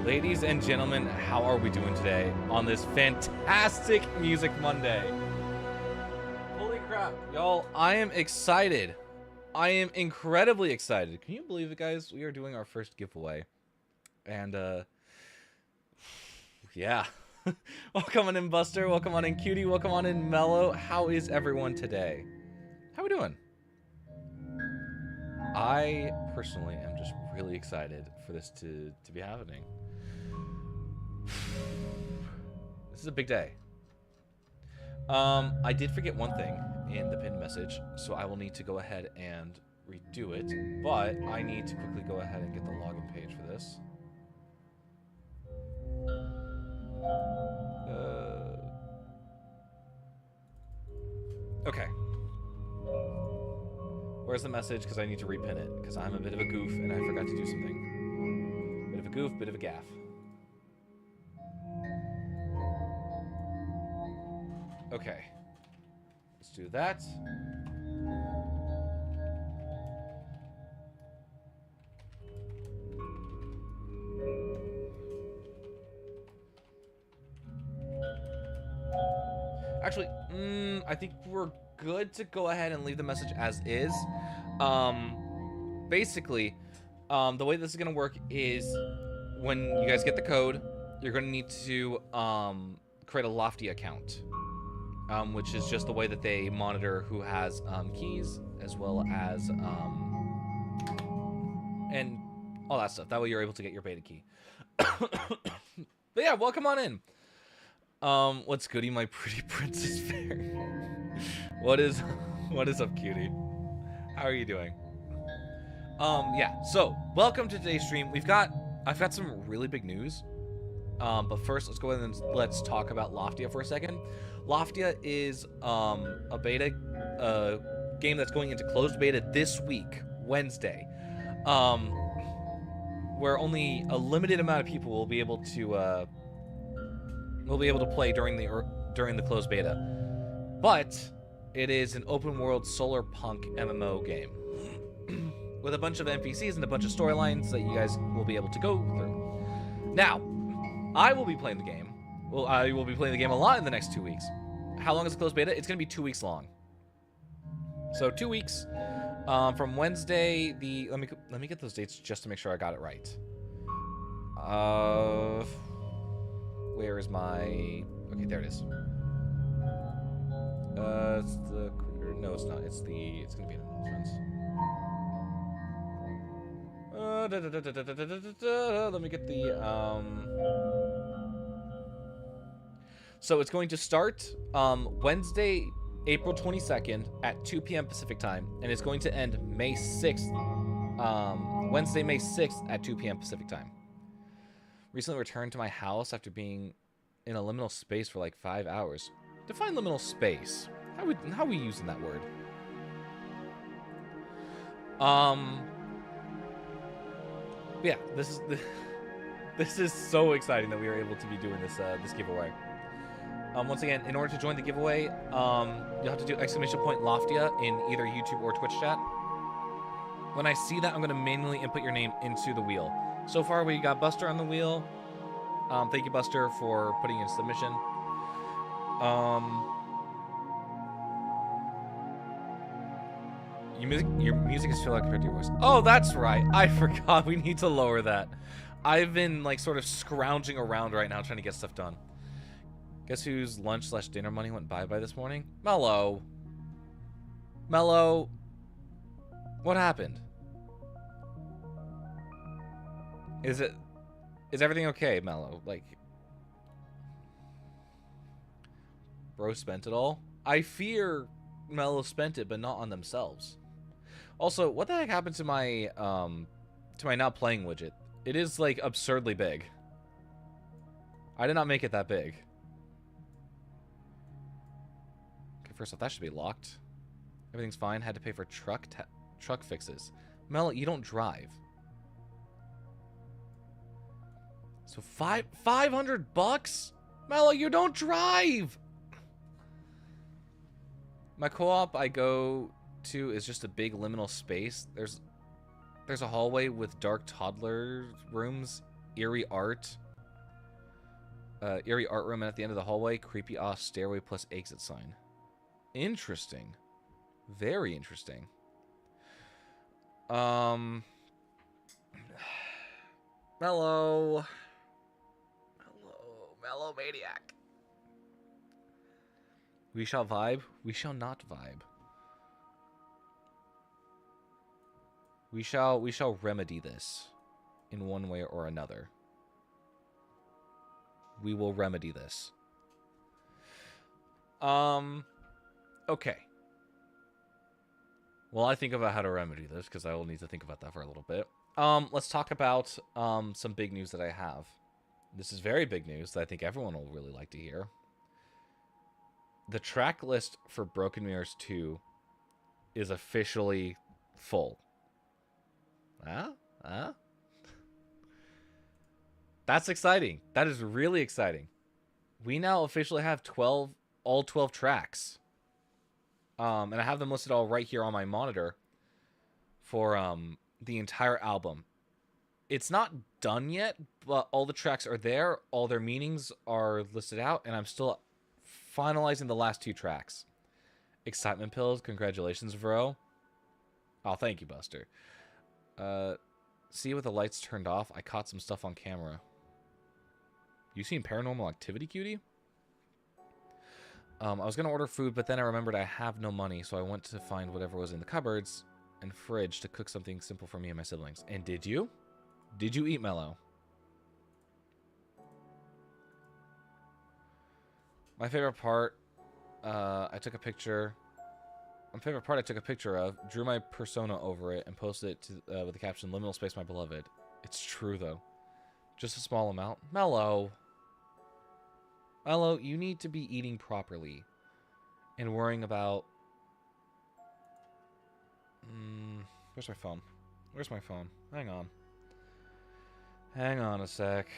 Ladies and gentlemen, how are we doing today on this fantastic Music Monday? Holy crap, y'all, I am excited. I am incredibly excited. Can you believe it, guys? We are doing our first giveaway. And, yeah. Welcome on in, Buster. Welcome on in, Cutie. Welcome on in, Mellow. How is everyone today? How we doing? I personally am just really excited for this to be happening. This is a big day. I did forget one thing in the pinned message, so I will need to go ahead and redo it, but I need to quickly go ahead and get the login page for this. Okay. Where's the message? Because I need to repin it, because I'm a bit of a goof and I forgot to do something. Bit of a goof, bit of a gaff. Okay. Let's do that. Actually, I think we're good to go ahead and leave the message as is. Basically, the way this is going to work is when you guys get the code, you're going to need to create a Loftia account, which is just the way that they monitor who has keys, as well as and all that stuff. That way you're able to get your beta key. But yeah, welcome on in. What's goody, my pretty princess fairy? What is up, cutie? How are you doing? Yeah, so welcome to today's stream. I've got some really big news. But first, let's go ahead and let's talk about Loftia for a second. Loftia is a beta game that's going into closed beta this week, Wednesday. Where only a limited amount of people will be able to play during the closed beta. But it is an open world solar punk MMO game with a bunch of NPCs and a bunch of storylines that you guys will be able to go through. Now, I will be playing the game. Well, I will be playing the game a lot in the next 2 weeks. How long is the closed beta? It's going to be 2 weeks long. So 2 weeks from Wednesday. Let me get those dates just to make sure I got it right. Where is my? Okay, there it is. It's the no, it's not. It's gonna be an announcements. Let me get the So it's going to start Wednesday, April 22nd at 2 p.m. Pacific time, and it's going to end May 6th. Wednesday, May 6th at 2 p.m. Pacific time. Recently returned to my house after being in a liminal space for like 5 hours. Define liminal space. How are we using that word? Yeah, this is so exciting that we are able to be doing this giveaway. Once again, in order to join the giveaway, you'll have to do !! Loftia in either YouTube or Twitch chat. When I see that, I'm going to manually input your name into the wheel. So far, we got Buster on the wheel. Thank you, Buster, for putting in submission. Your music is too loud compared to your voice. Oh, that's right. I forgot. We need to lower that. I've been like sort of scrounging around right now trying to get stuff done. Guess whose lunch/dinner money went bye-bye this morning? Mellow. Mellow. What happened? Is everything okay, Mellow? Like, bro spent it all? I fear Mellow spent it, but not on themselves. Also, what the heck happened to my not playing widget? It is like absurdly big. I did not make it that big. Okay, first off, that should be locked. Everything's fine. Had to pay for truck fixes. Mellow, you don't drive. So 500 bucks? Mellow, you don't drive! My co-op I go to is just a big liminal space. There's a hallway with dark toddler rooms Eerie art. Eerie art room, and at the end of the hallway, creepy off stairway plus exit sign. Interesting. Very interesting. Mellow. Mellow maniac. We shall vibe. We shall not vibe. We shall remedy this in one way or another. We will remedy this. Okay. Well, I think about how to remedy this because I will need to think about that for a little bit. Let's talk about some big news that I have. This is very big news that I think everyone will really like to hear. The track list for Broken Mirrors 2 is officially full. That's exciting. That is really exciting. We now officially have all 12 tracks. And I have them listed all right here on my monitor for the entire album. It's not done yet, but all the tracks are there. All their meanings are listed out, and I'm still finalizing the last 2 tracks. Excitement pills, congratulations, bro. Oh, thank you, Buster. See with the lights turned off, I caught some stuff on camera. You seen Paranormal Activity, cutie? I was going to order food, but then I remembered I have no money, so I went to find whatever was in the cupboards and fridge to cook something simple for me and my siblings. And did you? Did you eat, Mellow? My favorite part, I took a picture. My favorite part I took a picture of, drew my persona over it, and posted it to, with the caption, "Liminal space, my beloved." It's true, though. Just a small amount. Mellow. Mellow, you need to be eating properly and worrying about... where's my phone? Where's my phone? Hang on. Hang on a sec.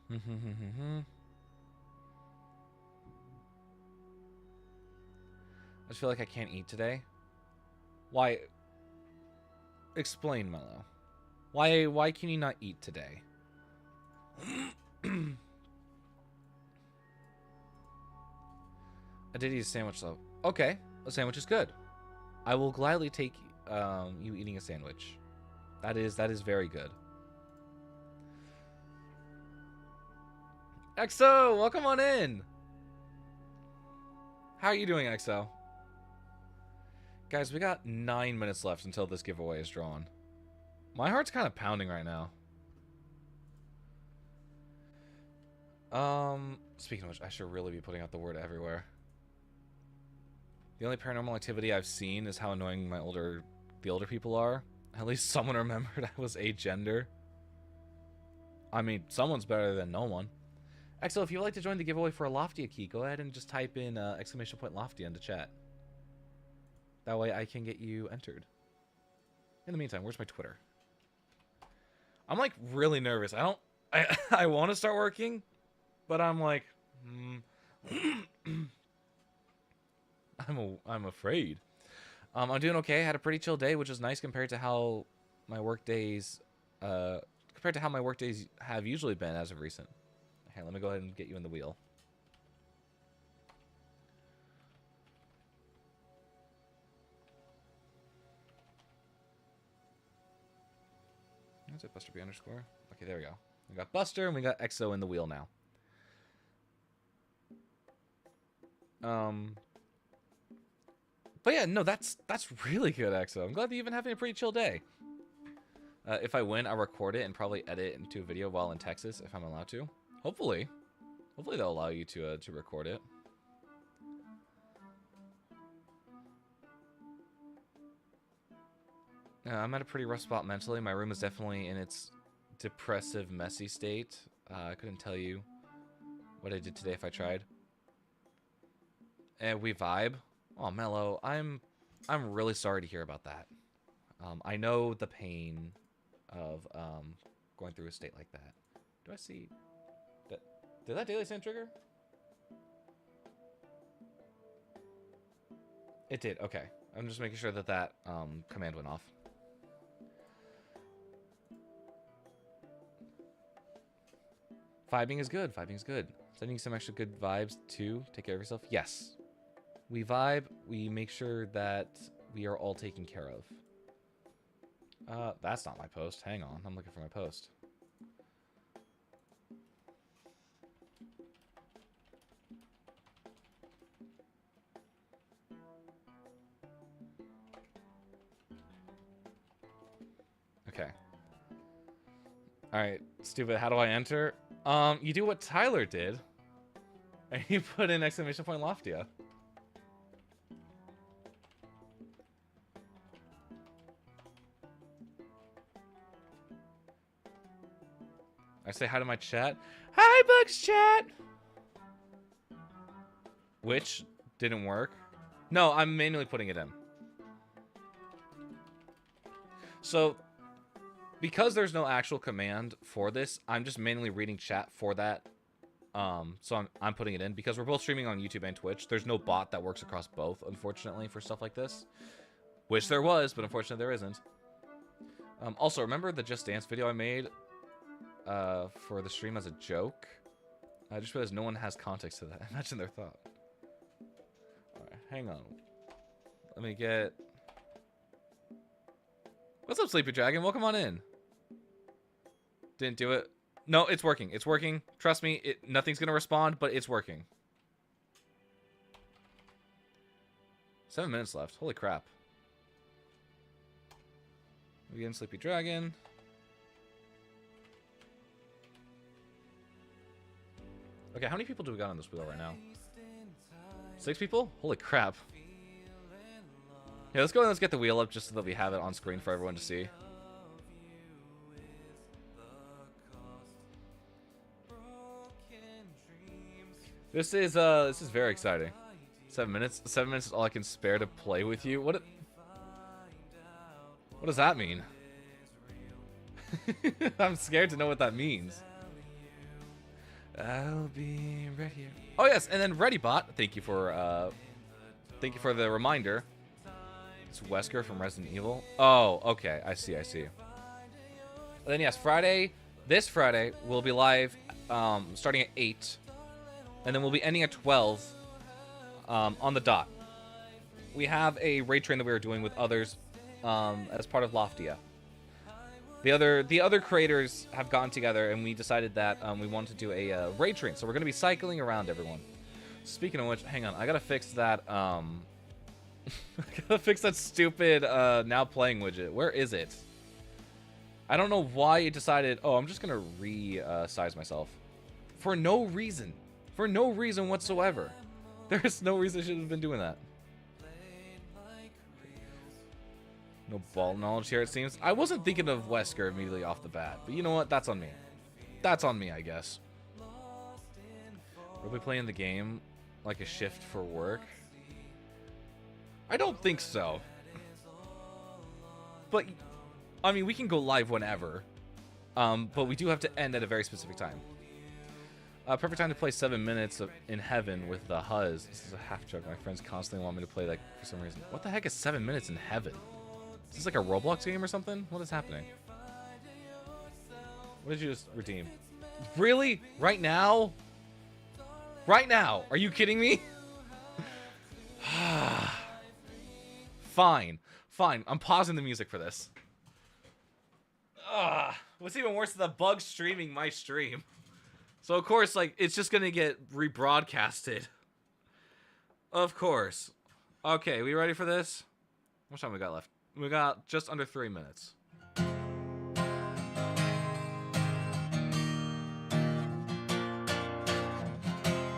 I just feel like I can't eat today. Why? Explain, Mellow. Why can you not eat today? I did eat a sandwich, though. Okay, a sandwich is good. I will gladly take you eating a sandwich. That is very good. EXO, welcome on in. How are you doing, EXO? Guys, we got 9 minutes left until this giveaway is drawn. My heart's kind of pounding right now. Speaking of which, I should really be putting out the word everywhere. The only Paranormal Activity I've seen is how annoying the older people are. At least someone remembered I was agender. I mean, someone's better than no one. EXO, if you'd like to join the giveaway for a Loftia key, go ahead and just type in !Loftia into chat. That way I can get you entered. In the meantime, where's my Twitter? I'm like really nervous. I want to start working, but I'm like, I'm afraid. I'm doing okay. I had a pretty chill day, which is nice compared to how my work days have usually been as of recent. Okay, let me go ahead and get you in the wheel. Is it Buster B underscore? Okay, there we go. We got Buster and we got EXO in the wheel now. But yeah, no, that's really good, EXO. I'm glad that you've been having a pretty chill day. If I win, I'll record it and probably edit it into a video while in Texas, if I'm allowed to. Hopefully they'll allow you to record it. I'm at a pretty rough spot mentally. My room is definitely in its depressive, messy state. I couldn't tell you what I did today if I tried. And we vibe. Oh, Mellow, I'm really sorry to hear about that. I know the pain of going through a state like that. Do I see that? Did that daily sand trigger? It did. Okay. I'm just making sure that that command went off. Vibing is good. Vibing is good. Sending some extra good vibes too. Take care of yourself. Yes. We vibe. We make sure that we are all taken care of. That's not my post. Hang on. I'm looking for my post. Okay. Alright, stupid. How do I enter? You do what Tyler did. And you put in exclamation point Loftia. I say hi to my chat. Hi, Bugs chat! Which didn't work. No, I'm manually putting it in. So, because there's no actual command for this, I'm just manually reading chat for that. So I'm putting it in because we're both streaming on YouTube and Twitch. There's no bot that works across both, unfortunately, for stuff like this. Wish there was, but unfortunately there isn't. Also, remember the Just Dance video I made for the stream as a joke? I just realized no one has context to that. Imagine their thought. Alright, hang on. Let me get... What's up, Sleepy Dragon? Welcome on in. Didn't do it. No, it's working. It's working. Trust me, nothing's going to respond, but it's working. 7 minutes left. Holy crap. Again, Sleepy Dragon. Okay, how many people do we got on this wheel right now? 6 people? Holy crap. Yeah, let's go and let's get the wheel up just so that we have it on screen for everyone to see. This is very exciting. 7 minutes. 7 minutes is all I can spare to play with you. What does that mean? I'm scared to know what that means. I'll be right here. Oh yes, and then ReadyBot. Thank you for the reminder. It's Wesker from Resident Evil. Oh, okay. I see. And then yes, this Friday we'll be live, starting at 8. And then we'll be ending at 12 on the dot. We have a raid train that we are doing with others as part of Loftia. The other creators have gotten together and we decided that we wanted to do a raid train. So we're going to be cycling around everyone. Speaking of which, hang on. I got to fix that. I got to fix that stupid now playing widget. Where is it? I don't know why it decided. Oh, I'm just going to resize myself. For no reason. For no reason whatsoever. There's no reason I should have been doing that. No ball knowledge here, it seems. I wasn't thinking of Wesker immediately off the bat. But you know what? That's on me. That's on me, I guess. Are we playing the game like a shift for work? I don't think so. But, I mean, we can go live whenever. But we do have to end at a very specific time. Perfect time to play 7 minutes in heaven with the Huzz. This is a half joke. My friends constantly want me to play like for some reason. What the heck is 7 minutes in heaven? Is this like a Roblox game or something? What is happening? What did you just redeem? Really? Right now? Right now? Are you kidding me? Fine. I'm pausing the music for this. What's even worse is the bug streaming my stream. So, of course, like, it's just gonna get rebroadcasted. Of course. Okay, we ready for this? How much time we got left? We got just under 3 minutes.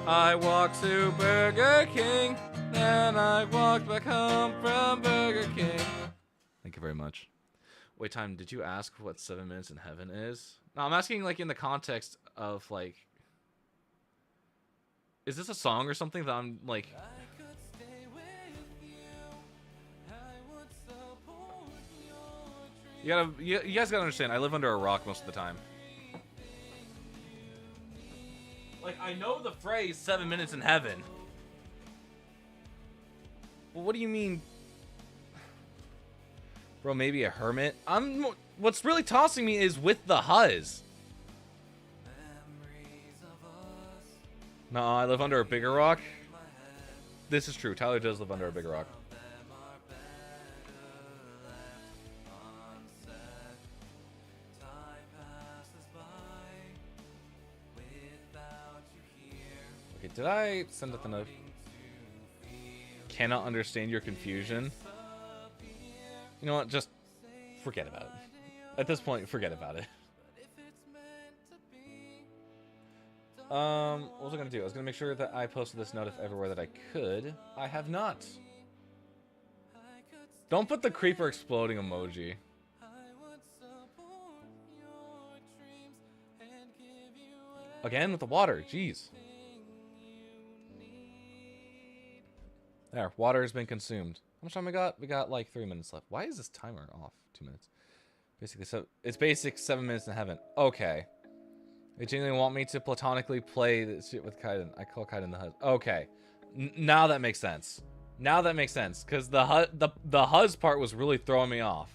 I walked to Burger King, then I walked back home from Burger King. Thank you very much. Wait, time, did you ask what 7 minutes in heaven is? No, I'm asking, like, in the context of, like... Is this a song or something that I'm, like... You guys gotta understand, I live under a rock most of the time. Like, I know the phrase 7 minutes in heaven. What do you mean? Bro, maybe a hermit? What's really tossing me is with the Huz. No, I live under a bigger rock. This is true. Tyler does live under a bigger rock. Okay, did I send it the note? Cannot understand your confusion. You know what? Just forget about it. At this point, forget about it. What was I gonna do? I was gonna make sure that I posted this note everywhere that I could. I have not. Don't put the creeper exploding emoji. Again with the water. Jeez. There, water has been consumed. How much time we got? We got like 3 minutes left. Why is this timer off? 2 minutes. Basically, so it's basic 7 minutes in heaven. Okay. They genuinely want me to platonically play this shit with Kaiden. I call Kaiden the Huz. Okay. Now that makes sense. Now that makes sense. Because the Huz part was really throwing me off.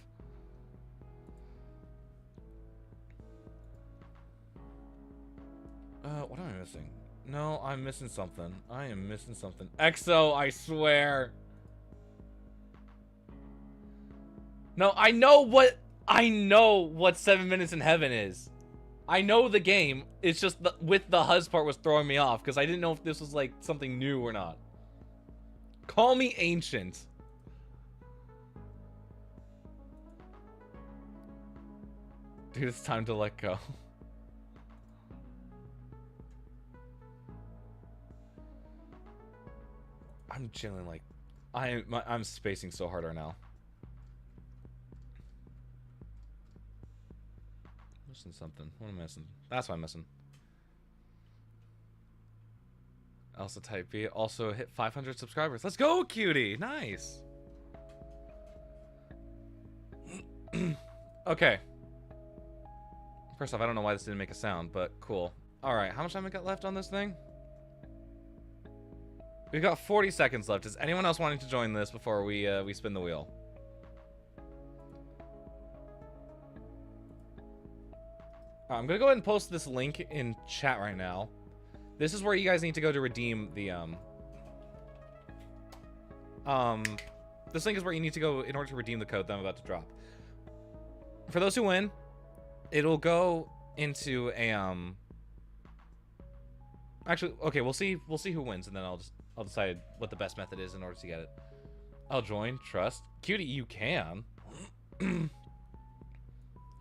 What am I missing? No, I'm missing something. I am missing something. EXO, I swear. No, I know what 7 minutes in heaven is. I know the game. It's just with the Huz part was throwing me off because I didn't know if this was like something new or not. Call me ancient. Dude, it's time to let go. I'm chilling like I'm spacing so hard right now. Missing something. What am I missing? That's what I'm missing. Elsa Type B also hit 500 subscribers. Let's go, cutie. Nice. Okay. First off, I don't know why this didn't make a sound, but cool. All right, how much time we got left on this thing? We've got 40 seconds left. Is anyone else wanting to join this before we spin the wheel? I'm gonna go ahead and post this link in chat right now. This is where you guys need to go to redeem the this link is where you need to go in order to redeem the code that I'm about to drop. For those who win, it'll go into a actually, okay, we'll see who wins, and then I'll decide what the best method is in order to get it. I'll join. Trust. Cutie, you can.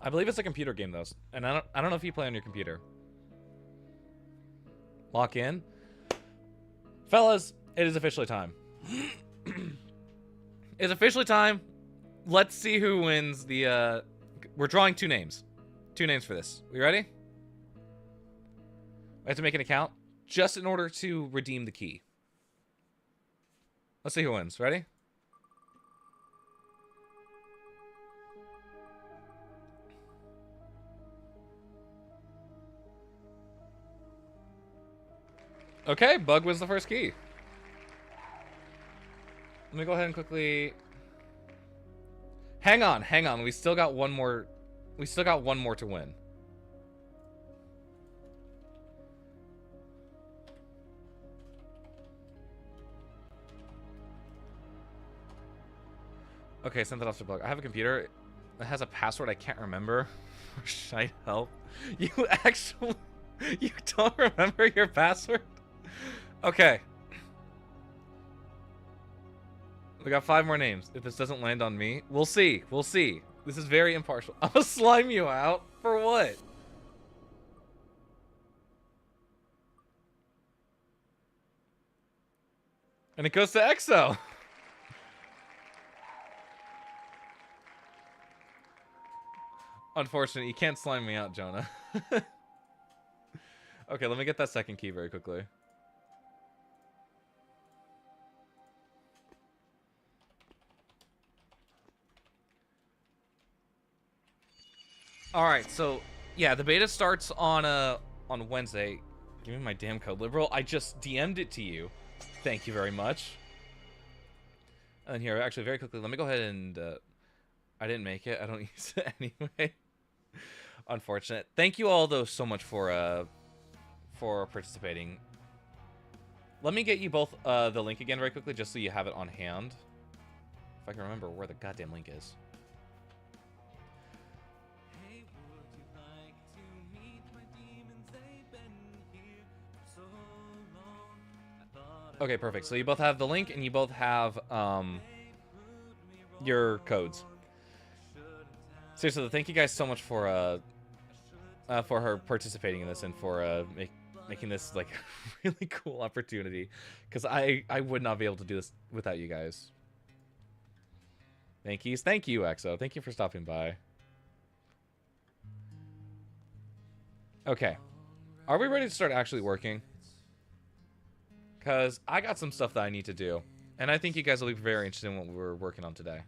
I believe it's a computer game though, and I don't know if you play on your computer. Lock in. Fellas, it is officially time. It's officially time. Let's see who wins the we're drawing 2 names. 2 names for this. We ready? I have to make an account just in order to redeem the key. Let's see who wins. Ready? Okay, Bug was the first key. Let me go ahead and quickly... Hang on. We still got one more to win. Okay, send that off to Bug. I have a computer that has a password I can't remember. Should I help? You actually... You don't remember your password? Okay. We got 5 more names. If this doesn't land on me, we'll see. We'll see. This is very impartial. I'm gonna slime you out? For what? And it goes to EXO. Unfortunately, you can't slime me out, Jonah. Okay, let me get that second key very quickly. All right, so yeah, the beta starts on Wednesday. Give me my damn code, liberal. I just DM'd it to you. Thank you very much. And here, actually, very quickly, let me go ahead and... I didn't make it. I don't use it anyway. Unfortunate. Thank you all, though, so much for participating. Let me get you both the link again very quickly, just so you have it on hand. If I can remember where the goddamn link is. Okay, perfect. So you both have the link, and you both have your codes. Seriously, thank you guys so much for her participating in this and for making this like a really cool opportunity, because I would not be able to do this without you guys. Thank you, EXO. Thank you for stopping by. Okay, are we ready to start actually working? Because I got some stuff that I need to do, and I think you guys will be very interested in what we're working on today.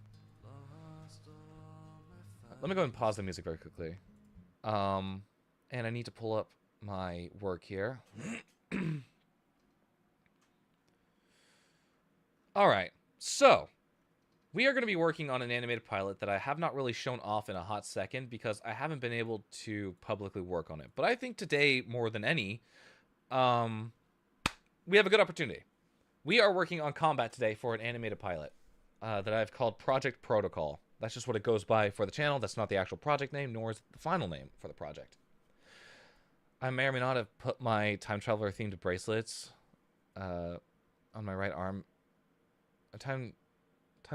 Let me go and pause the music very quickly. And I need to pull up my work here. Alright, so we are going to be working on an animated pilot that I have not really shown off in a hot second because I haven't been able to publicly work on it. But I think today, more than any, we have a good opportunity. We are working on combat today for an animated pilot that I've called Project Protocol. That's just what it goes by for the channel. That's not the actual project name, nor is it the final name for the project. I may or may not have put my time traveler themed bracelets on my right arm. A time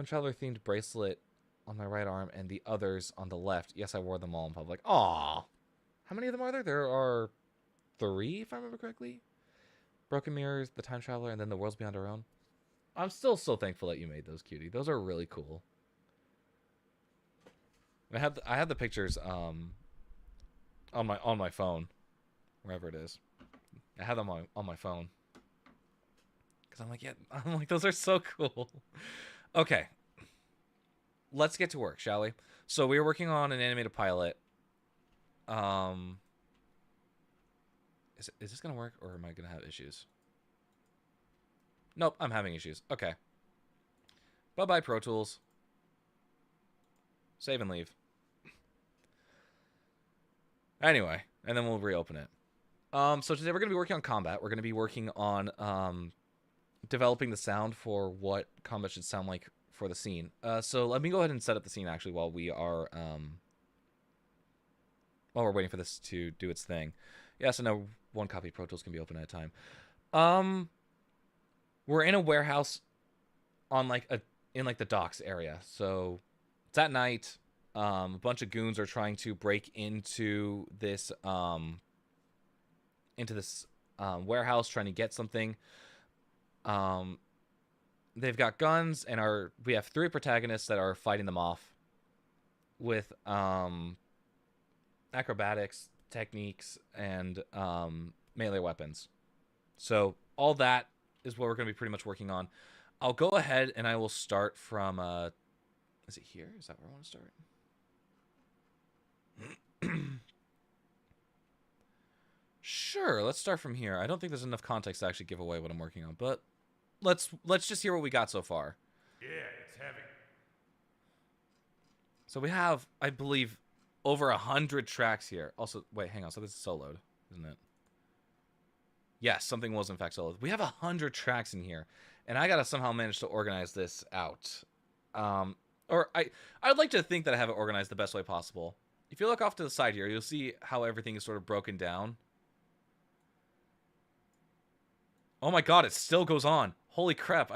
traveler themed bracelet on my right arm and the others on the left. Yes, I wore them all in public. Aww. How many of them are there? There are 3, if I remember correctly. Broken Mirrors, the Time Traveler, and then the Worlds Beyond Our Own. I'm still so thankful that you made those, cutie. Those are really cool. I have the pictures on my phone, wherever it is. I have them on my phone because I'm like those are so cool. Okay, let's get to work, shall we? So we are working on an animated pilot. Is this gonna work, or am I gonna have issues? Nope, I'm having issues. Okay. Bye-bye, Pro Tools. Save and leave. Anyway, and then we'll reopen it. So today we're going to be working on combat. We're going to be working on developing the sound for what combat should sound like for the scene. So let me go ahead and set up the scene, actually, while we're waiting for this to do its thing. Yeah, so now one copy of Pro Tools can be opened at a time. We're in a warehouse on in the docks area. So it's at night. A bunch of goons are trying to break into this warehouse, trying to get something. They've got guns, and we have 3 protagonists that are fighting them off with acrobatics, techniques, and melee weapons. So all that is what we're going to be pretty much working on. I'll go ahead and I will start from... is it here? Is that where I want to start? Sure, let's start from here. I don't think there's enough context to actually give away what I'm working on, but let's just hear what we got so far. Yeah, it's heavy. So we have, I believe, over 100 tracks here. Also, wait, hang on. So this is soloed, isn't it? Yes, something was in fact soloed. We have 100 tracks in here, and I gotta somehow manage to organize this out. Or I'd like to think that I have it organized the best way possible. If you look off to the side here, you'll see how everything is sort of broken down. Oh my god, it still goes on. Holy crap,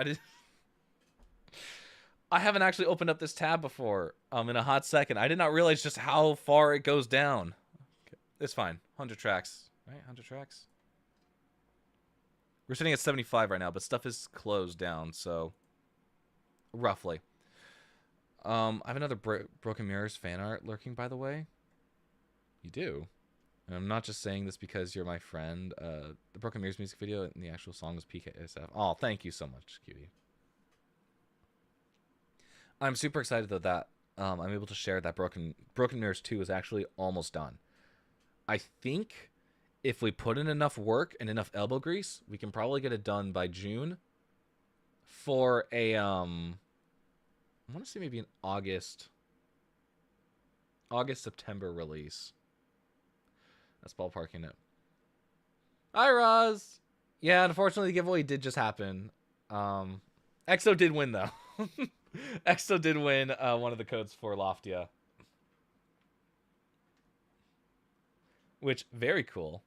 I haven't actually opened up this tab before in a hot second. I did not realize just how far it goes down. Okay, it's fine. 100 tracks. Right? 100 tracks? We're sitting at 75 right now, but stuff is closed down, so... Roughly. I have another Broken Mirrors fan art lurking, by the way. You do? And I'm not just saying this because you're my friend. The Broken Mirrors music video and the actual song was PKSF. Oh, thank you so much, cutie. I'm super excited though that I'm able to share that Broken Mirrors 2 is actually almost done. I think if we put in enough work and enough elbow grease, we can probably get it done by June for a I want to see maybe an September release. That's ballparking it. Hi, Roz. Yeah, unfortunately, the giveaway did just happen. Exo did win, though. Exo did win one of the codes for Loftia. Which, very cool.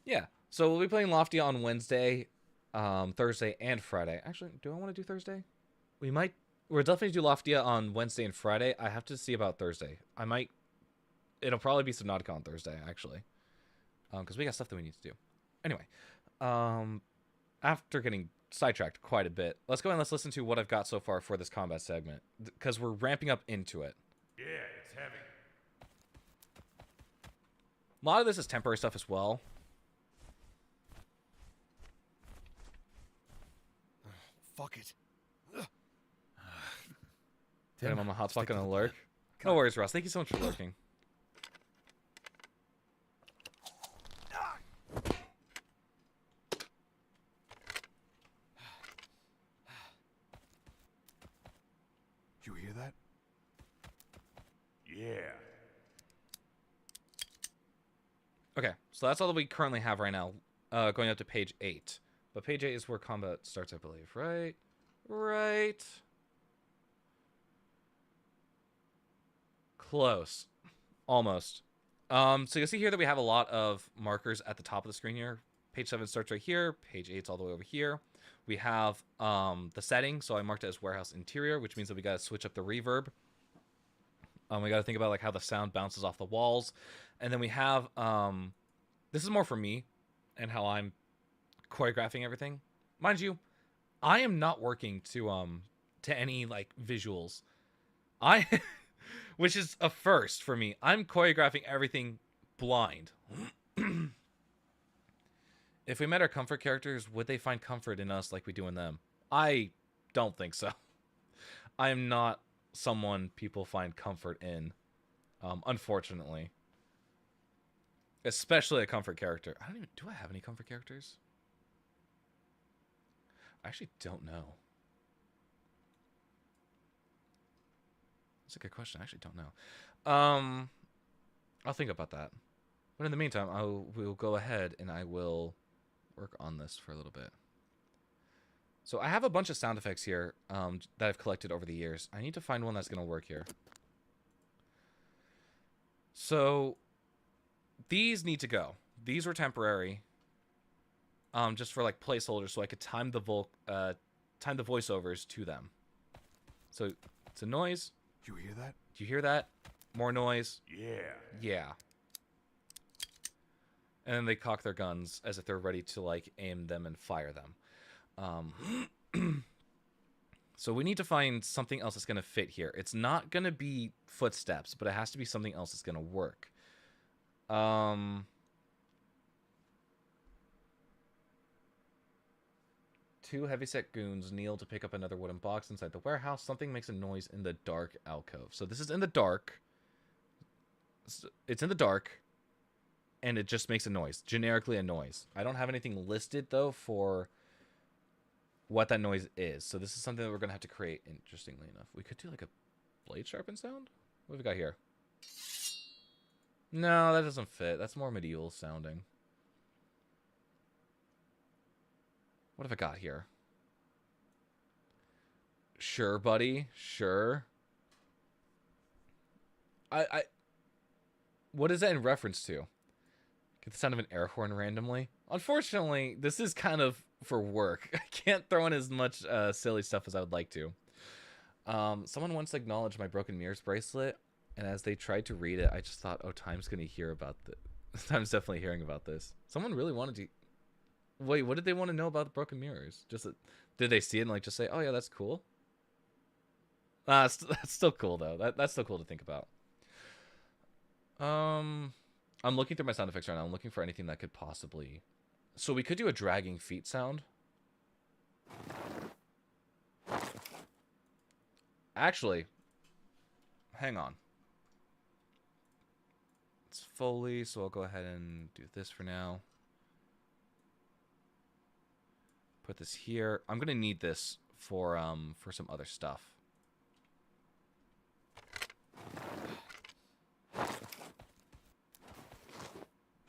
Yeah, so we'll be playing Loftia on Wednesday, Thursday, and Friday. Actually, do I want to do Thursday? We might. We'll definitely do Loftia on Wednesday and Friday. I have to see about Thursday. I might. It'll probably be Subnautica on Thursday, actually. Because we got stuff that we need to do. Anyway, after getting sidetracked quite a bit, let's go and let's listen to what I've got so far for this combat segment, because we're ramping up into it. Yeah, it's heavy. A lot of this is temporary stuff as well. Fuck it. Damn, I'm a hotspot gonna lurk. No worries, Ross. Thank you so much for lurking. You hear that? Yeah. Okay, so that's all that we currently have right now, going up to page 8. But page 8 is where combat starts, I believe, right? Right. Close. Almost. So you'll see here that we have a lot of markers at the top of the screen here. Page 7 starts right here. Page 8's all the way over here. We have the setting, so I marked it as warehouse interior, which means that we got to switch up the reverb. We got to think about like how the sound bounces off the walls. And then we have, this is more for me and how I'm choreographing everything. Mind you, I am not working to any like visuals. Which is a first for me. I'm choreographing everything blind. If we met our comfort characters, would they find comfort in us like we do in them? I don't think so. I am not someone people find comfort in, unfortunately. Especially a comfort character. Do I have any comfort characters? I actually don't know. That's a good question. I actually don't know. I'll think about that. But in the meantime, we'll go ahead and I will work on this for a little bit. So I have a bunch of sound effects here that I've collected over the years. I need to find one that's going to work here. So these need to go. These were temporary, just for like placeholders, so I could time the voiceovers to them. So it's a noise. You hear that? Do you hear that? More noise. Yeah. Yeah. And then they cock their guns as if they're ready to like aim them and fire them. So we need to find something else that's going to fit here. It's not going to be footsteps, but it has to be something else that's going to work. Two heavyset goons kneel to pick up another wooden box inside the warehouse. Something makes a noise in the dark alcove. So this is in the dark. It's in the dark. And it just makes a noise. Generically a noise. I don't have anything listed, though, for what that noise is. So this is something that we're going to have to create, interestingly enough. We could do like a blade sharpen sound? What have we got here? No, that doesn't fit. That's more medieval sounding. What have I got here? Sure, buddy. Sure. What is that in reference to? Get the sound of an air horn randomly? Unfortunately, this is kind of for work. I can't throw in as much silly stuff as I would like to. Someone once acknowledged my broken mirrors bracelet, and as they tried to read it, I just thought, oh, Time's going to hear about this. Time's definitely hearing about this. Someone really wanted to... Wait, what did they want to know about the broken mirrors? Just did they see it and like just say, "Oh yeah, that's cool"? That's still cool though. That's still cool to think about. I'm looking through my sound effects right now. I'm looking for anything that could possibly. So we could do a dragging feet sound. Actually, hang on. It's Foley, so I'll go ahead and do this for now. Put this here. I'm going to need this for some other stuff.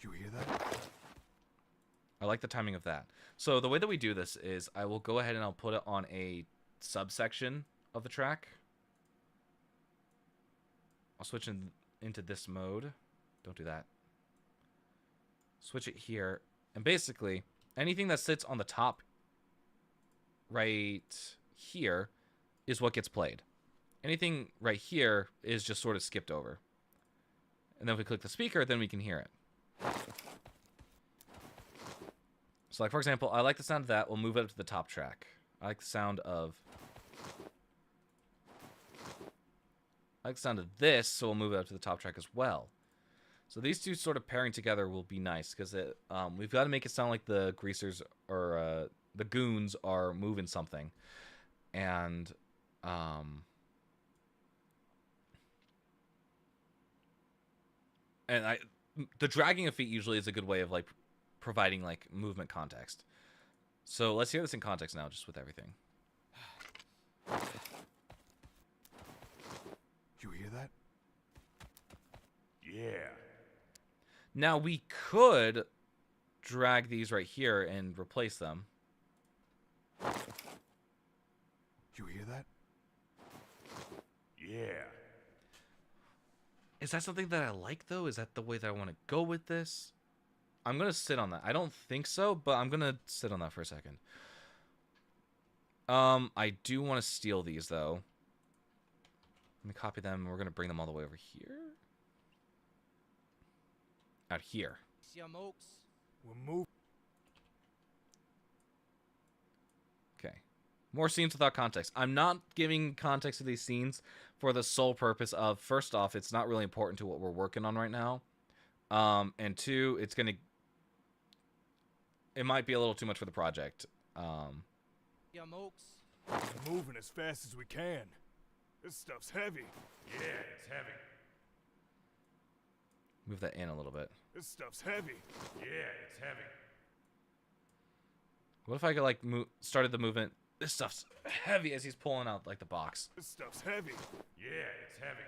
You hear that? I like the timing of that. So the way that we do this is I will go ahead and I'll put it on a subsection of the track. I'll switch into this mode. Don't do that. Switch it here. And basically, anything that sits on the top right here is what gets played. Anything right here is just sort of skipped over. And then if we click the speaker, then we can hear it. So like, for example, I like the sound of that. We'll move it up to the top track. I like the sound of... this, so we'll move it up to the top track as well. So these two sort of pairing together will be nice, because we've got to make it sound like the greasers or the goons are moving something. And... the dragging of feet usually is a good way of like providing like movement context. So let's hear this in context now, just with everything. You hear that? Yeah. Now we could drag these right here and replace them. You hear that? Yeah. Is that something that I like, though? Is that the way that I want to go with this? I'm going to sit on that. I don't think so, but I'm going to sit on that for a second. I do want to steal these, though. Let me copy them. We're going to bring them all the way over here. Out here. We'll move. Okay. More scenes without context. I'm not giving context to these scenes for the sole purpose of, first off, it's not really important to what we're working on right now. And two, it's going to... It might be a little too much for the project. We're moving as fast as we can. This stuff's heavy. Yeah, it's heavy. Move that in a little bit. This stuff's heavy. Yeah, it's heavy. What if I could, like, started the movement... This stuff's heavy as he's pulling out, like, the box. This stuff's heavy. Yeah, it's heavy.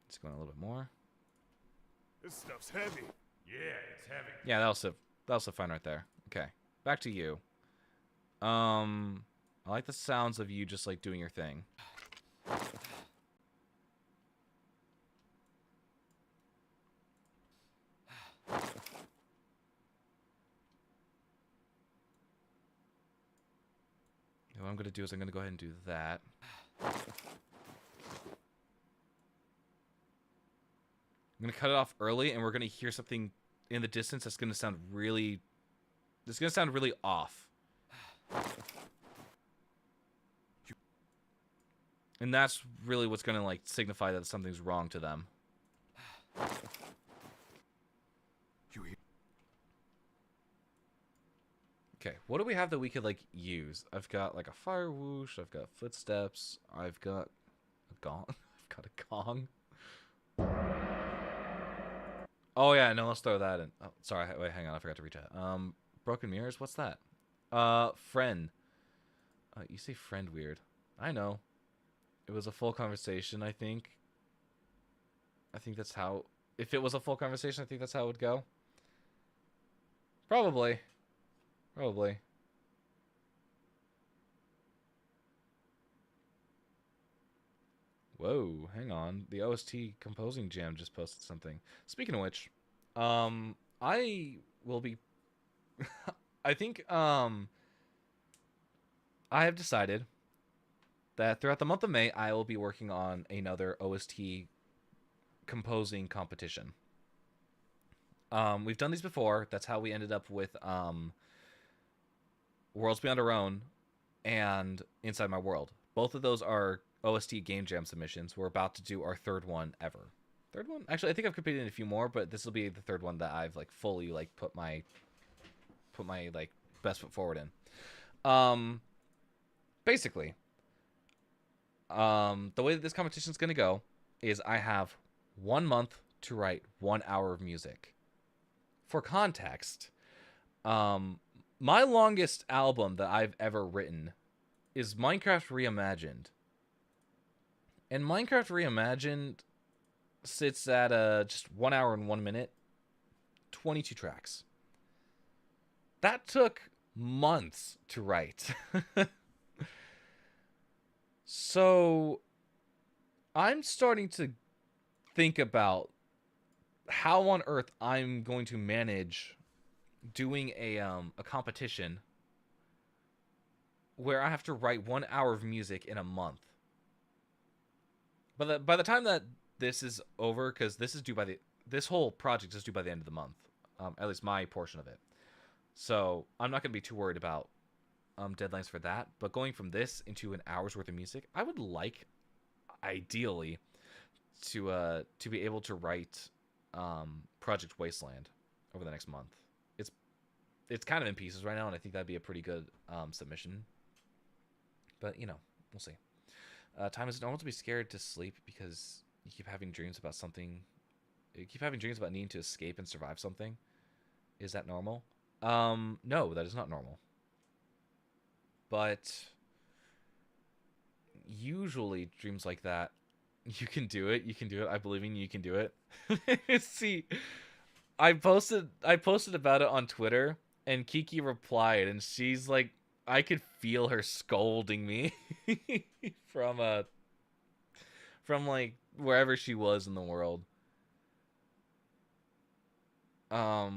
It's going a little bit more. This stuff's heavy. Yeah, it's heavy. Yeah, that'll sit fine right there. Okay, back to you. I like the sounds of you just, like, doing your thing. What I'm going to do is I'm going to go ahead and do that. I'm going to cut it off early, and we're going to hear something in the distance that's going to sound really... It's going to sound really off. And that's really what's going to, like, signify that something's wrong to them. Okay, what do we have that we could, like, use? I've got, like, a fire whoosh. I've got footsteps. I've got a gong. I've got a gong. Oh, yeah, no, let's throw that in. Oh, sorry, wait, hang on. I forgot to reach out. Broken mirrors? What's that? Friend. You say friend weird. I know. It was a full conversation, I think. I think that's how... If it was a full conversation, I think that's how it would go. Probably. Probably. Whoa, hang on. The OST Composing Jam just posted something. Speaking of which, I will be... I think, I have decided that throughout the month of May, I will be working on another OST composing competition. We've done these before. That's how we ended up with, Worlds Beyond Our Own and Inside My World. Both of those are OST Game Jam submissions. We're about to do our third one ever. Third one? Actually, I think I've competed in a few more, but this will be the third one that I've, like, fully, like, put my like, best foot forward in. Basically, the way that this competition is going to go is I have 1 month to write 1 hour of music. For context, My longest album that I've ever written is Minecraft Reimagined. And Minecraft Reimagined sits at just 1 hour and 1 minute, 22 tracks. That took months to write. So I'm starting to think about how on earth I'm going to manage doing a competition where I have to write 1 hour of music in a month. But by the time that this is over, because this whole project is due by the end of the month, at least my portion of it. So I'm not going to be too worried about deadlines for that. But going from this into an hour's worth of music, I would like, ideally, to be able to write Project Wasteland over the next month. It's kind of in pieces right now, and I think that'd be a pretty good submission. But we'll see. Time is normal to be scared to sleep because you keep having dreams about something. You keep having dreams about needing to escape and survive something. Is that normal? No, that is not normal. But usually dreams like that, you can do it. You can do it. I believe in you. You can do it. See, I posted about it on Twitter, and Kiki replied, and she's like, I could feel her scolding me from like wherever she was in the world. But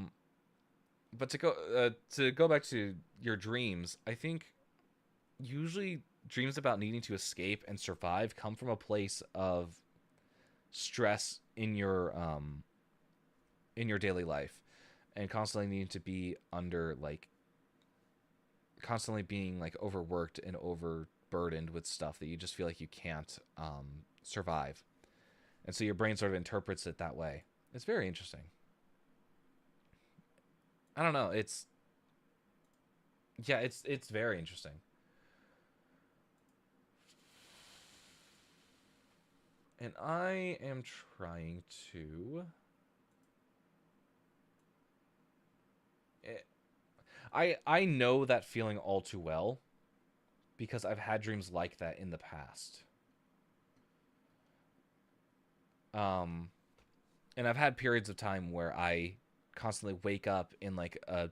to go back to your dreams, I think usually dreams about needing to escape and survive come from a place of stress in your daily life, and constantly needing to be under like constantly being like overworked and overburdened with stuff that you just feel like you can't survive, and so your brain sort of interprets it that way. It's very interesting. I don't know. It's very interesting. And I am trying to... I know that feeling all too well because I've had dreams like that in the past. And I've had periods of time where I constantly wake up in like a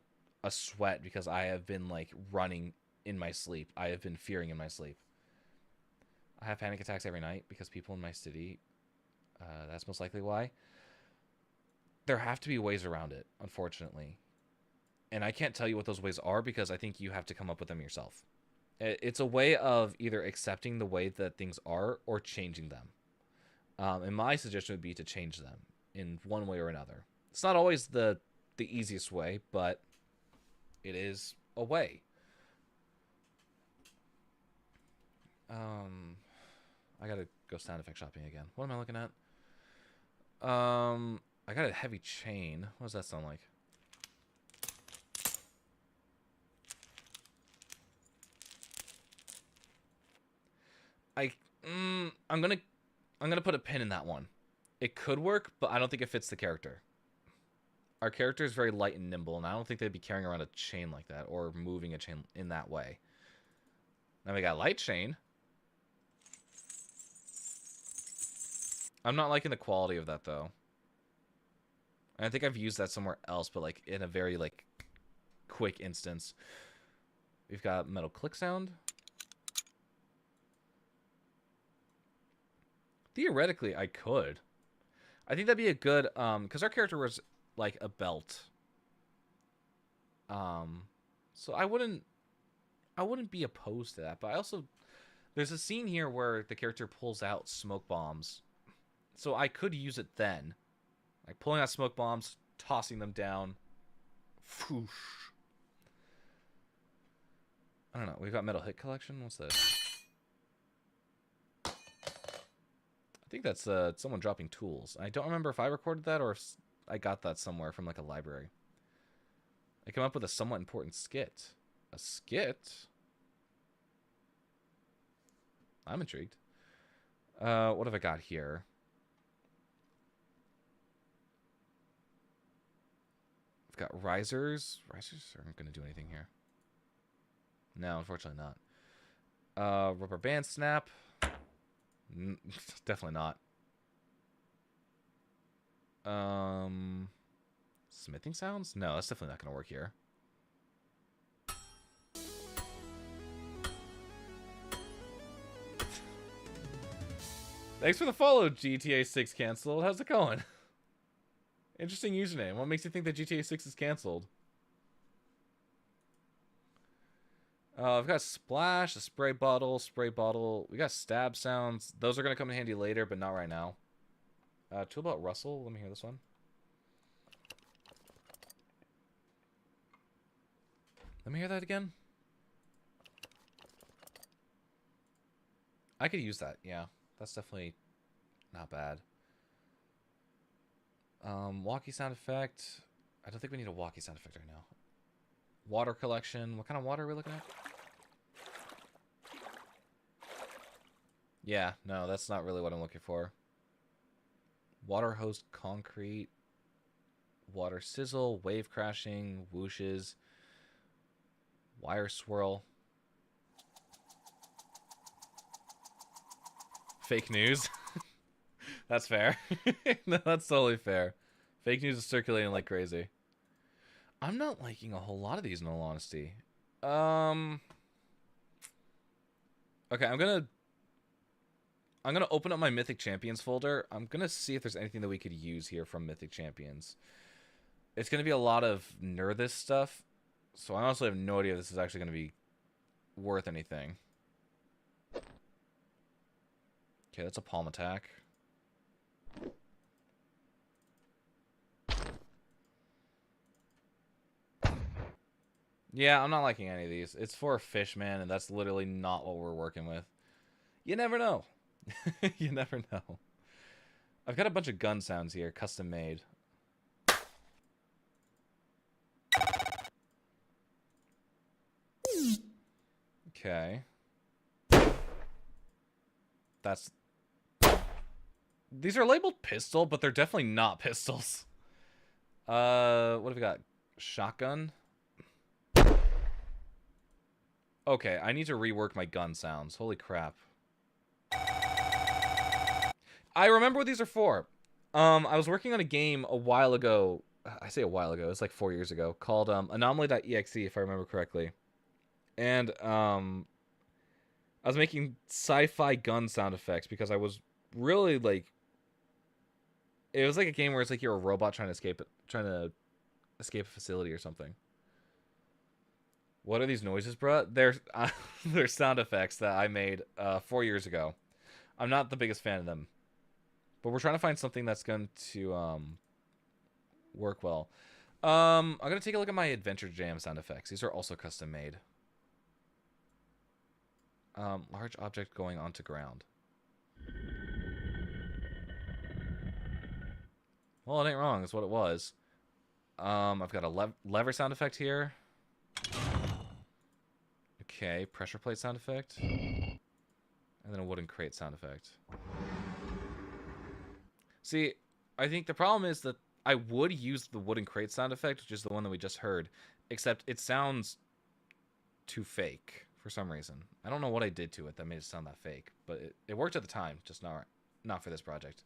sweat because I have been like running in my sleep. I have been fearing in my sleep. I have panic attacks every night because people in my city, that's most likely why. There have to be ways around it, unfortunately. And I can't tell you what those ways are because I think you have to come up with them yourself. It's a way of either accepting the way that things are or changing them. And my suggestion would be to change them in one way or another. It's not always the easiest way, but it is a way. I gotta go sound effect shopping again. What am I looking at? I got a heavy chain. What does that sound like? I'm gonna put a pin in that one. It could work, but I don't think it fits the character. Our character is very light and nimble, and I don't think they'd be carrying around a chain like that or moving a chain in that way. Now we got light chain. I'm not liking the quality of that though. I think I've used that somewhere else, but like in a very like quick instance. We've got metal click sound. Theoretically, I could. I think that'd be a good because our character was like a belt. So I wouldn't be opposed to that, but I also there's a scene here where the character pulls out smoke bombs. So I could use it then. Like pulling out smoke bombs, tossing them down. Foosh. I don't know. We've got metal hit collection. What's this? I think that's someone dropping tools. I don't remember if I recorded that or if I got that somewhere from like a library. I come up with a somewhat important skit. A skit? I'm intrigued. What have I got here? I've got risers. Risers aren't going to do anything here. No, unfortunately not. Rubber band snap. Definitely not. Smithing sounds? No, that's definitely not going to work here. Thanks for the follow, GTA 6 canceled. How's it going? Interesting username. What makes you think that GTA 6 is canceled? I've got splash, a spray bottle, spray bottle. We got stab sounds. Those are going to come in handy later, but not right now. Tool belt rustle. Let me hear this one. Let me hear that again. I could use that. Yeah, that's definitely not bad. Walkie sound effect. I don't think we need a walkie sound effect right now. Water collection. What kind of water are we looking at? Yeah, no, that's not really what I'm looking for. Water hose concrete. Water sizzle. Wave crashing. Whooshes. Wire swirl. Fake news. That's fair. No, that's totally fair. Fake news is circulating like crazy. I'm not liking a whole lot of these, in all honesty. Okay, I'm gonna open up my Mythic Champions folder. I'm gonna see if there's anything that we could use here from Mythic Champions. It's gonna be a lot of Nerdist stuff, so I honestly have no idea if this is actually gonna be worth anything. Okay, that's a palm attack. Yeah, I'm not liking any of these. It's for a fish, man, and that's literally not what we're working with. You never know. You never know. I've got a bunch of gun sounds here, custom made. Okay. That's... These are labeled pistol, but they're definitely not pistols. What have we got? Shotgun? Okay, I need to rework my gun sounds. Holy crap. I remember what these are for. I was working on a game a while ago. I say a while ago. It's like 4 years ago. Called Anomaly.exe, if I remember correctly. And I was making sci-fi gun sound effects because I was really like... It was like a game where it's like you're a robot trying to escape a facility or something. What are these noises, bruh? They're sound effects that I made 4 years ago. I'm not the biggest fan of them. But we're trying to find something that's going to work well. I'm going to take a look at my Adventure Jam sound effects. These are also custom made. Large object going onto ground. Well, it ain't wrong. That's what it was. I've got a lever sound effect here. Okay, pressure plate sound effect. And then a wooden crate sound effect. See, I think the problem is that I would use the wooden crate sound effect, which is the one that we just heard, except it sounds too fake for some reason. I don't know what I did to it that made it sound that fake, but it worked at the time, just not for this project.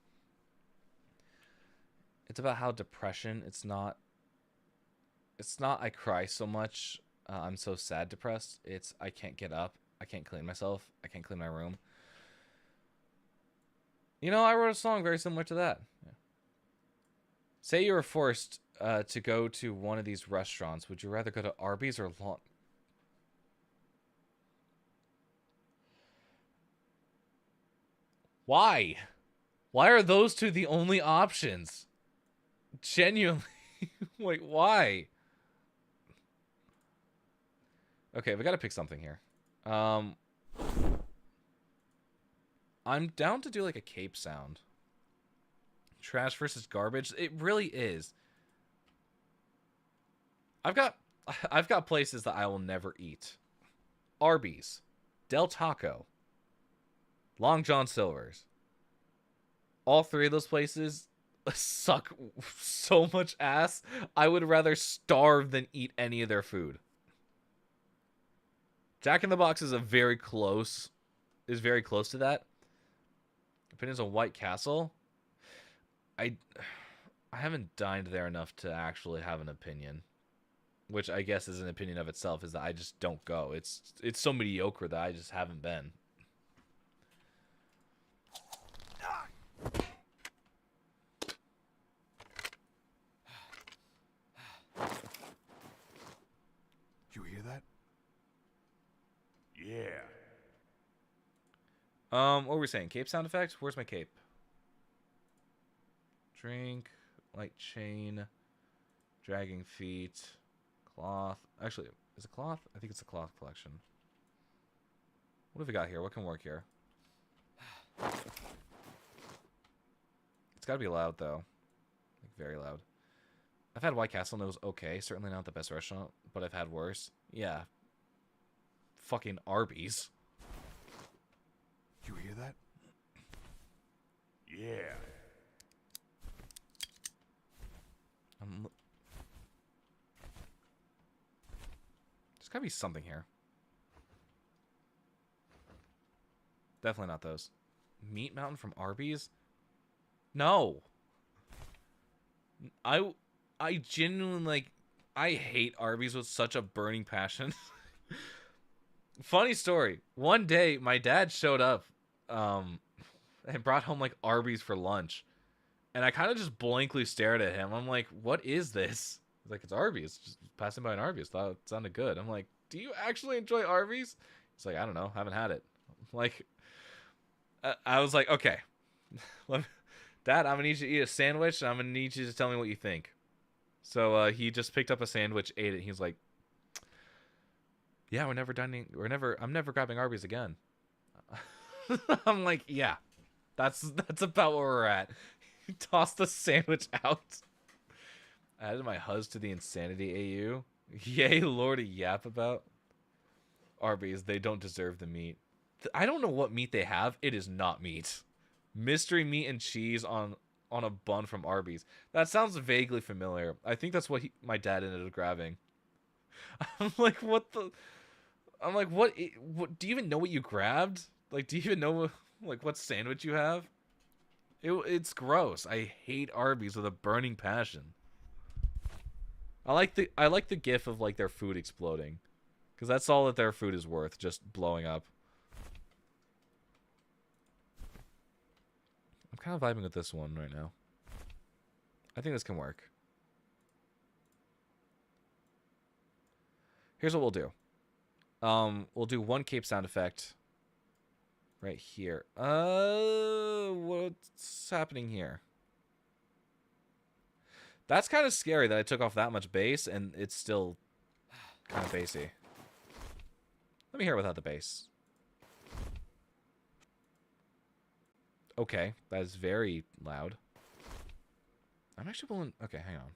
It's about how depression, it's not I cry so much, I'm so sad depressed. It's I can't get up, I can't clean myself, I can't clean my room. You know, I wrote a song very similar to that. Yeah. Say you were forced to go to one of these restaurants. Would you rather go to Arby's or Long... Why? Why are those two the only options? Genuinely. Wait, why? Okay, we gotta pick something here. I'm down to do like a cape sound. Trash versus garbage. It really is. I've got places that I will never eat. Arby's, Del Taco, Long John Silver's. All three of those places suck so much ass. I would rather starve than eat any of their food. Jack in the Box is very close to that. Opinions on White Castle. I haven't dined there enough to actually have an opinion, which I guess is an opinion of itself. Is that I just don't go. It's so mediocre that I just haven't been. You hear that? Yeah. What were we saying? Cape sound effects? Where's my cape? Drink, light chain, dragging feet, cloth. Actually, is it cloth? I think it's a cloth collection. What have we got here? What can work here? It's gotta be loud though. Like very loud. I've had White Castle and it was okay. Certainly not the best restaurant, but I've had worse. Yeah. Fucking Arby's. You hear that? Yeah. There's gotta be something here. Definitely not those. Meat Mountain from Arby's? No. I genuinely, like, I hate Arby's with such a burning passion. Funny story. One day, my dad showed up and brought home, like, Arby's for lunch. And I kind of just blankly stared at him. I'm like, what is this? He's like, it's Arby's. Just passing by an Arby's. Thought it sounded good. I'm like, do you actually enjoy Arby's? He's like, I don't know. Haven't had it. Like, I was like, okay. Dad, I'm going to need you to eat a sandwich. And I'm going to need you to tell me what you think. So he just picked up a sandwich, ate it. He's like, yeah, I'm never grabbing Arby's again. I'm like, yeah, that's about where we're at. He tossed the sandwich out. Added my huzz to the insanity AU. Yay, Lord, a yap about Arby's. They don't deserve the meat. I don't know what meat they have. It is not meat. Mystery meat and cheese on a bun from Arby's. That sounds vaguely familiar. I think that's what my dad ended up grabbing. I'm like, what the? I'm like, what? Do you even know what you grabbed? Like, do you even know like what sandwich you have? It's gross. I hate Arby's with a burning passion. I like the gif of like their food exploding, because that's all that their food is worth, just blowing up. I'm kind of vibing with this one right now. I think this can work. Here's what we'll do. We'll do one cape sound effect right here. What's happening here? That's kind of scary that I took off that much bass and it's still kind of bassy. Let me hear it without the bass. Okay, that is very loud. I'm actually willing... Okay, hang on.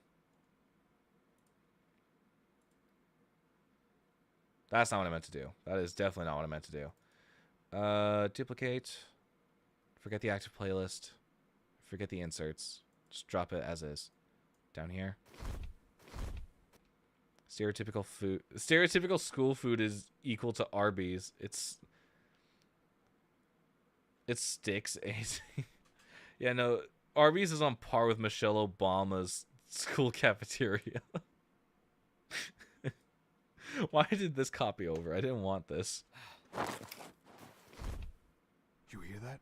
That's not what I meant to do. That is definitely not what I meant to do. Duplicate. Forget the active playlist. Forget the inserts. Just drop it as is. Down here. Stereotypical food. Stereotypical school food is equal to Arby's. It sticks. Yeah, no. Arby's is on par with Michelle Obama's school cafeteria. Why did this copy over? I didn't want this. You hear that?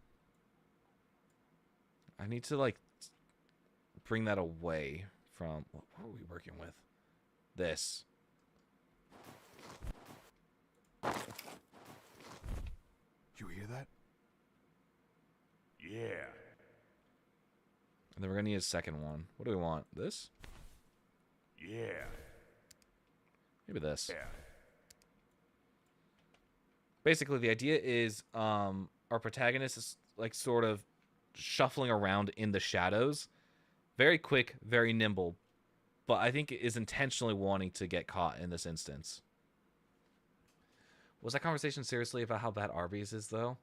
I need to, like, bring that away from... What are we working with? This. You hear that? Yeah. And then we're going to need a second one. What do we want? This? Yeah. Maybe this. Yeah. Basically, the idea is our protagonist is, like, sort of shuffling around in the shadows. Very quick, very nimble. But I think is intentionally wanting to get caught in this instance. Was that conversation seriously about how bad Arby's is, though?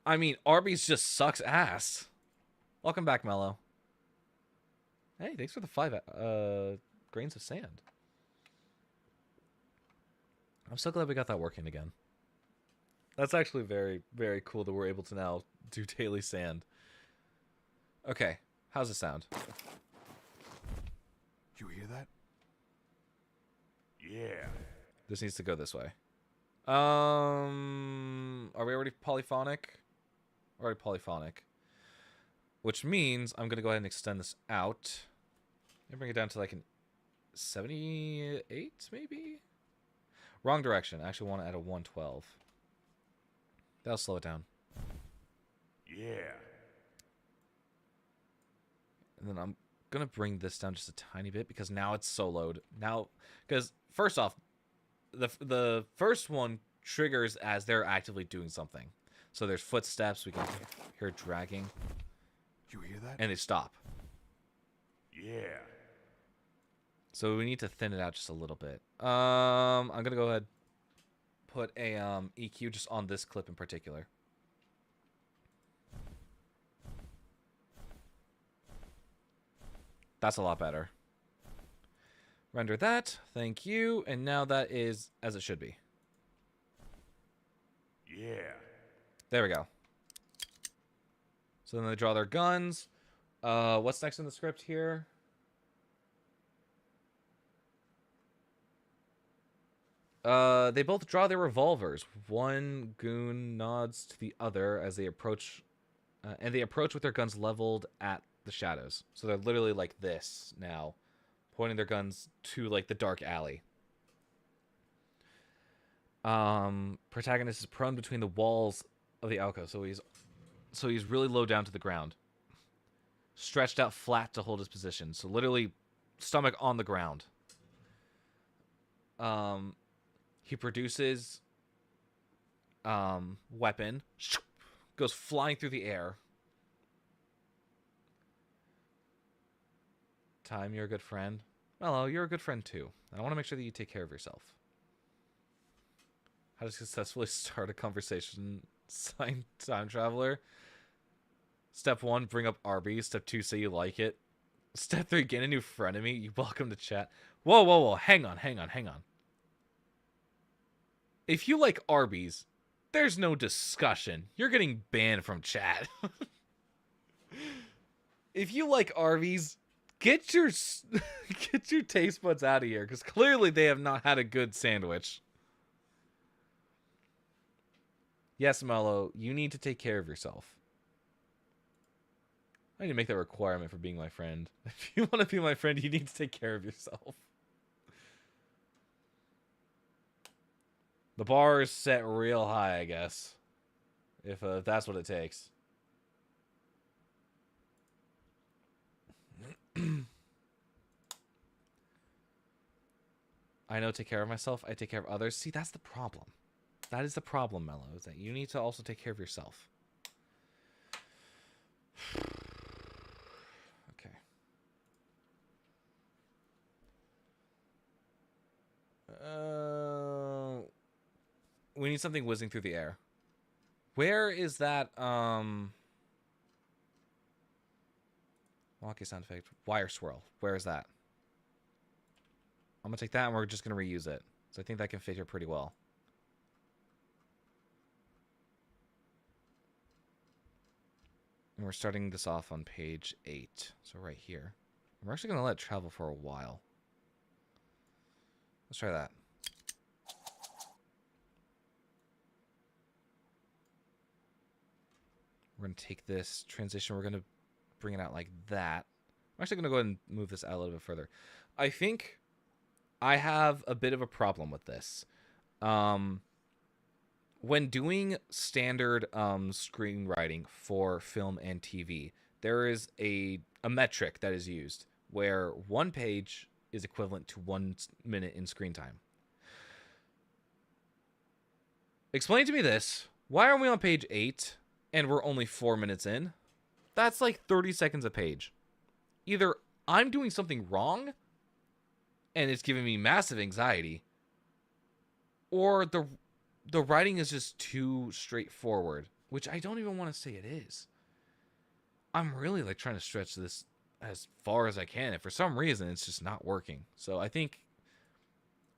I mean, Arby's just sucks ass. Welcome back, Mello. Hey, thanks for the 5 grains of sand. I'm so glad we got that working again. That's actually very, very cool that we're able to now do daily sand. Okay, how's it sound? You hear that? Yeah. This needs to go this way. Are we already polyphonic? Already polyphonic. Which means I'm gonna go ahead and extend this out. And bring it down to like an 78, maybe? Wrong direction. I actually want to add a 112. That'll slow it down. Yeah. And then I'm going to bring this down just a tiny bit because now it's soloed. Now, because first off, the first one triggers as they're actively doing something. So there's footsteps. We can hear dragging. You hear that? And they stop. Yeah. So we need to thin it out just a little bit. I'm going to go ahead put a EQ just on this clip in particular. That's a lot better. Render that. Thank you. And now that is as it should be. Yeah. There we go. So then they draw their guns. What's next in the script here? They both draw their revolvers. One goon nods to the other as they approach, and they approach with their guns leveled at the shadows. So they're literally like this now, pointing their guns to like the dark alley. Protagonist is prone between the walls of the alcove, so he's really low down to the ground, stretched out flat to hold his position. So literally, stomach on the ground. He produces weapon, goes flying through the air. Time, you're a good friend. Mello, you're a good friend too. I want to make sure that you take care of yourself. How to successfully start a conversation. Sign time traveler. Step 1, bring up Arby's. Step 2, say you like it. Step 3, get a new frenemy. You welcome to chat. Whoa, whoa, whoa. Hang on. If you like Arby's, there's no discussion. You're getting banned from chat. If you like Arby's, get your taste buds out of here, because clearly they have not had a good sandwich. Yes, Mello, you need to take care of yourself. I need to make that a requirement for being my friend. If you want to be my friend, you need to take care of yourself. The bar is set real high, I guess. If that's what it takes. I know, take care of myself. I take care of others. See, that's the problem. That is the problem, Mello, is that you need to also take care of yourself. Okay. We need something whizzing through the air. Where is that, Wonky sound effect. Wire swirl. Where is that? I'm gonna take that and we're just gonna reuse it. So I think that can fit here pretty well. And we're starting this off on page 8. So right here. We're actually gonna let it travel for a while. Let's try that. We're going to take this transition. We're going to bring it out like that. I'm actually going to go ahead and move this out a little bit further. I think I have a bit of a problem with this. When doing standard screenwriting for film and TV, there is a metric that is used where one page is equivalent to 1 minute in screen time. Explain to me this. Why are we on page 8 and we're only 4 minutes in? That's like 30 seconds a page. Either I'm doing something wrong and it's giving me massive anxiety, or the writing is just too straightforward, which I don't even want to say it is. I'm really like trying to stretch this as far as I can, and for some reason it's just not working. So I think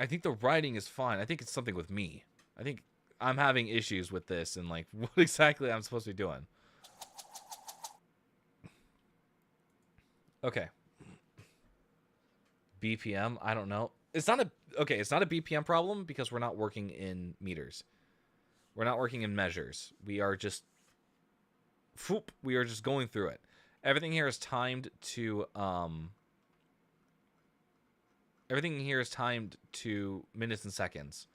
I think the writing is fine. I think it's something with me. I think I'm having issues with this and like what exactly I'm supposed to be doing. Okay. BPM, I don't know. It's not a it's not a BPM problem because we're not working in meters. We're not working in measures. We are just we are just going through it. Everything here is timed to everything here is timed to minutes and seconds.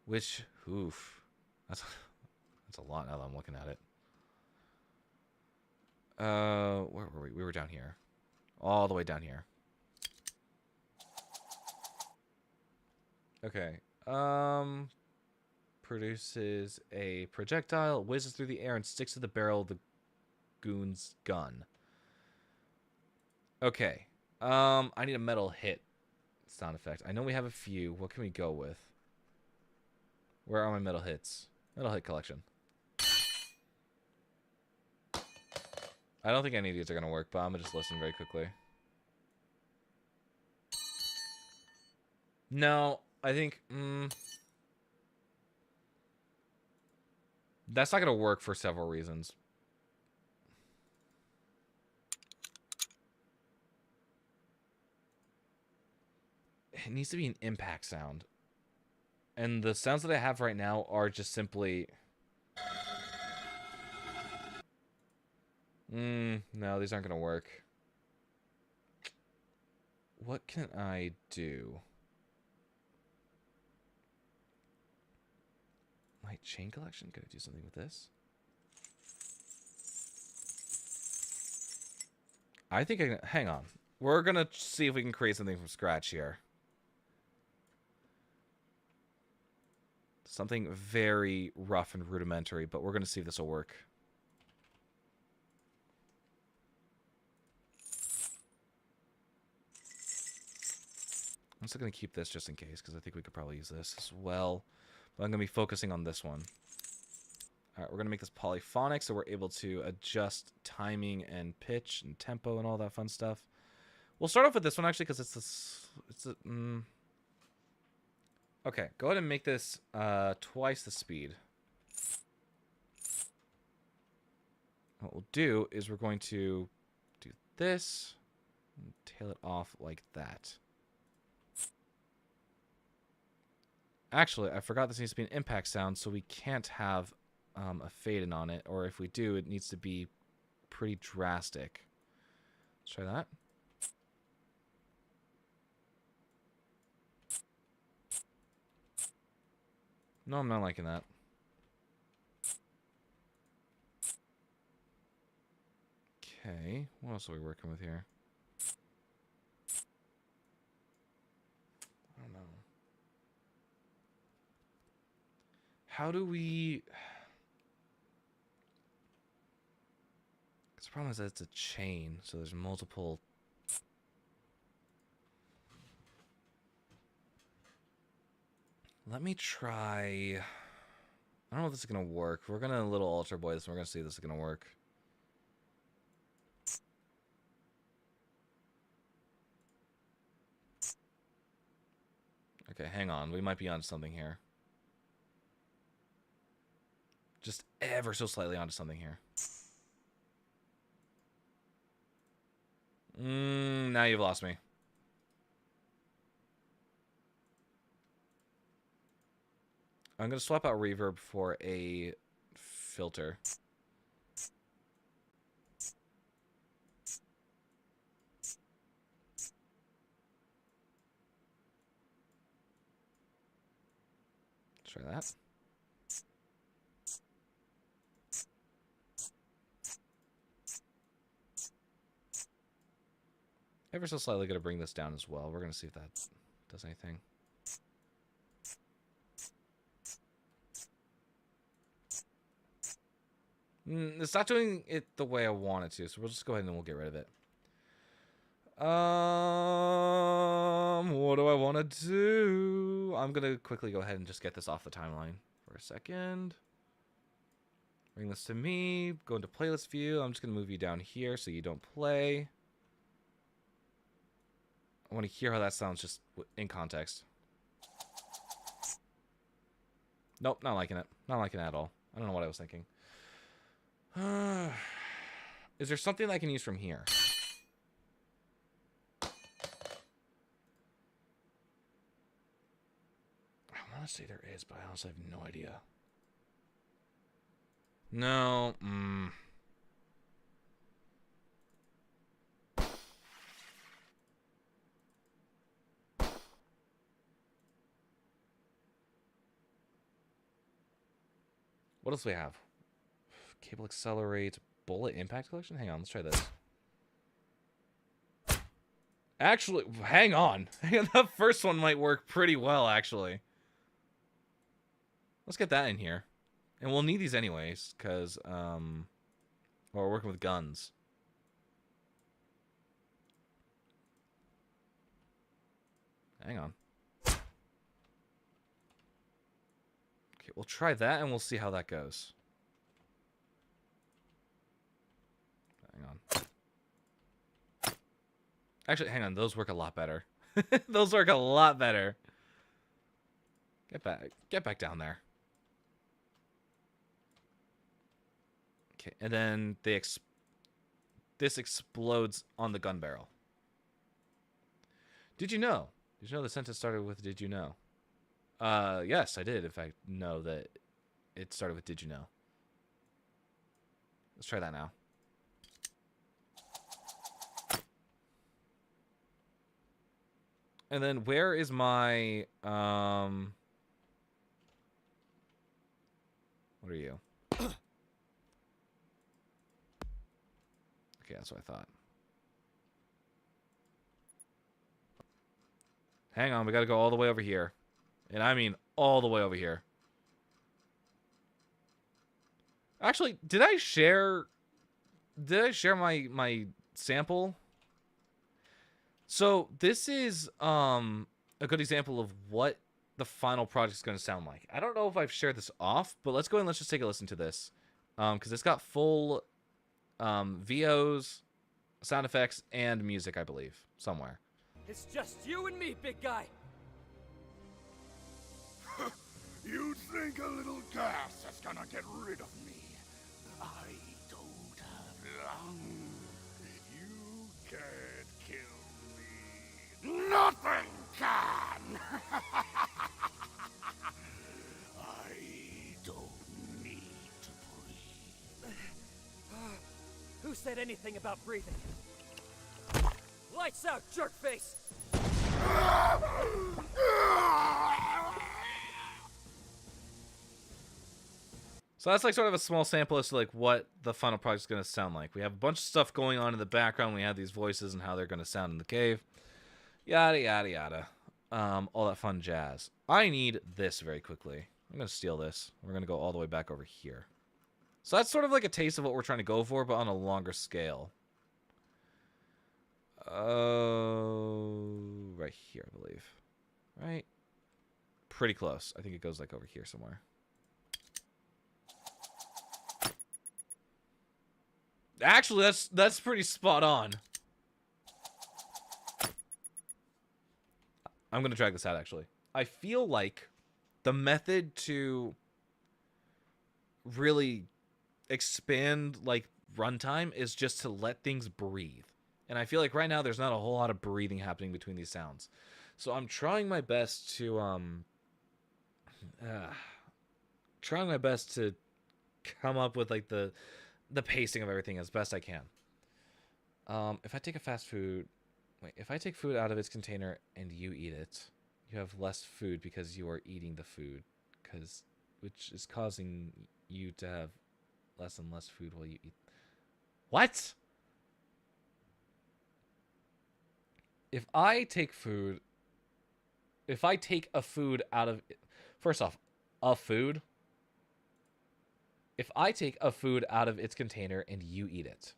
Which that's a lot now that I'm looking at it. Where were we? We were down here. All the way down here. Okay. Produces a projectile, whizzes through the air, and sticks to the barrel of the goon's gun. Okay. I need a metal hit sound effect. I know we have a few. What can we go with? Where are my metal hits? Metal hit collection. I don't think any of these are going to work, but I'm going to just listen very quickly. No, I think... that's not going to work for several reasons. It needs to be an impact sound. And the sounds that I have right now are just simply... no, these aren't going to work. What can I do? My chain collection? Could I do something with this? I think I can... hang on. We're going to see if we can create something from scratch here. Something very rough and rudimentary, but we're going to see if this will work. I'm still going to keep this just in case, because I think we could probably use this as well. But I'm going to be focusing on this one. Alright, we're going to make this polyphonic, so we're able to adjust timing and pitch and tempo and all that fun stuff. We'll start off with this one, actually, because okay, go ahead and make this twice the speed. What we'll do is we're going to do this and tail it off like that. Actually, I forgot this needs to be an impact sound, so we can't have a fade-in on it. Or if we do, it needs to be pretty drastic. Let's try that. No, I'm not liking that. Okay, what else are we working with here? I don't know. How do we... the problem is that it's a chain, so there's multiple... Let me try... I don't know if this is going to work. We're going to little alter boy this, and we're going to see if this is going to work. Okay, hang on. We might be on something here. Just ever so slightly onto something here. Now you've lost me. I'm going to swap out reverb for a filter. Let's try that. Ever so slightly going to bring this down as well. We're going to see if that does anything. It's not doing it the way I want it to, so we'll just go ahead and we'll get rid of it. What do I want to do? I'm going to quickly go ahead and just get this off the timeline for a second. Bring this to me. Go into playlist view. I'm just going to move you down here so you don't play. I want to hear how that sounds just in context. Nope, not liking it. Not liking it at all. I don't know what I was thinking. Is there something I can use from here? I want to say there is, but I honestly have no idea. No. What else do we have? Cable accelerate, bullet impact collection? Hang on, let's try this. Actually, hang on. The first one might work pretty well, actually. Let's get that in here. And we'll need these anyways, because, well, we're working with guns. Hang on. Okay, we'll try that, and we'll see how that goes. Hang on. Actually, hang on. Those work a lot better. Those work a lot better. Get back down there. Okay, and then this explodes on the gun barrel. Did you know? Did you know the sentence started with "Did you know"? Yes, I did. In fact, know that it started with "Did you know." Let's try that now. And then where is my what are you? Okay, that's what I thought. Hang on, we gotta go all the way over here. And I mean all the way over here. Actually, did I share my sample? So this is a good example of what the final project is going to sound like. I don't know if I've shared this off, but let's go and let's just take a listen to this. Because it's got full VOs, sound effects, and music, I believe, somewhere. It's just you and me, big guy. You think a little gas is gonna get rid of me? I don't have long. You can't kill me. Nothing can! I don't need to breathe. Who said anything about breathing? Lights out, jerkface! So that's like sort of a small sample as to like what the final project is going to sound like. We have a bunch of stuff going on in the background. We have these voices and how they're going to sound in the cave. Yada, yada, yada. All that fun jazz. I need this very quickly. I'm going to steal this. We're going to go all the way back over here. So that's sort of like a taste of what we're trying to go for, but on a longer scale. Right here, I believe. Right? Pretty close. I think it goes like over here somewhere. Actually, that's pretty spot on. I'm going to drag this out, actually. I feel like the method to really expand, like, runtime is just to let things breathe. And I feel like right now there's not a whole lot of breathing happening between these sounds. So I'm trying my best to, come up with, like, the pacing of everything as best I can. If I take a fast food... Wait, if I take food out of its container and you eat it, you have less food because you are eating the food, which is causing you to have less and less food while you eat. What? If I take a food out of... First off, a food... If I take a food out of its container and you eat it,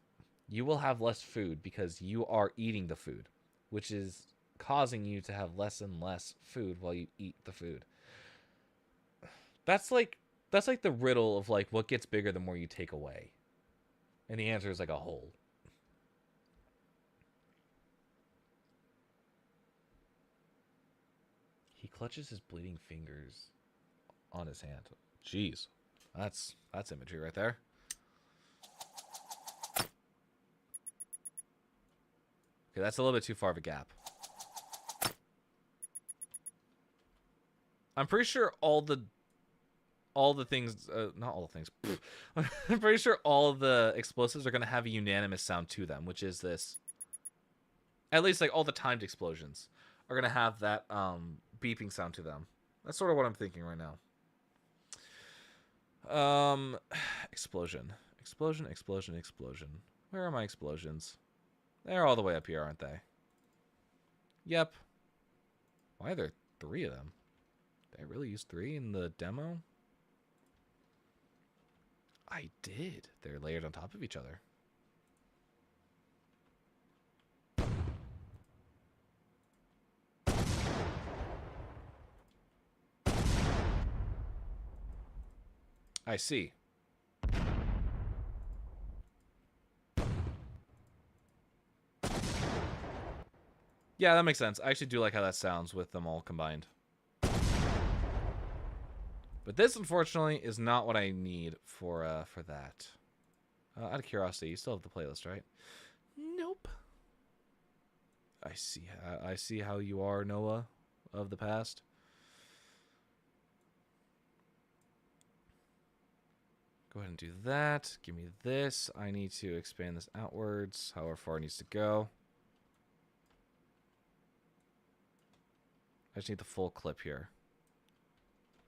you will have less food because you are eating the food, which is causing you to have less and less food while you eat the food. That's like the riddle of like what gets bigger the more you take away. And the answer is like a hole. clutches his bleeding fingers on his hand. Jeez. That's imagery right there. Okay, that's a little bit too far of a gap. I'm pretty sure all the things, not all the things. I'm pretty sure all of the explosives are going to have a unanimous sound to them, which is this. At least like all the timed explosions are going to have that beeping sound to them. That's sort of what I'm thinking right now. Explosion. Explosion, explosion, explosion. Where are my explosions? They're all the way up here, aren't they? Yep. Why are there 3 of them? Did I really use 3 in the demo? I did. They're layered on top of each other. I see. Yeah, that makes sense. I actually do like how that sounds with them all combined. But this, unfortunately, is not what I need for that. Out of curiosity, you still have the playlist, right? Nope. I see how you are, Noah, of the past. Go ahead and do that. Give me this. I need to expand this outwards, however far it needs to go. I just need the full clip here.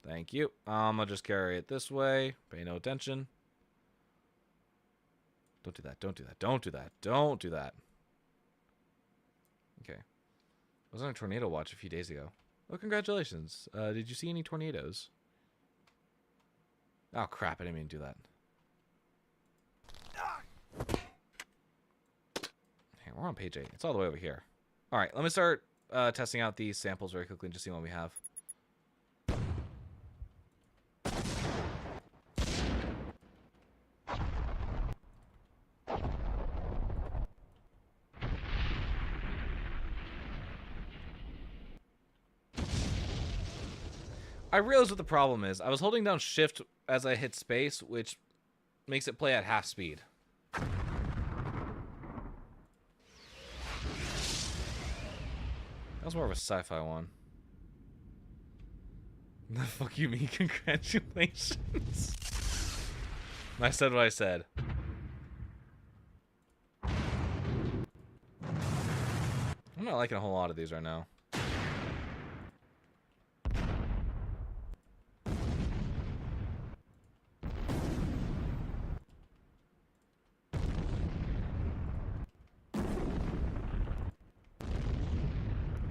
Thank you. I'll just carry it this way. Pay no attention. Don't do that. Don't do that. Don't do that. Don't do that. Okay. I was on a tornado watch a few days ago. Oh, congratulations. Did you see any tornadoes? Oh, crap. I didn't mean to do that. Hey, we're on page 8. It's all the way over here. All right. Let me start testing out these samples very quickly and just see what we have. I realized what the problem is. I was holding down shift as I hit space, which makes it play at half speed. That was more of a sci-fi one. The fuck you mean? Congratulations. I said what I said. I'm not liking a whole lot of these right now.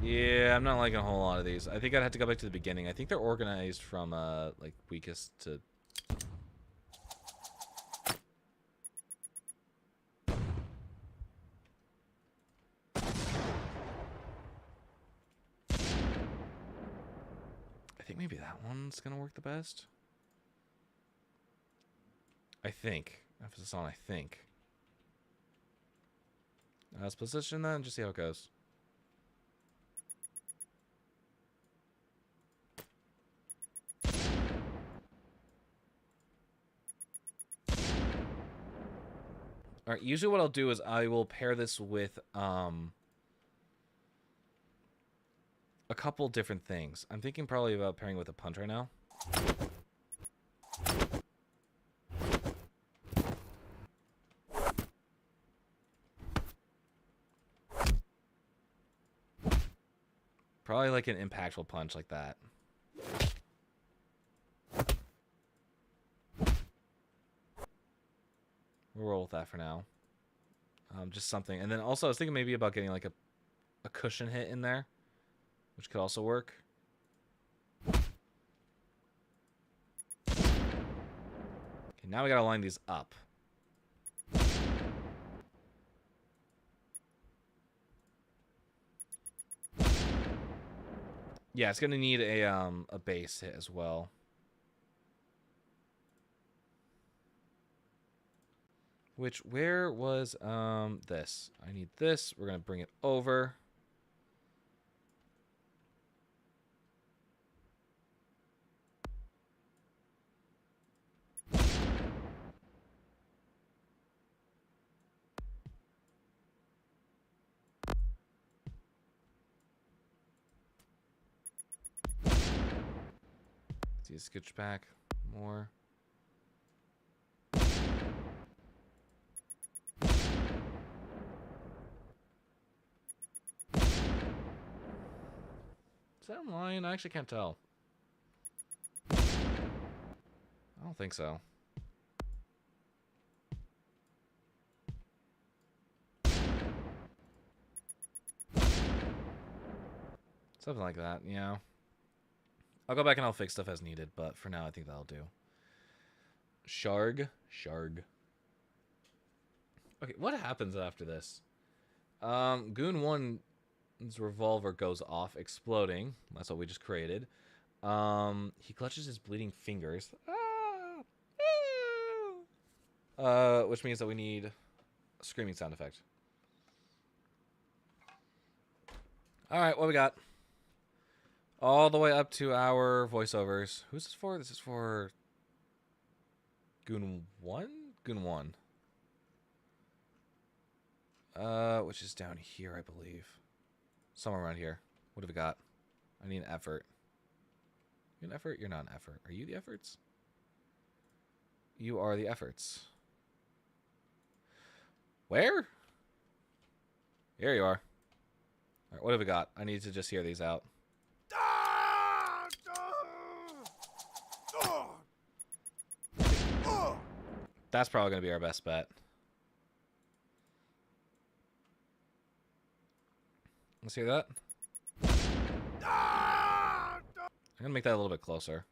Yeah, I'm not liking a whole lot of these. I think I'd have to go back to the beginning. I think they're organized from, like, weakest to... I think maybe that one's gonna work the best. I think. Emphasis on I think. Let's position that and just see how it goes. Alright, usually what I'll do is I will pair this with a couple different things. I'm thinking probably about pairing with a punch right now. Probably like an impactful punch like that. We'll roll with that for now. Just something. And then also I was thinking maybe about getting like a cushion hit in there, which could also work. Okay, now we gotta line these up. Yeah, it's gonna need a base hit as well. Which, where was this? I need this. We're gonna bring it over. See, scooch back more. Is that a lion? I actually can't tell. I don't think so. Something like that, yeah. I'll go back and I'll fix stuff as needed, but for now I think that'll do. Sharg. Okay, what happens after this? Goon 1's revolver goes off, exploding. That's what we just created. He clutches his bleeding fingers. Which means that we need a screaming sound effect. Alright, what we got? All the way up to our voiceovers. Who's this for? This is for Goon 1? Goon 1. Which is down here, I believe. Somewhere around here. What have we got? I need an effort. You an effort? You're not an effort. Are you the efforts? You are the efforts. Where? Here you are. Alright, what have we got? I need to just hear these out. That's probably going to be our best bet. Let's hear that. I'm going to make that a little bit closer.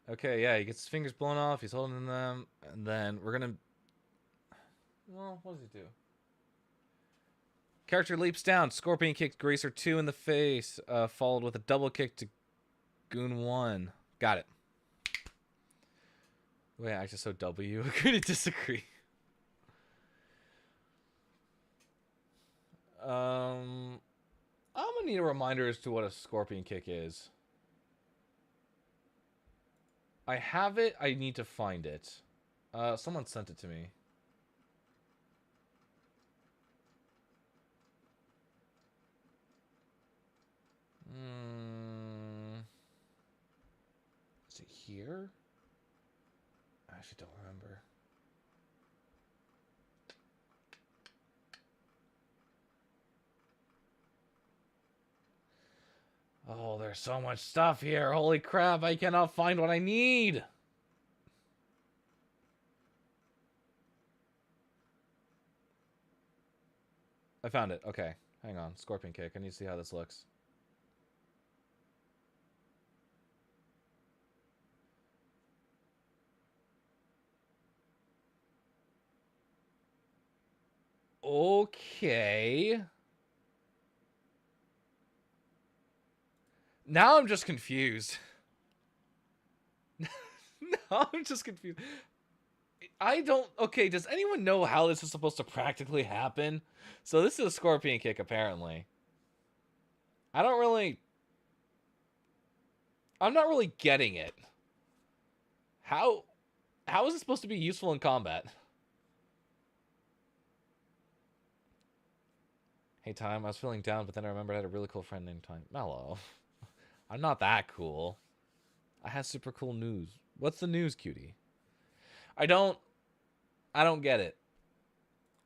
Okay, yeah, he gets his fingers blown off. He's holding them. And then we're going to... Well, what does he do? Character leaps down. Scorpion kicks Greaser 2 in the face. Followed with a double kick to Goon 1. Got it. Wait, I just so W. Agree to disagree. I'm gonna need a reminder as to what a scorpion kick is. I have it. I need to find it. Someone sent it to me. Is it here? I actually don't remember. Oh, there's so much stuff here. Holy crap, I cannot find what I need. I found it. Okay, hang on. Scorpion kick. I need to see how this looks. Okay. Now I'm just confused. Now I'm just confused. I don't... Okay, does anyone know how this is supposed to practically happen? So this is a scorpion kick, apparently. I don't really... I'm not really getting it. How is it supposed to be useful in combat? Hey, Time, I was feeling down, but then I remembered I had a really cool friend named Time. Mellow. I'm not that cool. I have super cool news. What's the news, cutie? I don't get it.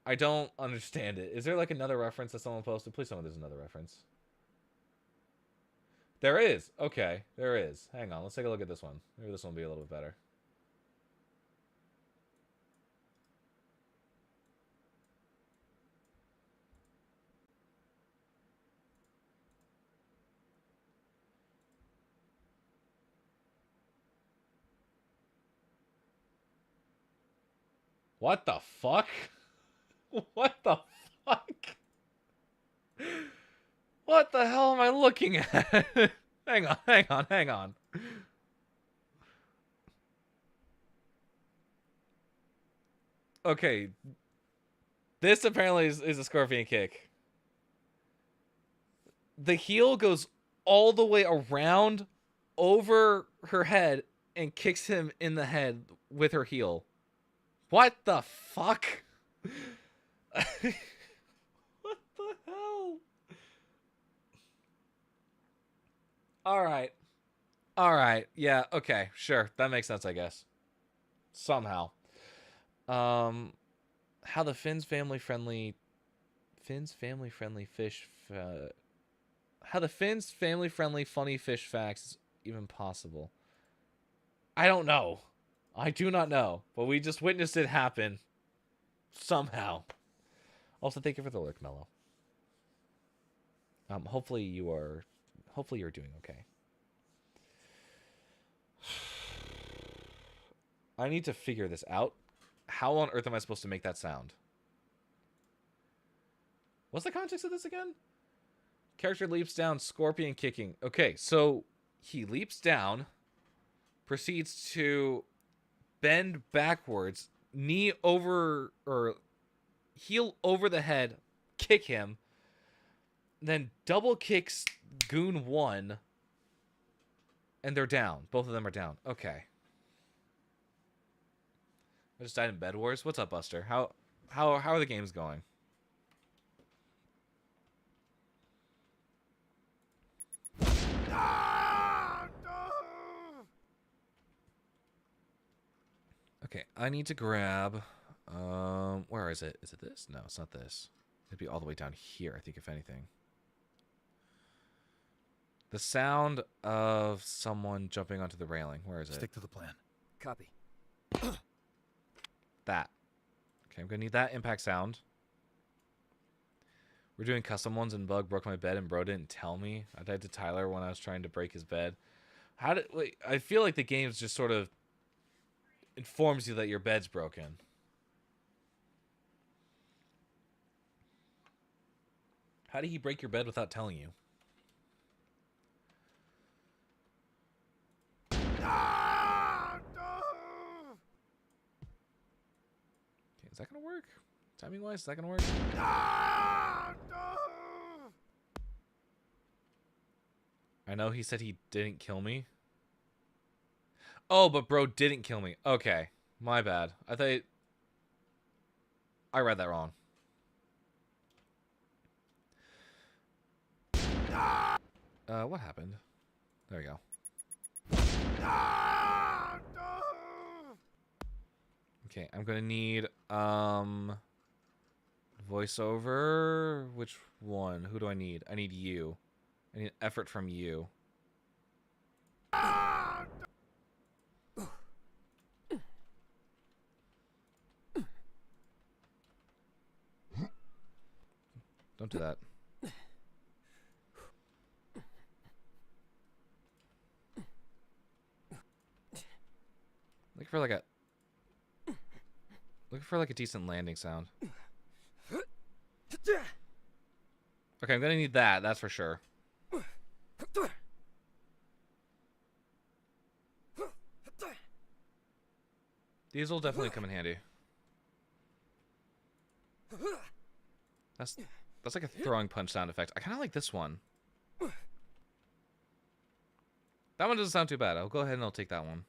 I don't understand it. Is there like another reference that someone posted? Please tell me there's another reference. There is. Okay, there is. Hang on, let's take a look at this one. Maybe this one will be a little bit better. What the fuck? What the fuck? What the hell am I looking at? Hang on. Okay. This apparently is a scorpion kick. The heel goes all the way around over her head and kicks him in the head with her heel. What the fuck? What the All right. All right. Yeah, okay. Sure. That makes sense, I guess. Somehow. Um how the Finn's family friendly fish how the Finn's family friendly funny fish facts is even possible. I don't know. I do not know, but we just witnessed it happen somehow. Also, thank you for the lurk, Mello. Hopefully you're doing okay. I need to figure this out. How on earth am I supposed to make that sound? What's the context of this again? Character leaps down, scorpion kicking. Okay, so he leaps down, proceeds to bend backwards, knee over or heel over the head, kick him, then double kicks Goon 1, and they're down. Both of them are down. Okay. I just died in Bed Wars. What's up, Buster? How are the games going? Okay, I need to grab where is it? Is it this? No, it's not this. It'd be all the way down here, I think, if anything. The sound of someone jumping onto the railing. Where is it? Stick to the plan. Copy. That. Okay, I'm gonna need that impact sound. We're doing custom ones, and Bug broke my bed, and bro didn't tell me. I died to Tyler when I was trying to break his bed. Wait, I feel like the game's just sort of informs you that your bed's broken. How did he break your bed without telling you? Okay, is that gonna work? Timing wise, is that gonna work? I know he said he didn't kill me. Oh, but bro didn't kill me. Okay, my bad. I read that wrong. What happened? There we go. Okay, I'm gonna need voiceover. Which one? Who do I need? I need you. I need effort from you. Don't do that. Looking for like a decent landing sound. Okay, I'm gonna need that, that's for sure. These will definitely come in handy. That's like a throwing punch sound effect. I kind of like this one. That one doesn't sound too bad. I'll go ahead and I'll take that one.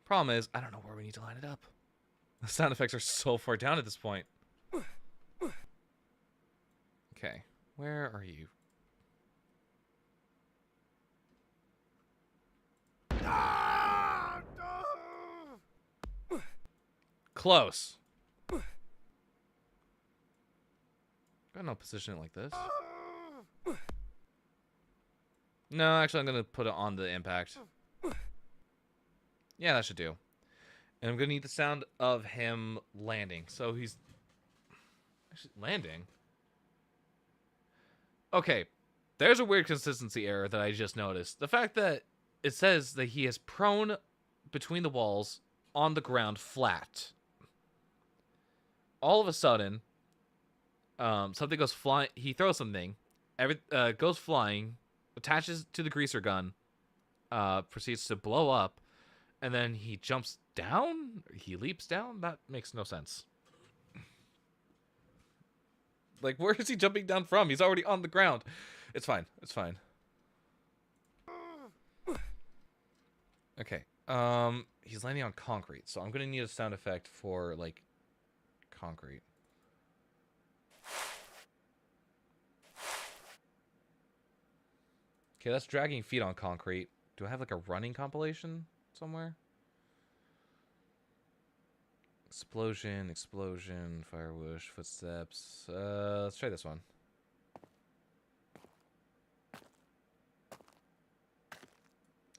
Problem is, I don't know where we need to line it up. The sound effects are so far down at this point. Okay, where are you? Close. Got no position it like this. No, actually, I'm gonna put it on the impact. Yeah, that should do. And I'm gonna need the sound of him landing. So he's actually landing. Okay, there's a weird consistency error that I just noticed. The fact that it says that he is prone between the walls on the ground flat. All of a sudden, something goes flying. He throws something, goes flying, attaches to the greaser gun, proceeds to blow up, and then he jumps down. He leaps down. That makes no sense. Like, where is he jumping down from? He's already on the ground. It's fine. It's fine. Okay. He's landing on concrete, so I'm gonna need a sound effect for like concrete. Okay, that's dragging feet on concrete. Do I have like a running compilation somewhere? Explosion, explosion, fire whoosh, footsteps. Let's try this one.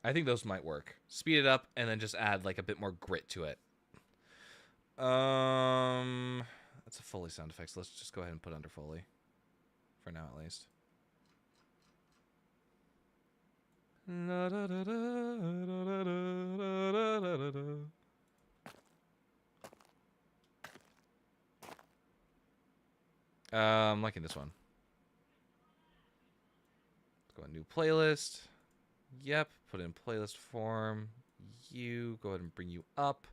I think those might work. Speed it up and then just add like a bit more grit to it. That's a Foley sound effect. So let's just go ahead and put under Foley. For now, at least. I'm liking this one. Let's go to new playlist. Yep, put in playlist form. You go ahead and bring you up.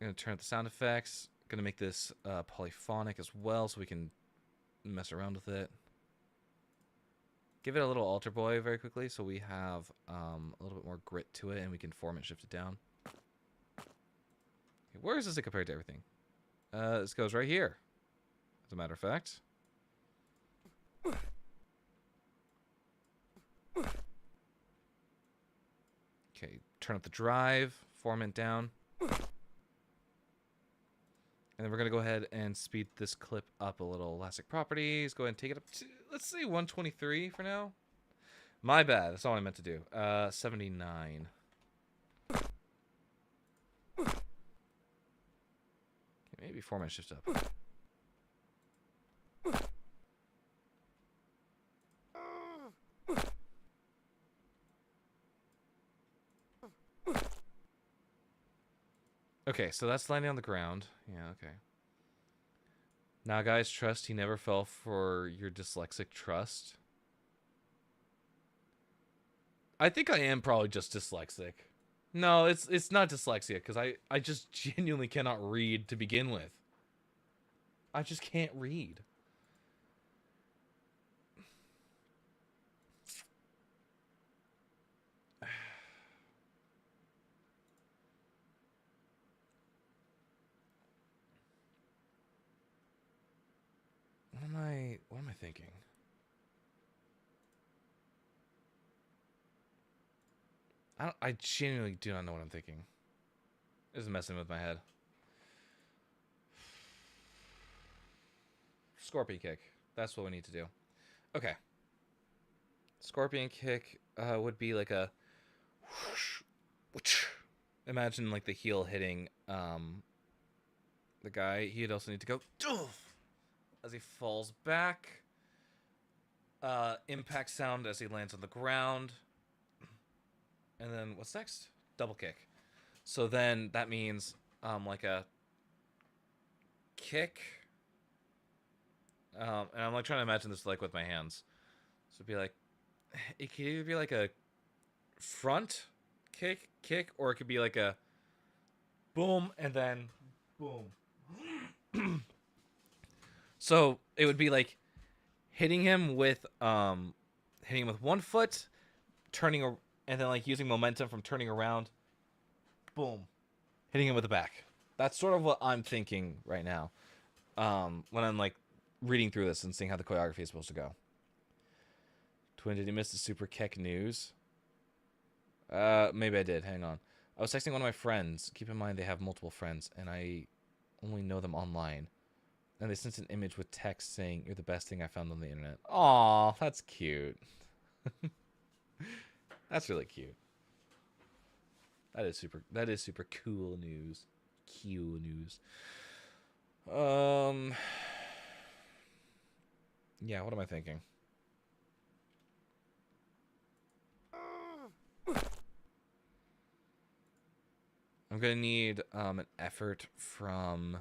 I'm gonna turn up the sound effects. Gonna make this polyphonic as well, so we can mess around with it. Give it a little alter boy very quickly, so we have a little bit more grit to it, and we can form and shift it down. Okay, where is this compared to everything? This goes right here, as a matter of fact. Okay, turn up the drive, form it down. And then we're going to go ahead and speed this clip up a little. Elastic properties, go ahead and take it up to, let's say 123 for now. My bad, that's all I meant to do. 79. Okay, maybe format shift up. Okay, so that's landing on the ground. Yeah, okay. Now, guys, trust he never fell for your dyslexic trust. I think I am probably just dyslexic. No, it's not dyslexia, because I just genuinely cannot read to begin with. I just can't read. What am I thinking? I genuinely do not know what I'm thinking. This is messing with my head. Scorpion kick. That's what we need to do. Okay. Scorpion kick would be like a whoosh, whoosh. Imagine like the heel hitting the guy. He'd also need to go as he falls back. Impact sound as he lands on the ground. And then what's next? Double kick. So then that means like a kick. And I'm like trying to imagine this like with my hands. So it'd be like, it could either be like a front kick, or it could be like a boom and then boom. So it would be like hitting him with one foot, turning and then like using momentum from turning around, boom, hitting him with the back. That's sort of what I'm thinking right now, when I'm like reading through this and seeing how the choreography is supposed to go. Twin, did you miss the Super Keck news? Maybe I did. Hang on. I was texting one of my friends. Keep in mind they have multiple friends, and I only know them online. And they sent an image with text saying, "You're the best thing I found on the internet." Aw, that's cute. That's really cute. That is super cool news. Cool news. Yeah, what am I thinking? I'm gonna need an effort from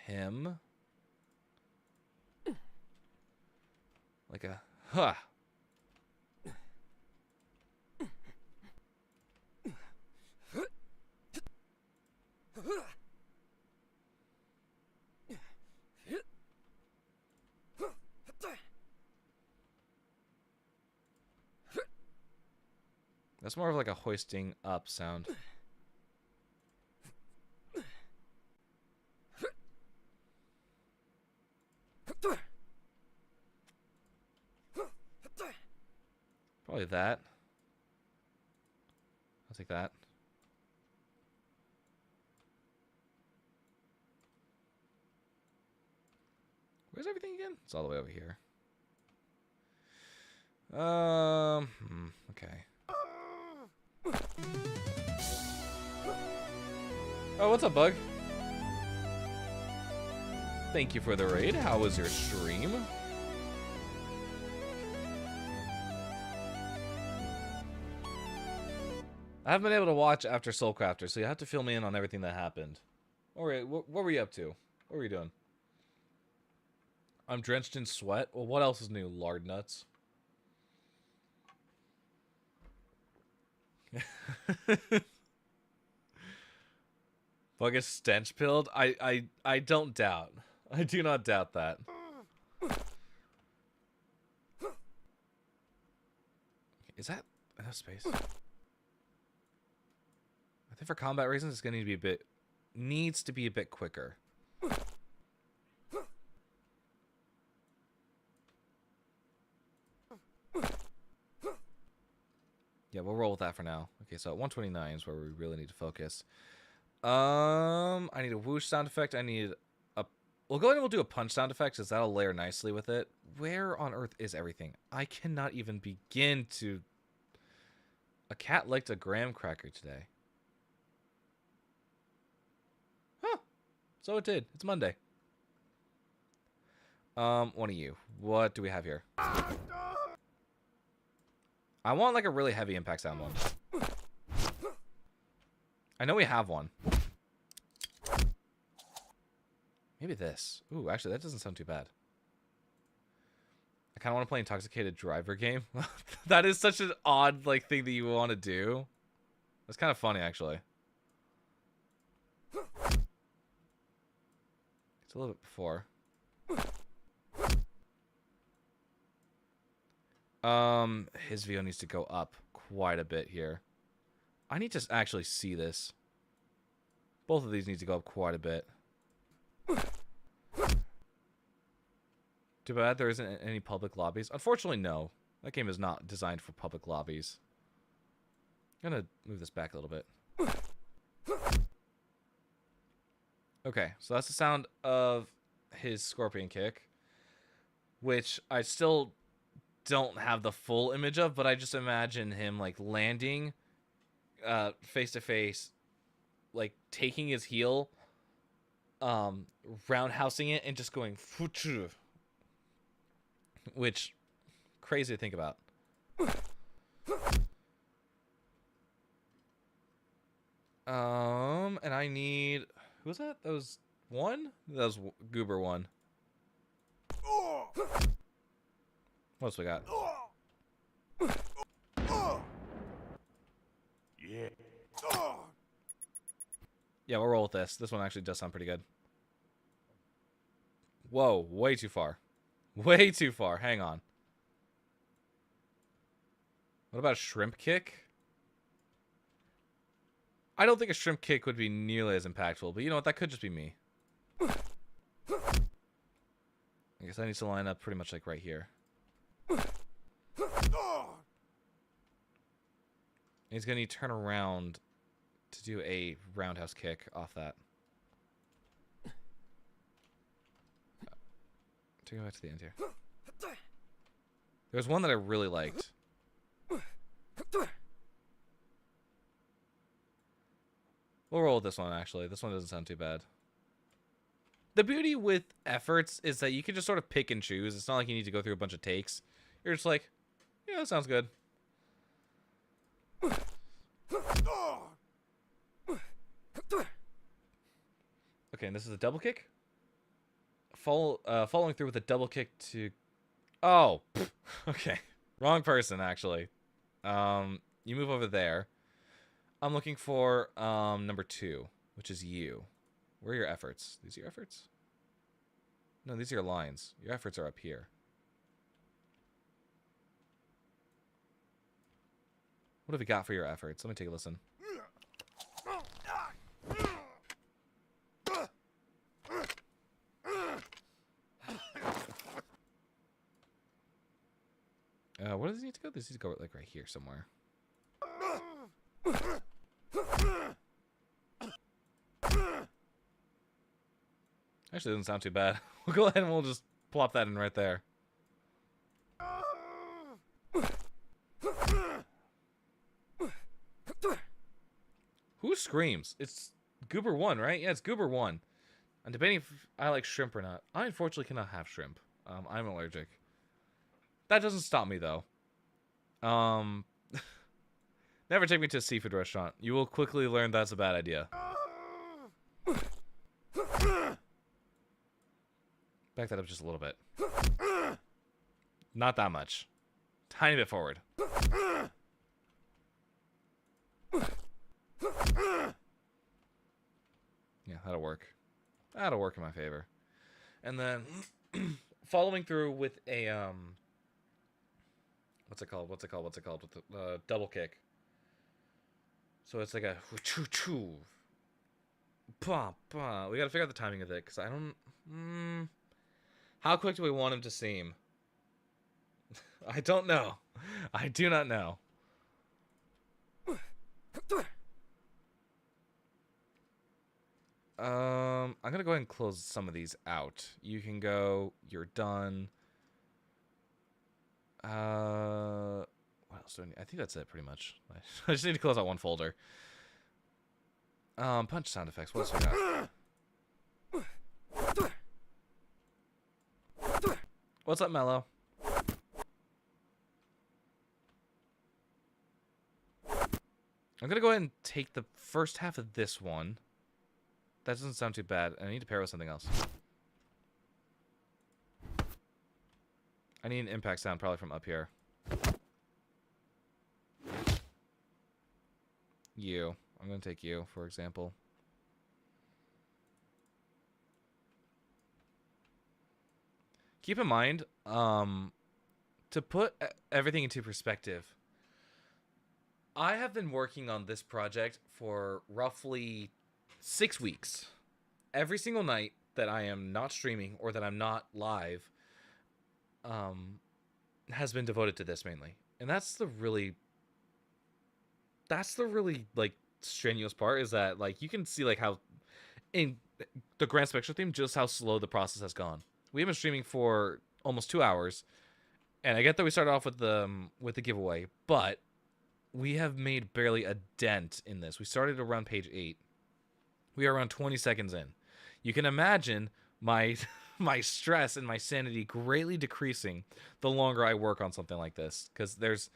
him. Like a huh. That's more of like a hoisting up sound. needed that. I'll take that. Where's everything again? It's all the way over here. Okay. Oh, what's up, Bug? Thank you for the raid. How was your stream? I haven't been able to watch after Soulcrafter, so you have to fill me in on everything that happened. Alright, what were you up to? What were you doing? I'm drenched in sweat. Well, what else is new? Lard nuts. Bug is stench pilled? I don't doubt. I do not doubt that. Is that enough space? I think for combat reasons it's gonna need to be a bit needs to be a bit quicker. Yeah, we'll roll with that for now. Okay, so at 129 is where we really need to focus. I need a whoosh sound effect. I need a... We'll go ahead and we'll do a punch sound effect, because that'll layer nicely with it. Where on earth is everything? I cannot even begin to... A cat liked a graham cracker today. Huh. So it did. It's Monday. One of you. What do we have here? I want like a really heavy impact sound one. I know we have one. Maybe this. Ooh, actually, that doesn't sound too bad. I kind of want to play Intoxicated Driver game. That is such an odd like thing that you want to do. That's kind of funny, actually. It's a little bit before. His VO needs to go up quite a bit here. I need to actually see this. Both of these need to go up quite a bit. Too bad there isn't any public lobbies. Unfortunately, no. That game is not designed for public lobbies. I'm gonna move this back a little bit. Okay, so that's the sound of his scorpion kick, which I still don't have the full image of, but I just imagine him like landing face to face, like taking his heel, roundhousing it and just going, which crazy to think about. And I need, who was that? That was one? That was Goober one. What else we got? Yeah. Yeah, we'll roll with this. This one actually does sound pretty good. Whoa, way too far. Way too far. Hang on. What about a shrimp kick? I don't think a shrimp kick would be nearly as impactful, but you know what? That could just be me. I guess I need to line up pretty much like right here. He's going to need to turn around to do a roundhouse kick off that. To go back to the end here. There's one that I really liked. We'll roll with this one, actually. This one doesn't sound too bad. The beauty with efforts is that you can just sort of pick and choose. It's not like you need to go through a bunch of takes. You're just like, yeah, that sounds good. Okay, and this is a double kick. Following through with a double kick to... Oh, okay. Wrong person, actually. You move over there. I'm looking for number 2, which is you. Where are your efforts? These are your efforts? No, these are your lines. Your efforts are up here. What have we got for your efforts? Let me take a listen. Where does he need to go feel like this needs to go like right here somewhere. Actually, it doesn't sound too bad. We'll go ahead and we'll just plop that in right there. Who screams? It's Goober 1, right? Yeah, it's Goober 1. I'm debating if I like shrimp or not. I unfortunately cannot have shrimp. I'm allergic. That doesn't stop me, though. Never take me to a seafood restaurant. You will quickly learn that's a bad idea. Back that up just a little bit. Not that much. Tiny bit forward. Yeah, that'll work. That'll work in my favor. And then following through with a what's it called? With the double kick. So it's like a choo choo. Pa pa. We gotta figure out the timing of it because I don't. How quick do we want him to seem? I don't know. I do not know. I'm gonna go ahead and close some of these out. You can go. You're done. What else do I need? I think that's it, pretty much. I just need to close out one folder. Punch sound effects. What else we got? What's up, Mello? I'm gonna go ahead and take the first half of this one. That doesn't sound too bad. I need to pair it with something else. I need an impact sound probably from up here. You. I'm going to take you, for example. Keep in mind, to put everything into perspective, I have been working on this project for roughly 6 weeks. Every single night that I am not streaming or that I'm not live has been devoted to this mainly. And that's the really like strenuous part, is that like you can see like how in the grand spectral theme just how slow the process has gone. We have been streaming for almost 2 hours, and I get that we started off with the giveaway, but we have made barely a dent in this. We started around page 8. We are around 20 seconds in. You can imagine my my stress and my sanity greatly decreasing the longer I work on something like this, because there's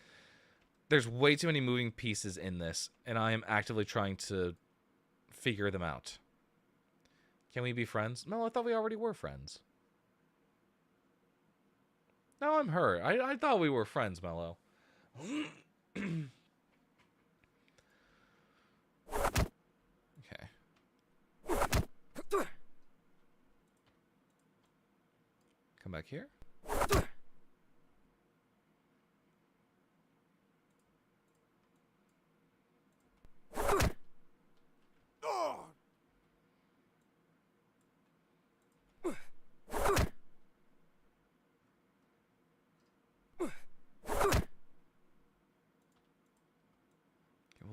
way too many moving pieces in this, and I am actively trying to figure them out. Can we be friends? No, I thought we already were friends. No, I'm hurt. I thought we were friends, Mello. Okay. Come back here.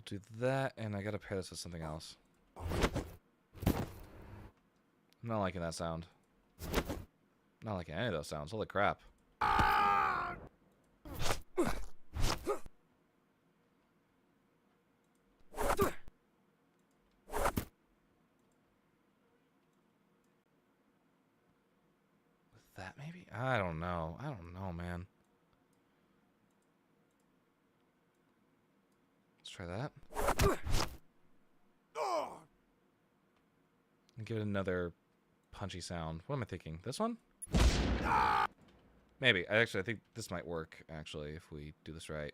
Do that, and I gotta pair this with something else. I'm not liking that sound. Not liking any of those sounds. Holy crap. With that, maybe? I don't know. I don't know, man. Try that. And give it another punchy sound. What am I thinking? This one? Maybe. I think this might work, actually, if we do this right.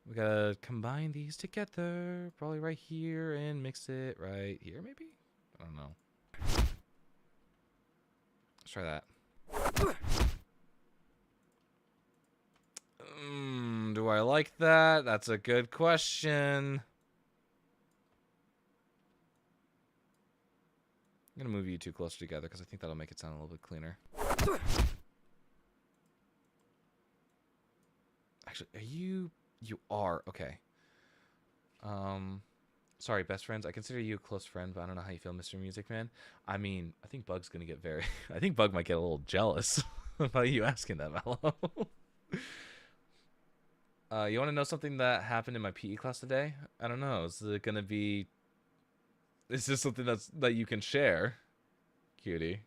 We gotta combine these together. Probably right here, and mix it right here, maybe? I don't know. Let's try that. Do I like that? That's a good question. I'm gonna move you two closer together because I think that'll make it sound a little bit cleaner. Actually, are you? You are. Okay. Sorry, best friends. I consider you a close friend, but I don't know how you feel, Mr. Music Man. I mean, I think Bug's gonna get very. I think Bug might get a little jealous about you asking that, Mallow. You want to know something that happened in my PE class today? I don't know. Is it gonna be? Is this something that you can share, cutie?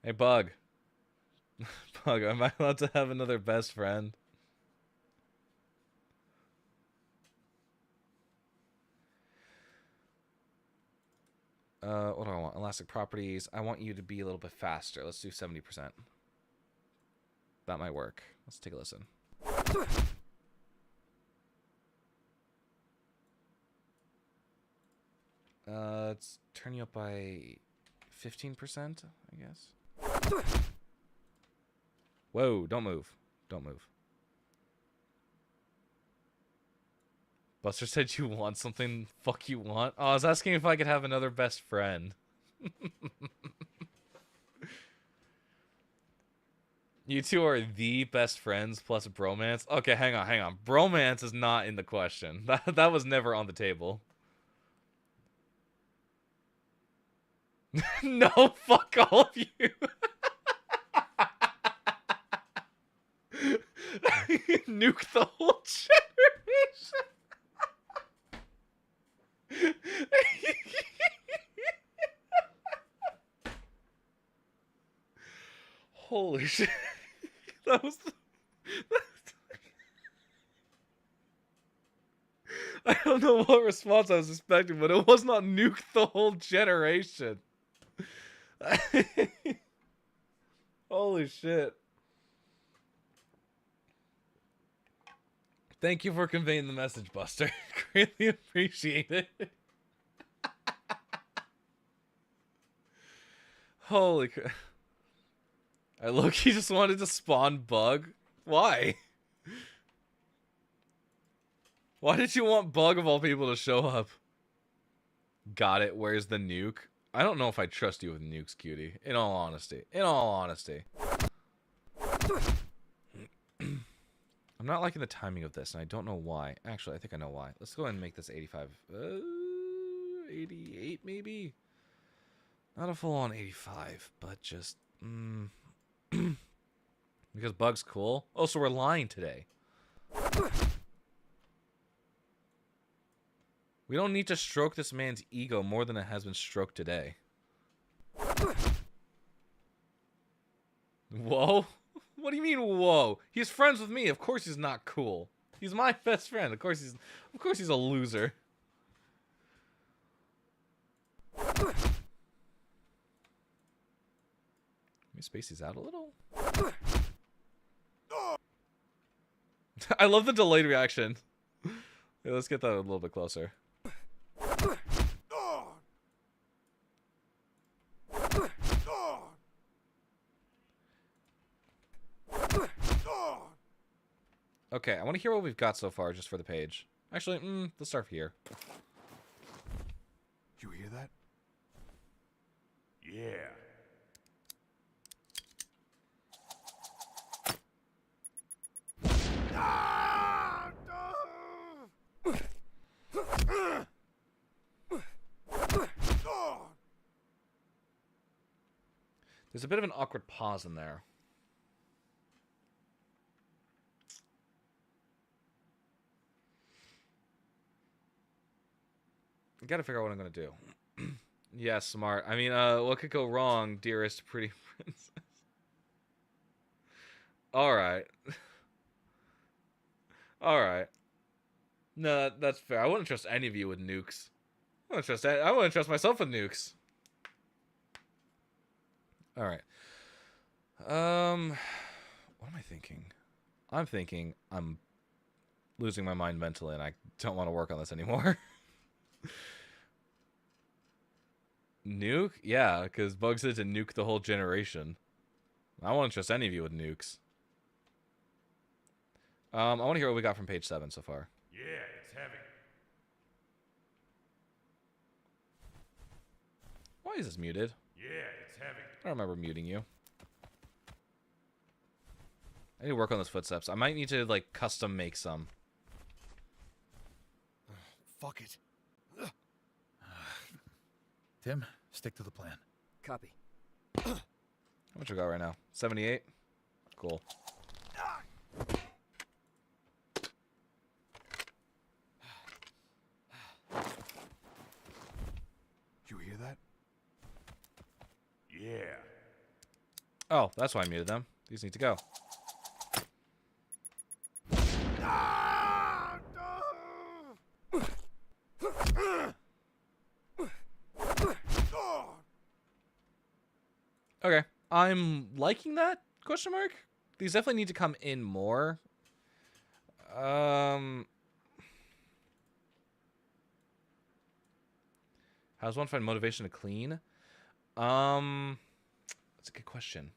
Hey, Bug. Bug, am I allowed to have another best friend? What do I want? Elastic properties. I want you to be a little bit faster. Let's do 70%. That might work. Let's take a listen. Let's turn you up by 15%, I guess. Whoa, don't move. Don't move. Buster said you want something. Fuck you want? Oh, I was asking if I could have another best friend. You two are the best friends plus bromance. Okay, hang on. Bromance is not in the question. That was never on the table. No, fuck all of you. Nuke the whole generation. Holy shit. That was... I don't know what response I was expecting, but it was not nuke the whole generation. Holy shit. Thank you for conveying the message, Buster. Greatly appreciate it. Holy crap. I low-key just wanted to spawn Bug. Why? Why did you want Bug of all people to show up? Got it. Where's the nuke? I don't know if I trust you with nukes, cutie. In all honesty. In all honesty. I'm not liking the timing of this, and I don't know why. Actually, I think I know why. Let's go ahead and make this 85. 88, maybe? Not a full-on 85, but just... because Bug's cool? Oh, so we're lying today. We don't need to stroke this man's ego more than it has been stroked today. Whoa? What do you mean, whoa? He's friends with me. Of course he's not cool. He's my best friend. Of course he's a loser. Let me space these out a little. I love the delayed reaction. Yeah, let's get that a little bit closer. Okay, I want to hear what we've got so far just for the page. Actually, let's start here. You hear that? Yeah. There's a bit of an awkward pause in there. I gotta figure out what I'm gonna do. Yeah, smart. I mean, what could go wrong, dearest pretty princess? Alright. Alright. No, that's fair. I wouldn't trust any of you with nukes. I wouldn't trust myself with nukes. Alright. What am I thinking? I'm thinking I'm losing my mind mentally and I don't want to work on this anymore. Nuke? Yeah, because Bug said to nuke the whole generation. I won't trust any of you with nukes. I want to hear what we got from page 7 so far. Yeah, it's heavy. Why is this muted? Yeah, it's heavy. I don't remember muting you. I need to work on those footsteps. I might need to, like, custom make some. Fuck it. Tim, stick to the plan. Copy. How much we got right now? 78? Cool. You hear that? Yeah. Oh, that's why I muted them. These need to go. Okay. I'm liking that, question mark? These definitely need to come in more. How does one find motivation to clean? That's a good question.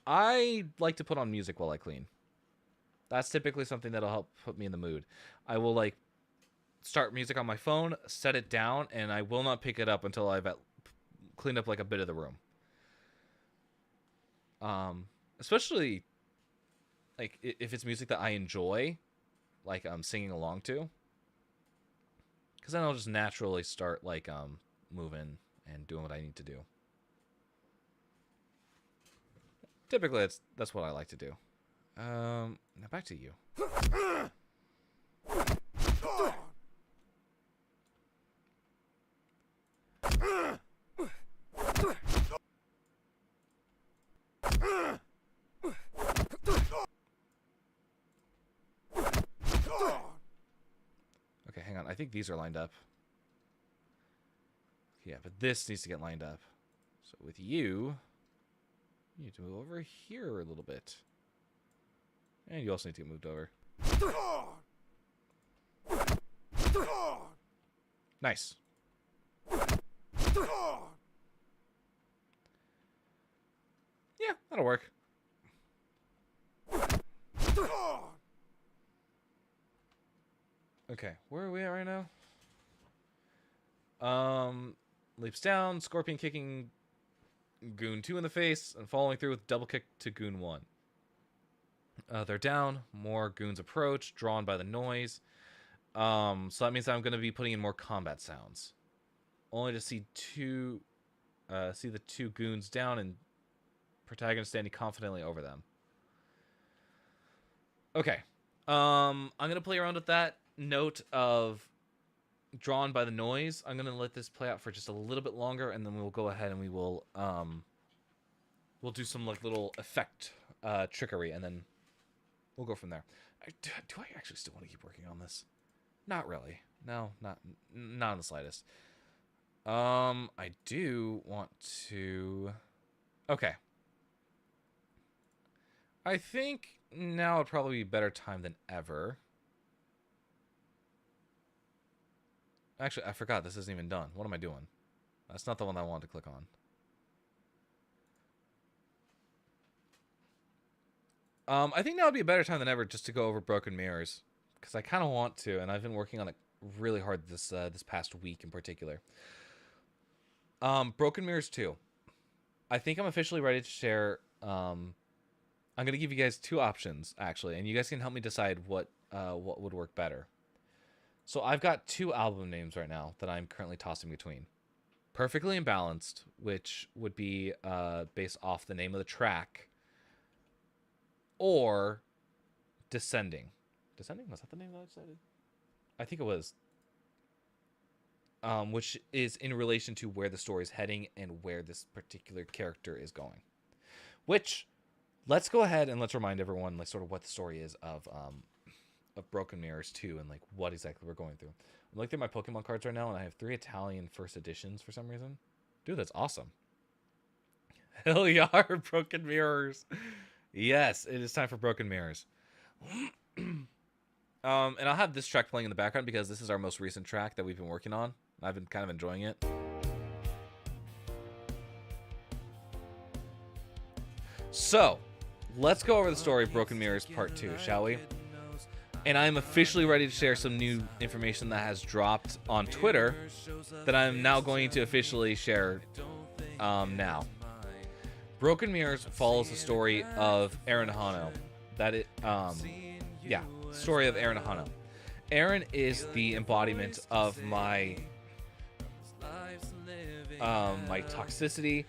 I like to put on music while I clean. That's typically something that'll help put me in the mood. I will, like, start music on my phone, set it down, and I will not pick it up until I've cleaned up, like, a bit of the room. Especially, like, if it's music that I enjoy, like, singing along to. Because then I'll just naturally start, like, moving and doing what I need to do. Typically, that's what I like to do. Now back to you. Okay, hang on. I think these are lined up. Yeah, but this needs to get lined up. So with you, you need to move over here a little bit. And you also need to get moved over. Nice. Yeah, that'll work. Okay, where are we at right now? Leaps down, scorpion kicking Goon 2 in the face, and following through with double kick to Goon 1. They're down, more goons approach, drawn by the noise. So that means I'm going to be putting in more combat sounds. Only to see the two goons down and protagonist standing confidently over them. Okay. I'm going to play around with that note of drawn by the noise. I'm going to let this play out for just a little bit longer, and then we'll go ahead and we will we'll do some like little effect trickery, and then we'll go from there. Do I actually still want to keep working on this? Not really. No, not in the slightest. I do want to... Okay. I think now would probably be a better time than ever. Actually, I forgot this isn't even done. What am I doing? That's not the one I wanted to click on. I think now would be a better time than ever just to go over Broken Mirrors, because I kind of want to, and I've been working on it really hard this past week in particular. Broken Mirrors 2. I think I'm officially ready to share. I'm going to give you guys two options, actually, and you guys can help me decide what would work better. So I've got two album names right now that I'm currently tossing between. Perfectly Imbalanced, which would be based off the name of the track, or Descending. Descending? Was that the name that I decided? I think it was. Which is in relation to where the story is heading and where this particular character is going. Which, let's go ahead and let's remind everyone like sort of what the story is of Broken Mirrors 2 and like what exactly we're going through. I'm looking through my Pokemon cards right now, and I have 3 Italian first editions for some reason. Dude, that's awesome. Hell yeah, Broken Mirrors. Yes, it is time for Broken Mirrors. And I'll have this track playing in the background because this is our most recent track that we've been working on. I've been kind of enjoying it. So, let's go over the story of Broken Mirrors Part 2, shall we? And I'm officially ready to share some new information that has dropped on Twitter that I'm now going to officially share now. Broken Mirrors follows the story of Aaron Hano. Story of Aaron Hano. Aaron is the embodiment of my my toxicity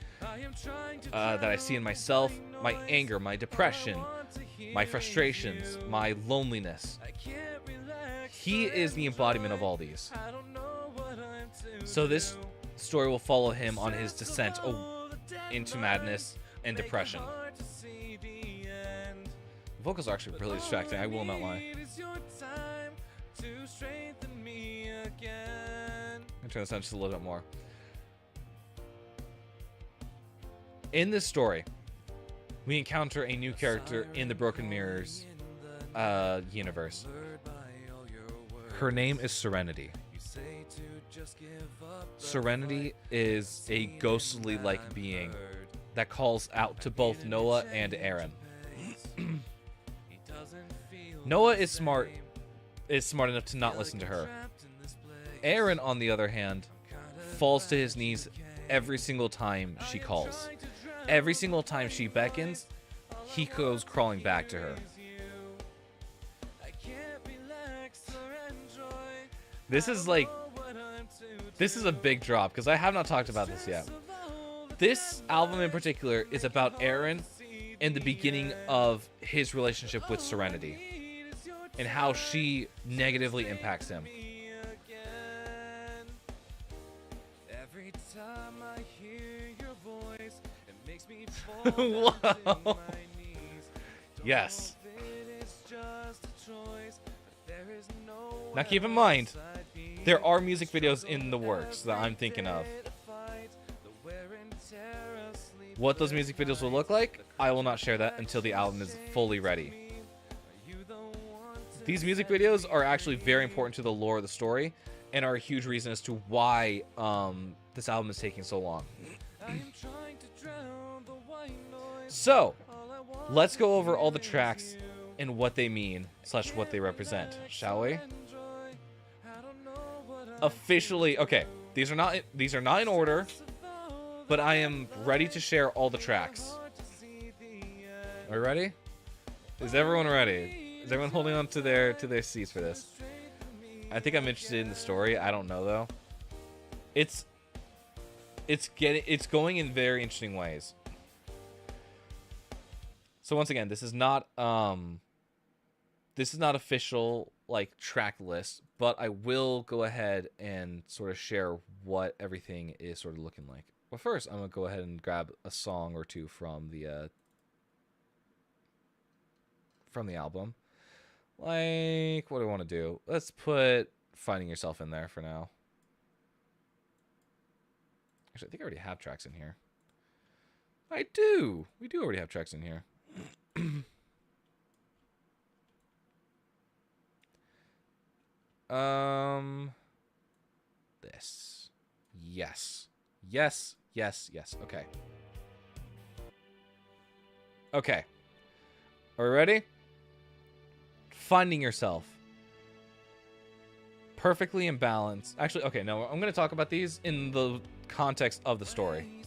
that I see in myself, my anger, my depression, my frustrations, my loneliness. He is the embodiment of all these. So this story will follow him on his descent into madness and depression. Vocals are actually really distracting, I will not lie. I'm trying to sound just a little bit more. In this story, we encounter a new character in the Broken Mirrors universe. Her name is Serenity. Serenity is a ghostly-like being that calls out to both Noah and Aaron. Noah is smart enough to not listen to her. Aaron, on the other hand, falls to his knees every single time she calls. Every single time she beckons, he goes crawling back to her. This is a big drop because I have not talked about this yet. This album in particular is about Aaron and the beginning of his relationship with Serenity and how she negatively impacts him. Whoa. Yes. Now keep in mind, there are music videos in the works that I'm thinking of. What those music videos will look like, I will not share that until the album is fully ready. These music videos are actually very important to the lore of the story and are a huge reason as to why this album is taking so long. So, let's go over all the tracks and what they mean / what they represent, shall we? Officially, okay, these are not in order, but I am ready to share all the tracks. Are we ready? Is everyone ready? Is everyone holding on to their seats for this? I think I'm interested in the story. I don't know though. It's going in very interesting ways. So once again, this is not official like track list, but I will go ahead and sort of share what everything is sort of looking like. But first, I'm gonna go ahead and grab a song or two from the album. Like, what do I want to do? Let's put Finding Yourself in there for now. Actually, I think I already have tracks in here. I do. We do already have tracks in here. This. Yes. Yes. Yes. Yes. Okay. Okay. Are we ready? Finding Yourself. Perfectly imbalanced. Actually, okay, no, I'm going to talk about these in the context of the story.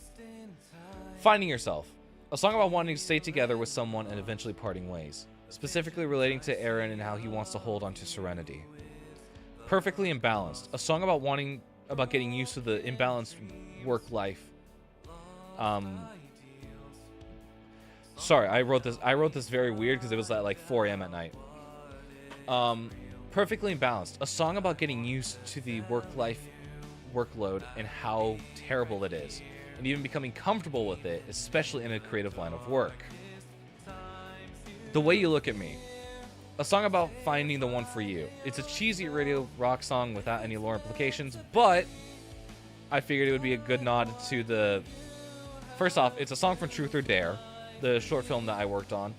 Finding Yourself. A song about wanting to stay together with someone and eventually parting ways. Specifically relating to Aaron and how he wants to hold on to Serenity. Perfectly Imbalanced. A song about getting used to the imbalanced work life. Sorry, I wrote this very weird because it was at like 4 a.m. at night. Perfectly Imbalanced. A song about getting used to the work-life workload and how terrible it is. And even becoming comfortable with it, especially in a creative line of work. The Way You Look at Me. A song about finding the one for you. It's a cheesy radio rock song without any lore implications, but I figured it would be a good nod to the... First off, it's a song from Truth or Dare, the short film that I worked on.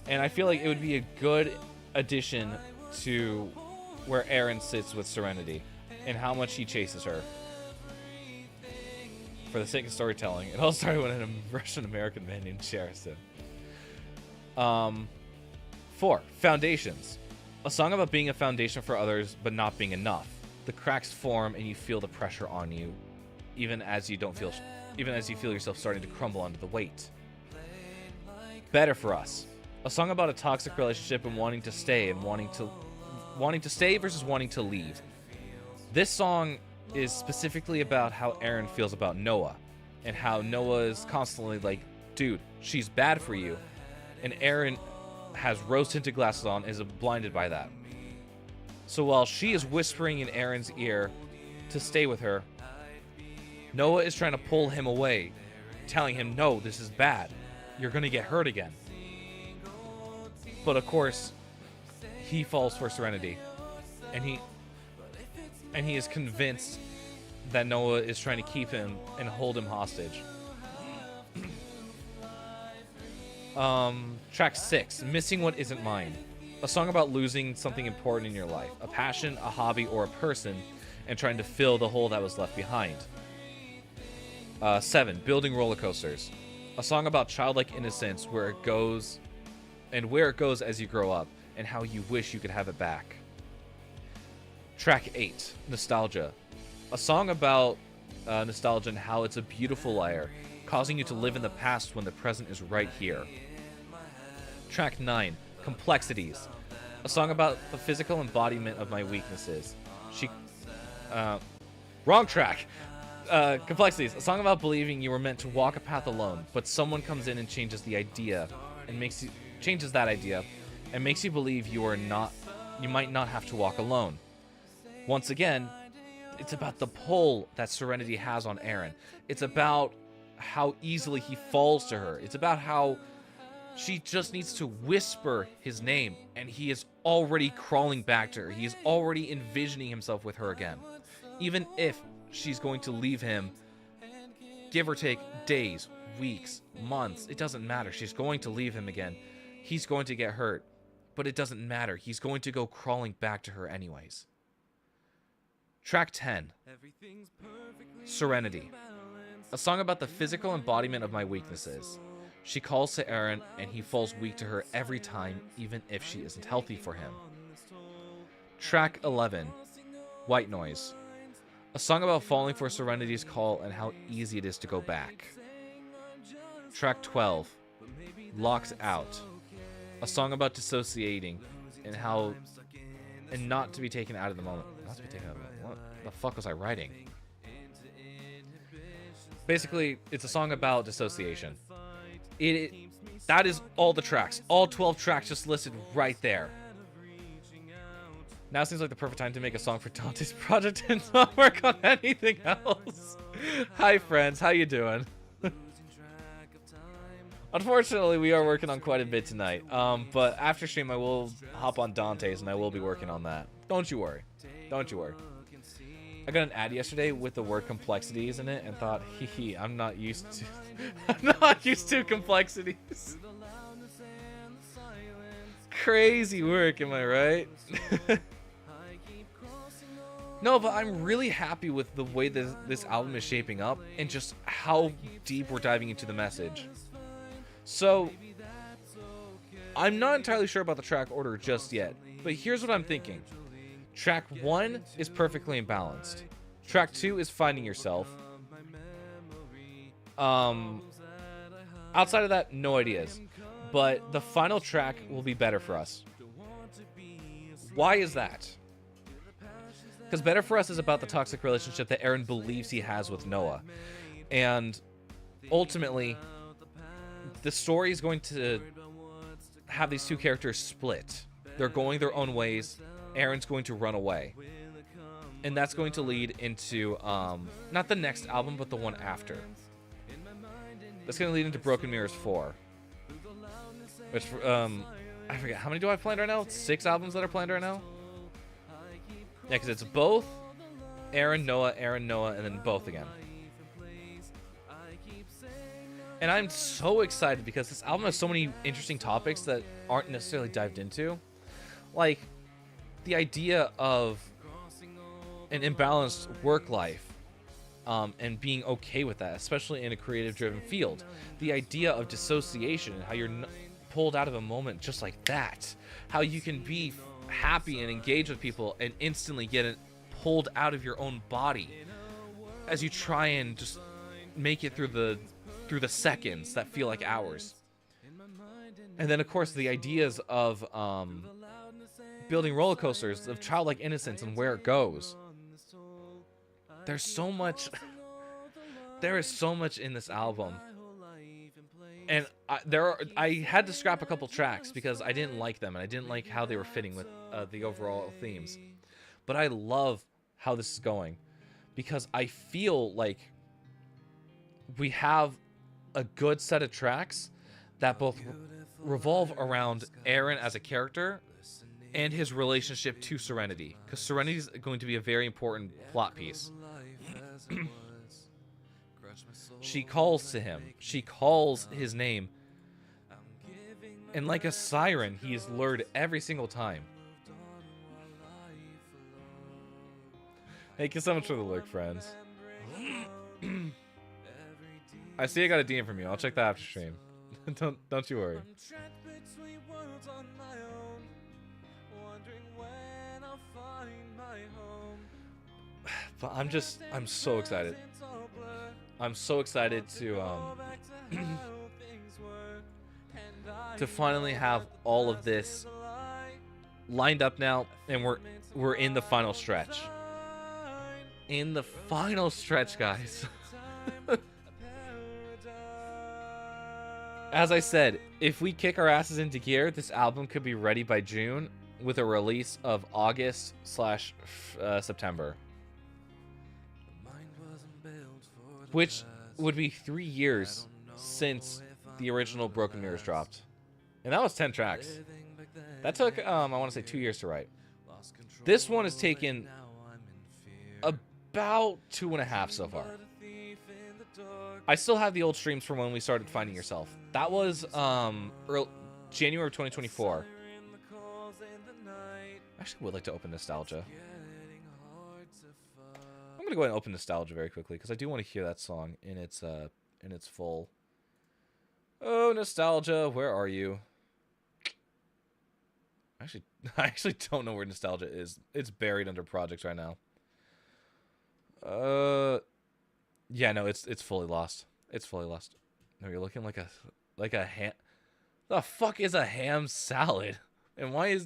And I feel like it would be a good addition to where Aaron sits with Serenity and how much he chases her. For the sake of storytelling, it all started when a Russian-American man named Sherison. 4. Foundations. A song about being a foundation for others, but not being enough. The cracks form and you feel the pressure on you, even as you don't feel even as you feel yourself starting to crumble under the weight. Better for Us, a song about a toxic relationship and wanting to stay versus wanting to leave. This song is specifically about how Aaron feels about Noah, and how Noah is constantly like, dude, she's bad for you, and Aaron has rose-tinted glasses on and is blinded by that. So while she is whispering in Aaron's ear to stay with her, Noah is trying to pull him away, telling him, no, this is bad. You're going to get hurt again. But of course, he falls for Serenity. And he is convinced that Noah is trying to keep him and hold him hostage. Track 6, Missing What Isn't Mine. A song about losing something important in your life. A passion, a hobby, or a person, and trying to fill the hole that was left behind. 7, Building Roller Coasters. A song about childlike innocence, where it goes as you grow up, and how you wish you could have it back. Track 8, Nostalgia. A song about nostalgia and how it's a beautiful liar, causing you to live in the past when the present is right here. Track 9, Complexities. A song about the physical embodiment of my weaknesses. Wrong track. Complexities. A song about believing you were meant to walk a path alone, but someone comes in and changes the idea and changes that idea and makes you believe you might not have to walk alone. Once again, it's about the pull that Serenity has on Aaron. It's about how easily he falls to her. It's about how she just needs to whisper his name and he is already crawling back to her. He is already envisioning himself with her again. Even if she's going to leave him, give or take days, weeks, months, it doesn't matter. She's going to leave him again. He's going to get hurt, but it doesn't matter. He's going to go crawling back to her anyways. Track 10, Serenity. A song about the physical embodiment of my weaknesses. She calls to Aaron and he falls weak to her every time, even if she isn't healthy for him. Track 11, White Noise. A song about falling for Serenity's call and how easy it is to go back. Track 12, Locked Out. A song about dissociating and not to be taken out of the moment. Not to be taken out of the moment. What the fuck was I writing? Basically, it's a song about dissociation. That is all the tracks. All 12 tracks just listed right there. Now seems like the perfect time to make a song for Dante's project and not work on anything else. Hi friends, how you doing? Unfortunately, we are working on quite a bit tonight. But after stream, I will hop on Dante's and I will be working on that. Don't you worry. Don't you worry. I got an ad yesterday with the word complexities in it and thought, hee, I'm not used to complexities. Crazy work, am I right? No, but I'm really happy with the way this album is shaping up and just how deep we're diving into the message. So, I'm not entirely sure about the track order just yet, but here's what I'm thinking. Track 1 is perfectly imbalanced. Track 2 is Finding Yourself. Outside of that, no ideas. But the final track will be Better For Us. Why is that? Because Better For Us is about the toxic relationship that Aaron believes he has with Noah. And ultimately, the story is going to have these two characters split. They're going their own ways. Aaron's going to run away. And that's going to lead into, not the next album, but the one after. That's going to lead into Broken Mirrors 4. Which, I forget, how many do I have planned right now? 6 albums that are planned right now? Yeah, because it's both Aaron, Noah, and then both again. And I'm so excited because this album has so many interesting topics that aren't necessarily dived into. Like, the idea of an imbalanced work life and being okay with that, especially in a creative-driven field. The idea of dissociation and how you're pulled out of a moment just like that. How you can be happy and engage with people and instantly get it pulled out of your own body as you try and just make it through the seconds that feel like hours. And then, of course, the ideas of building roller coasters, of childlike innocence and where it goes. There's so much. There is so much in this album. And I had to scrap a couple tracks because I didn't like them, and I didn't like how they were fitting with the overall themes. But I love how this is going, because I feel like we have a good set of tracks that both revolve around Aaron as a character and his relationship to Serenity, because Serenity is going to be a very important plot piece. She calls to him. She calls his name. And like a siren, he is lured every single time. Thank you so much for the lurk, friends. I see I got a DM from you. I'll check that after stream. Don't you worry. But I'm so excited. I'm so excited to to finally have all of this lined up now, and we're in the final stretch. In the final stretch, guys. As I said, if we kick our asses into gear, this album could be ready by June with a release of August/September. Which would be 3 years since the original Broken Mirrors dropped. And that was 10 tracks. That took, I want to say 2 years to write. This one has taken about 2.5 so far. I still have the old streams from when we started Finding Yourself. That was January of 2024. I actually would like to open Nostalgia. I'm gonna go ahead and open Nostalgia very quickly because I do want to hear that song in its full. Oh, Nostalgia, where are you? Actually, I actually don't know where Nostalgia is. It's buried under projects right now. Yeah, no, it's fully lost. It's fully lost. No, you're looking like a ham. The fuck is a ham salad? And why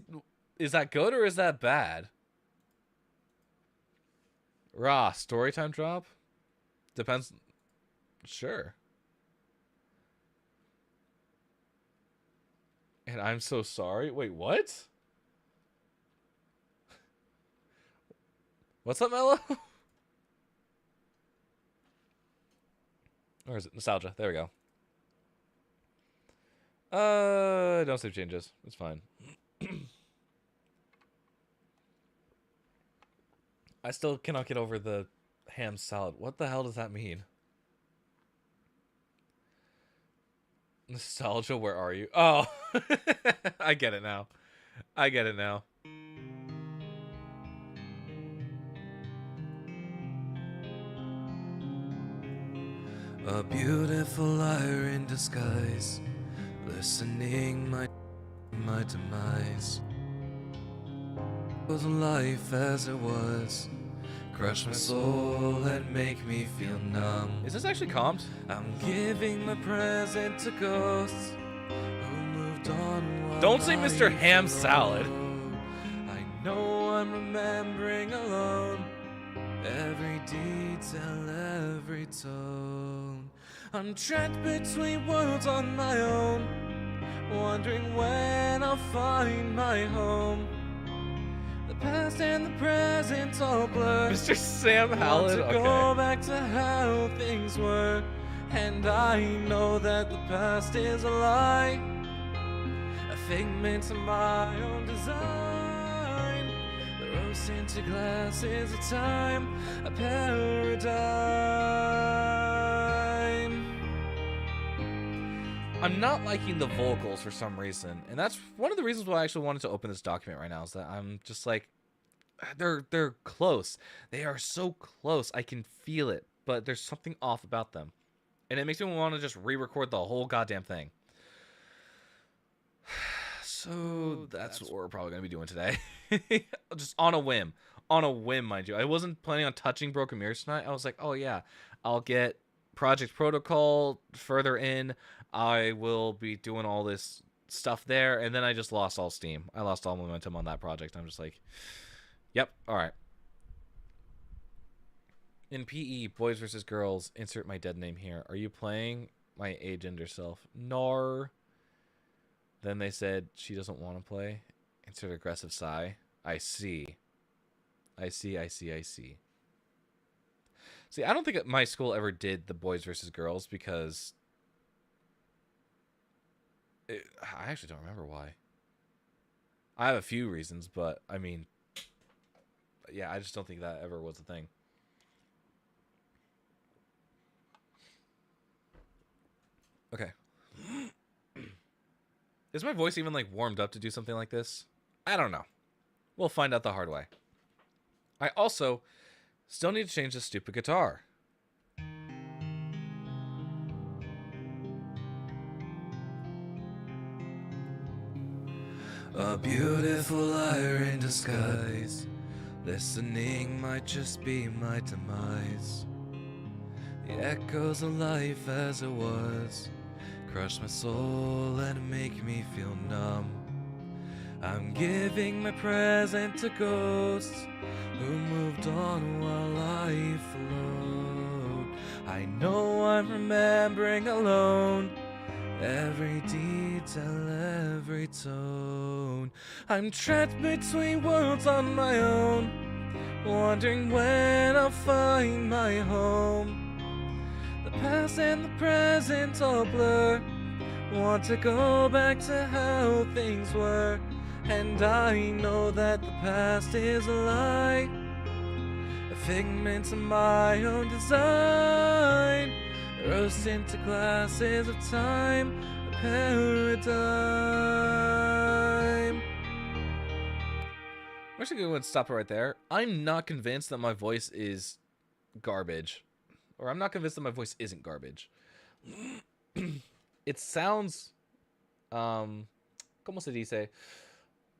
is that good or is that bad? Raw storytime drop? Depends. Sure. And I'm so sorry. Wait, what? What's up, Mello? Or is it Nostalgia? There we go. Don't save changes. It's fine. I still cannot get over the ham salad. What the hell does that mean? Nostalgia, where are you? Oh, I get it now. I get it now. A beautiful liar in disguise, listening my demise. Was life as it was, crush my soul and make me feel numb. Is this actually comped? I'm giving my present to ghosts who moved on. While Don't say Mr. Ham Salad. I know I'm remembering alone every detail, every tone. I'm trapped between worlds on my own, wondering when I'll find my home. The past and the present all blur. Mr. Sam Howland? Want to go back to how things were, and I know that the past is a lie, a figment of my own design. The rose tinted glasses of time, a paradigm. I'm not liking the vocals for some reason, and that's one of the reasons why I actually wanted to open this document right now, is that I'm just like, they're close. They are so close. I can feel it, but there's something off about them. And it makes me want to just re-record the whole goddamn thing. So that's what we're probably going to be doing today. Just on a whim. On a whim, mind you. I wasn't planning on touching Broken Mirrors tonight. I was like, oh yeah, I'll get Project Protocol further in, I will be doing all this stuff there, and then I just lost all steam. I lost all momentum on that project. I'm just like, yep, all right. In PE, boys versus girls, insert my dead name here. Are you playing my agender self? Nor. Then they said she doesn't want to play. Insert aggressive sigh. I see. I see. See, I don't think my school ever did the boys versus girls because I actually don't remember why. I have a few reasons, but I mean, yeah, I just don't think that ever was a thing. Okay. Is my voice even like warmed up to do something like this? I don't know. We'll find out the hard way. I also still need to change this stupid guitar. A beautiful liar in disguise. Listening might just be my demise. The echoes of life as it was crush my soul and make me feel numb. I'm giving my present to ghosts who moved on while I flowed. I know I'm remembering alone every detail, every tone. I'm trapped between worlds on my own, wondering when I'll find my home. The past and the present all blur. Want to go back to how things were, and I know that the past is a lie, a figment of my own design. Roast into glasses of time, a paradigm. I'm actually going to stop it right there. I'm not convinced that my voice is garbage. Or I'm not convinced that my voice isn't garbage. It sounds, como se dice,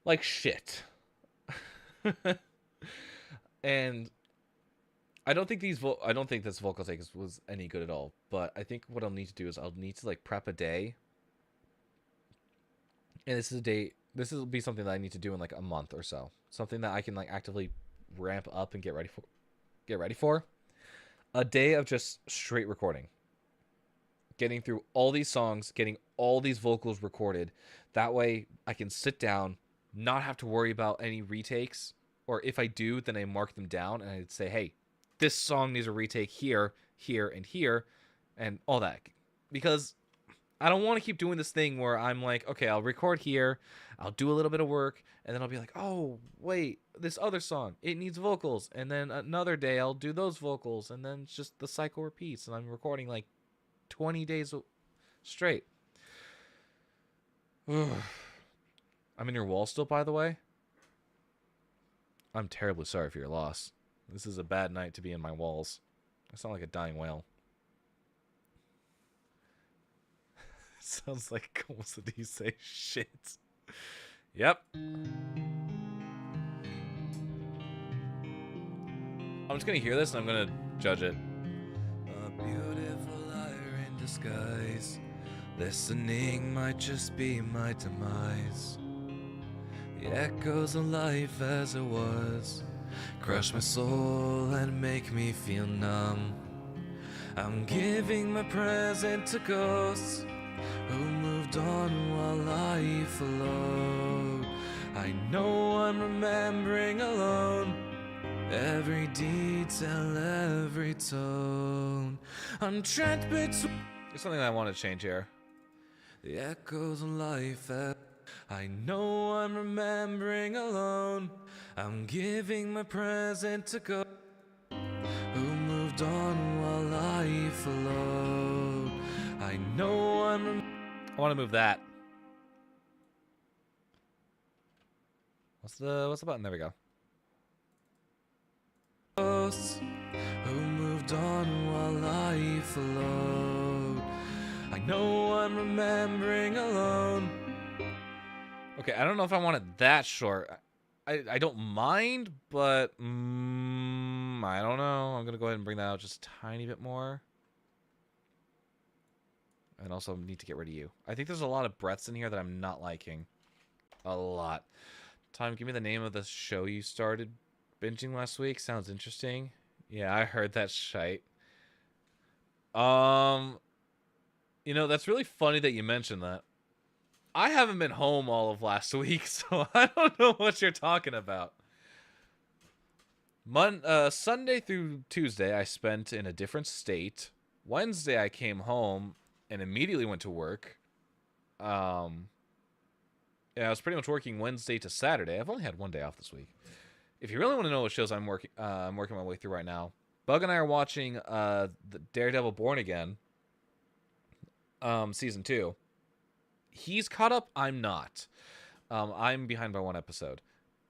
like shit. And I don't think this vocal take was any good at all. But I think what I'll need to do is I'll need to like prep a day. And this will be something that I need to do in like a month or so. Something that I can like actively ramp up and get ready for. A day of just straight recording. Getting through all these songs, getting all these vocals recorded. That way I can sit down, not have to worry about any retakes. Or if I do, then I mark them down and I'd say, hey, this song needs a retake here, here, and here, and all that. Because I don't want to keep doing this thing where I'm like, okay, I'll record here, I'll do a little bit of work, and then I'll be like, oh, wait, this other song, it needs vocals. And then another day I'll do those vocals, and then it's just the cycle repeats, and I'm recording like 20 days straight. I'm in your wall still, by the way. I'm terribly sorry for your loss. This is a bad night to be in my walls. I sound like a dying whale. Sounds like almost did he say shit. Yep. I'm just gonna hear this and I'm gonna judge it. A beautiful liar in disguise. Listening might just be my demise. The echoes of life as it was crush my soul and make me feel numb. I'm giving my present to ghosts who moved on while I followed. I know I'm remembering alone every detail, every tone. I'm trapped between. There's something I want to change here. The echoes of life. I know I'm remembering alone. I'm giving my present to go who moved on while I followed. I know I want to move that. What's the button? There we go. Who moved on while I followed. I know I'm remembering alone. Okay, I don't know if I want it that short. I don't mind, but I don't know. I'm gonna go ahead and bring that out just a tiny bit more. And also need to get rid of you. I think there's a lot of breaths in here that I'm not liking. A lot. Tom, give me the name of the show you started binging last week. Sounds interesting. Yeah, I heard that shite. You know, that's really funny that you mentioned that. I haven't been home all of last week, so I don't know what you're talking about. Sunday through Tuesday, I spent in a different state. Wednesday, I came home and immediately went to work. Yeah, I was pretty much working Wednesday to Saturday. I've only had one day off this week. If you really want to know what shows I'm working my way through right now, Bug and I are watching the Daredevil Born Again, season 2. He's caught up. I'm not. I'm behind by one episode.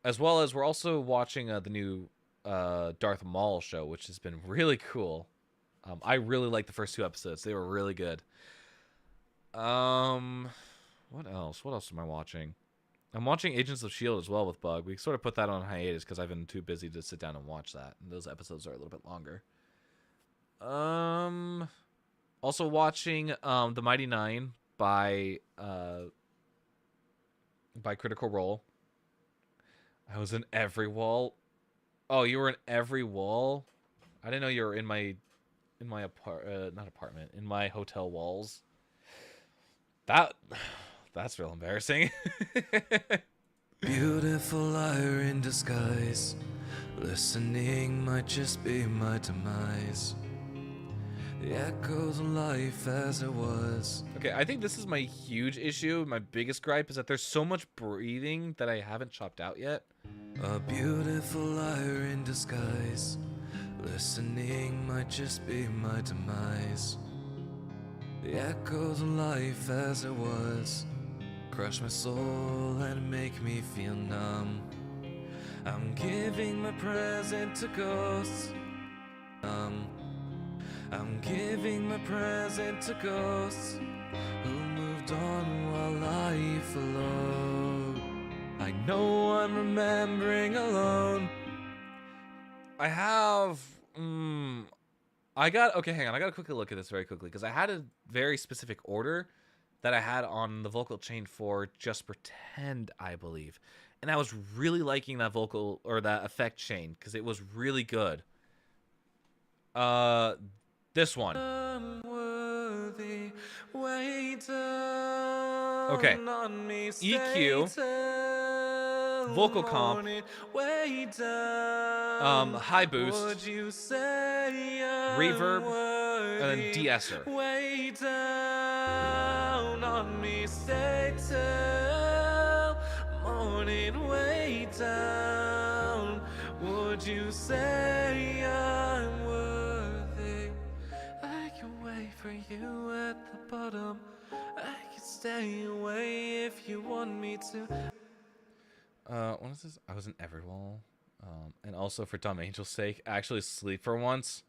As well as we're also watching the new Darth Maul show, which has been really cool. I really liked the first 2 episodes. They were really good. What else? What else am I watching? I'm watching Agents of S.H.I.E.L.D. as well with Bug. We sort of put that on hiatus because I've been too busy to sit down and watch that. And those episodes are a little bit longer. Also watching The Mighty Nine by Critical Role. I was in every wall. Oh, you were in every wall? I didn't know you were in my in my hotel walls. That's real embarrassing. Beautiful liar in disguise. Listening might just be my demise. The echoes of life as it was. Okay, I think this is my huge issue. My biggest gripe is that there's so much breathing that I haven't chopped out yet. A beautiful liar in disguise. Listening might just be my demise. The echoes of life as it was crush my soul and make me feel numb. I'm giving my present to ghosts. I'm giving my present to ghosts who moved on while life followed. I know I'm remembering alone. I have... Okay, hang on. I got to quickly look at this very quickly because I had a very specific order that I had on the vocal chain for Just Pretend, I believe. And I was really liking that vocal or that effect chain because it was really good. This one. Unworthy, wait Okay. on me, EQ, Satan, vocal comp, morning, way down. high boost, Would you say reverb, unworthy, and then de-esser. way down on me, Satan, morning, way down. Would you say I'm worthy? I can wait for you at the bottom. I can stay away if you want me to. What is this? I was in Everwall. And also for Dumb Angel's sake, actually sleep for once.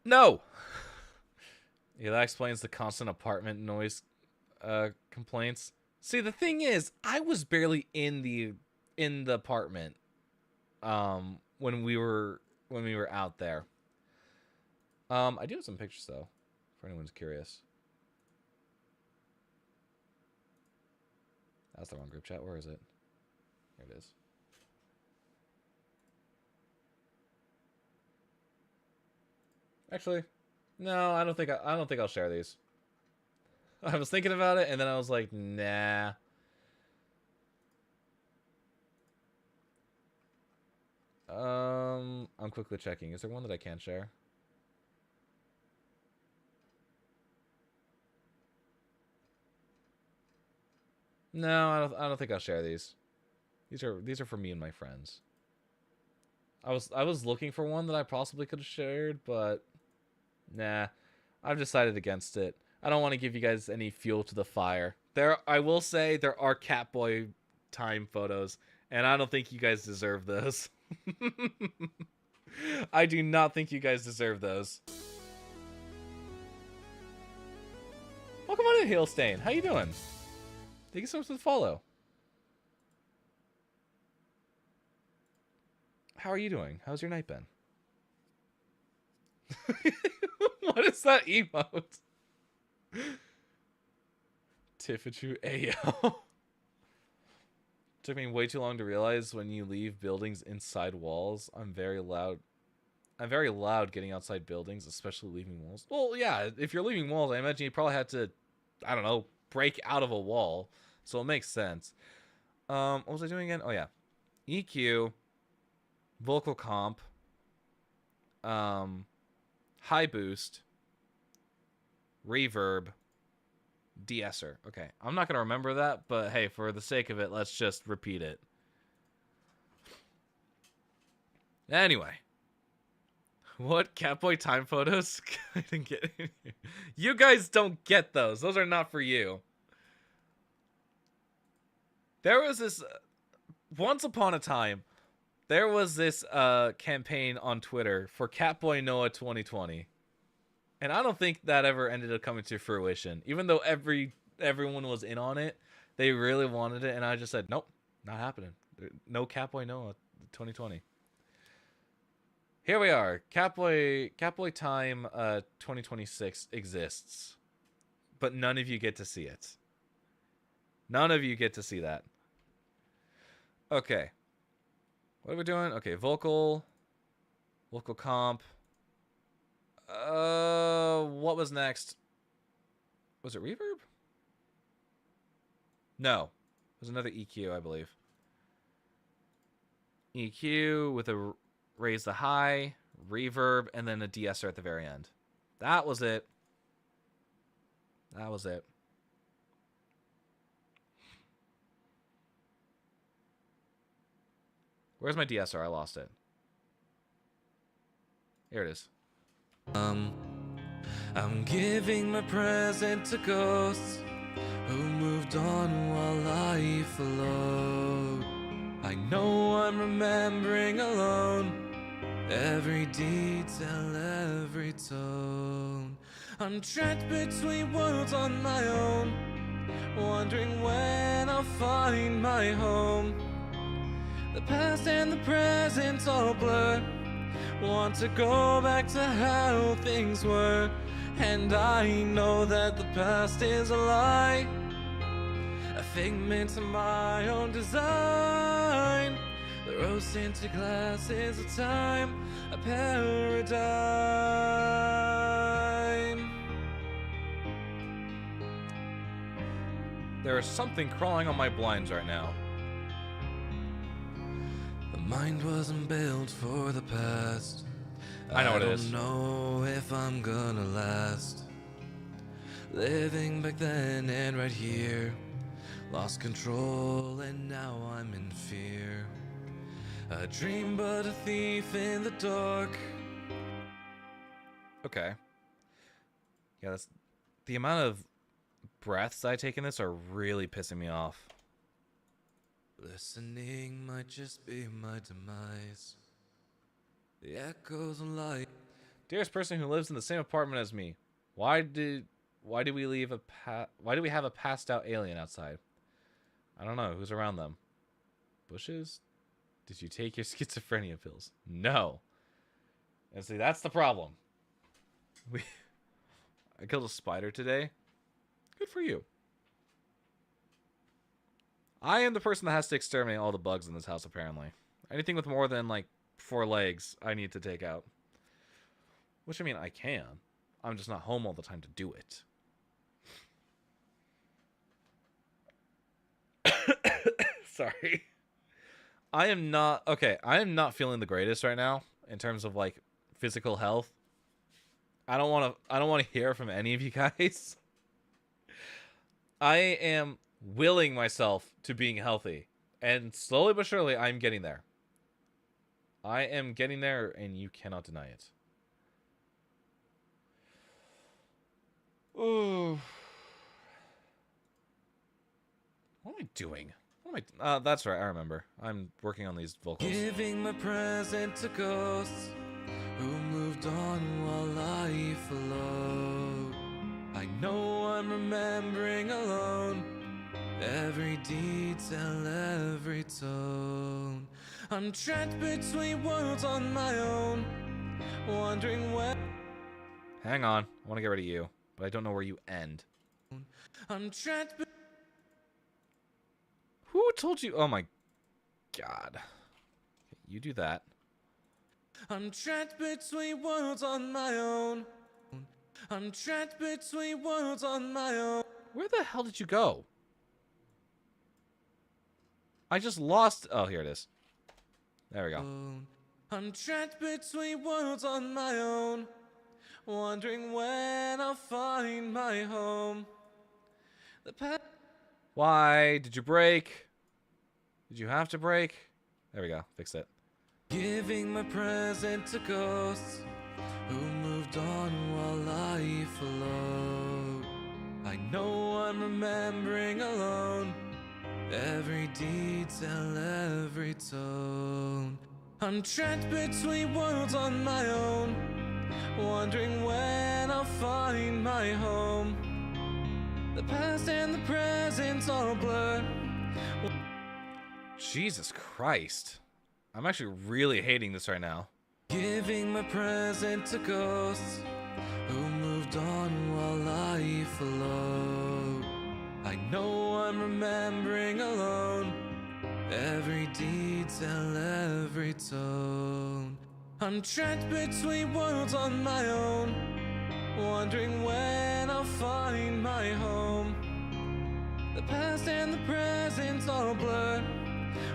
No! Yeah, that explains the constant apartment noise complaints. See, the thing is, I was barely in the apartment when we were out there. I do have some pictures though, for anyone's curious. That's the wrong group chat. Where is it? Here it is. Actually, no, I don't think I'll share these. I was thinking about it, and then I was like, nah. I'm quickly checking. Is there one that I can share? No, I don't think I'll share these. These are for me and my friends. I was looking for one that I possibly could have shared, but nah. I've decided against it. I don't want to give you guys any fuel to the fire. I will say there are Catboy time photos, and I don't think you guys deserve those. I do not think you guys deserve those. Welcome on in, Hailstain. How you doing? Thank you so much for the follow. How are you doing? How's your night been? What is that emote? Tiffachu Ayo. Took me way too long to realize when you leave buildings inside walls. I'm very loud getting outside buildings, especially leaving walls. Well, yeah, if you're leaving walls, I imagine you probably had to, I don't know, break out of a wall. So it makes sense. What was I doing again? Oh, yeah. EQ, vocal comp, high boost, reverb, de-esser. Okay, I'm not going to remember that, but hey, for the sake of it, let's just repeat it. Anyway. What? Catboy time photos? I didn't get it. You guys don't get those. Those are not for you. There was this... once upon a time, there was this campaign on Twitter for Catboy Noah 2020. And I don't think that ever ended up coming to fruition. Even though everyone was in on it, they really wanted it, and I just said, nope, not happening. No Catboy Noah 2020. Here we are. Catboy Time 2026 exists. But none of you get to see it. None of you get to see that. Okay. What are we doing? Okay, vocal comp. What was next? Was it reverb? No. It was another EQ, I believe. EQ with a raise the high, reverb, and then a de-esser at the very end. That was it. That was it. Where's my de-esser? I lost it. Here it is. I'm giving my present to ghosts who moved on while life followed. I know I'm remembering alone every detail, every tone. I'm trapped between worlds on my own, wondering when I'll find my home. The past and the present all blur. Want to go back to how things were, and I know that the past is a lie, a figment of my own design. The rose-tinted glasses of time, a paradigm. There is something crawling on my blinds right now. The mind wasn't built for the past. I know what it is. I don't know if I'm gonna last. Living back then and right here, lost control and now I'm in fear. A dream but a thief in the dark. Okay. Yeah, that's the amount of breaths I take in this are really pissing me off. Listening might just be my demise. The echoes of light. Dearest person who lives in the same apartment as me, why do we have a passed out alien outside? I don't know. Who's around them? Bushes? Did you take your schizophrenia pills? No. And see, that's the problem. I killed a spider today. Good for you. I am the person that has to exterminate all the bugs in this house, apparently. Anything with more than, like, 4 legs, I need to take out. Which, I mean, I can. I'm just not home all the time to do it. Sorry. I am not feeling the greatest right now in terms of, like, physical health. I don't want to hear from any of you guys. I am willing myself to being healthy, and slowly but surely I'm getting there. I am getting there, and you cannot deny it. Ooh. What am I doing? That's right, I remember. I'm working on these vocals. Giving my present to ghosts who moved on while life followed. I know I'm remembering alone every detail, every tone. I'm trapped between worlds on my own, wondering where Hang on. I want to get rid of you, but I don't know where you end. I'm trapped. Who told you? Oh my god. Okay, you do that. I'm trapped between worlds on my own. I'm trapped between worlds on my own. Where the hell did you go? I just lost. Oh, here it is. There we go. I'm trapped between worlds on my own, wondering when I'll find my home. The past. Why did you break? Did you have to break? There we go. Fixed it. Giving my present to ghosts who moved on while life followed. I know I'm remembering alone every detail, every tone. I'm trapped between worlds on my own, wondering when I'll find my home. The past and the present all blur. Jesus Christ. I'm actually really hating this right now. Giving my present to ghosts who moved on while life followed. I know I'm remembering alone every detail, every tone. I'm trapped between worlds on my own, wondering when I'll find my home. The past and the present all blur.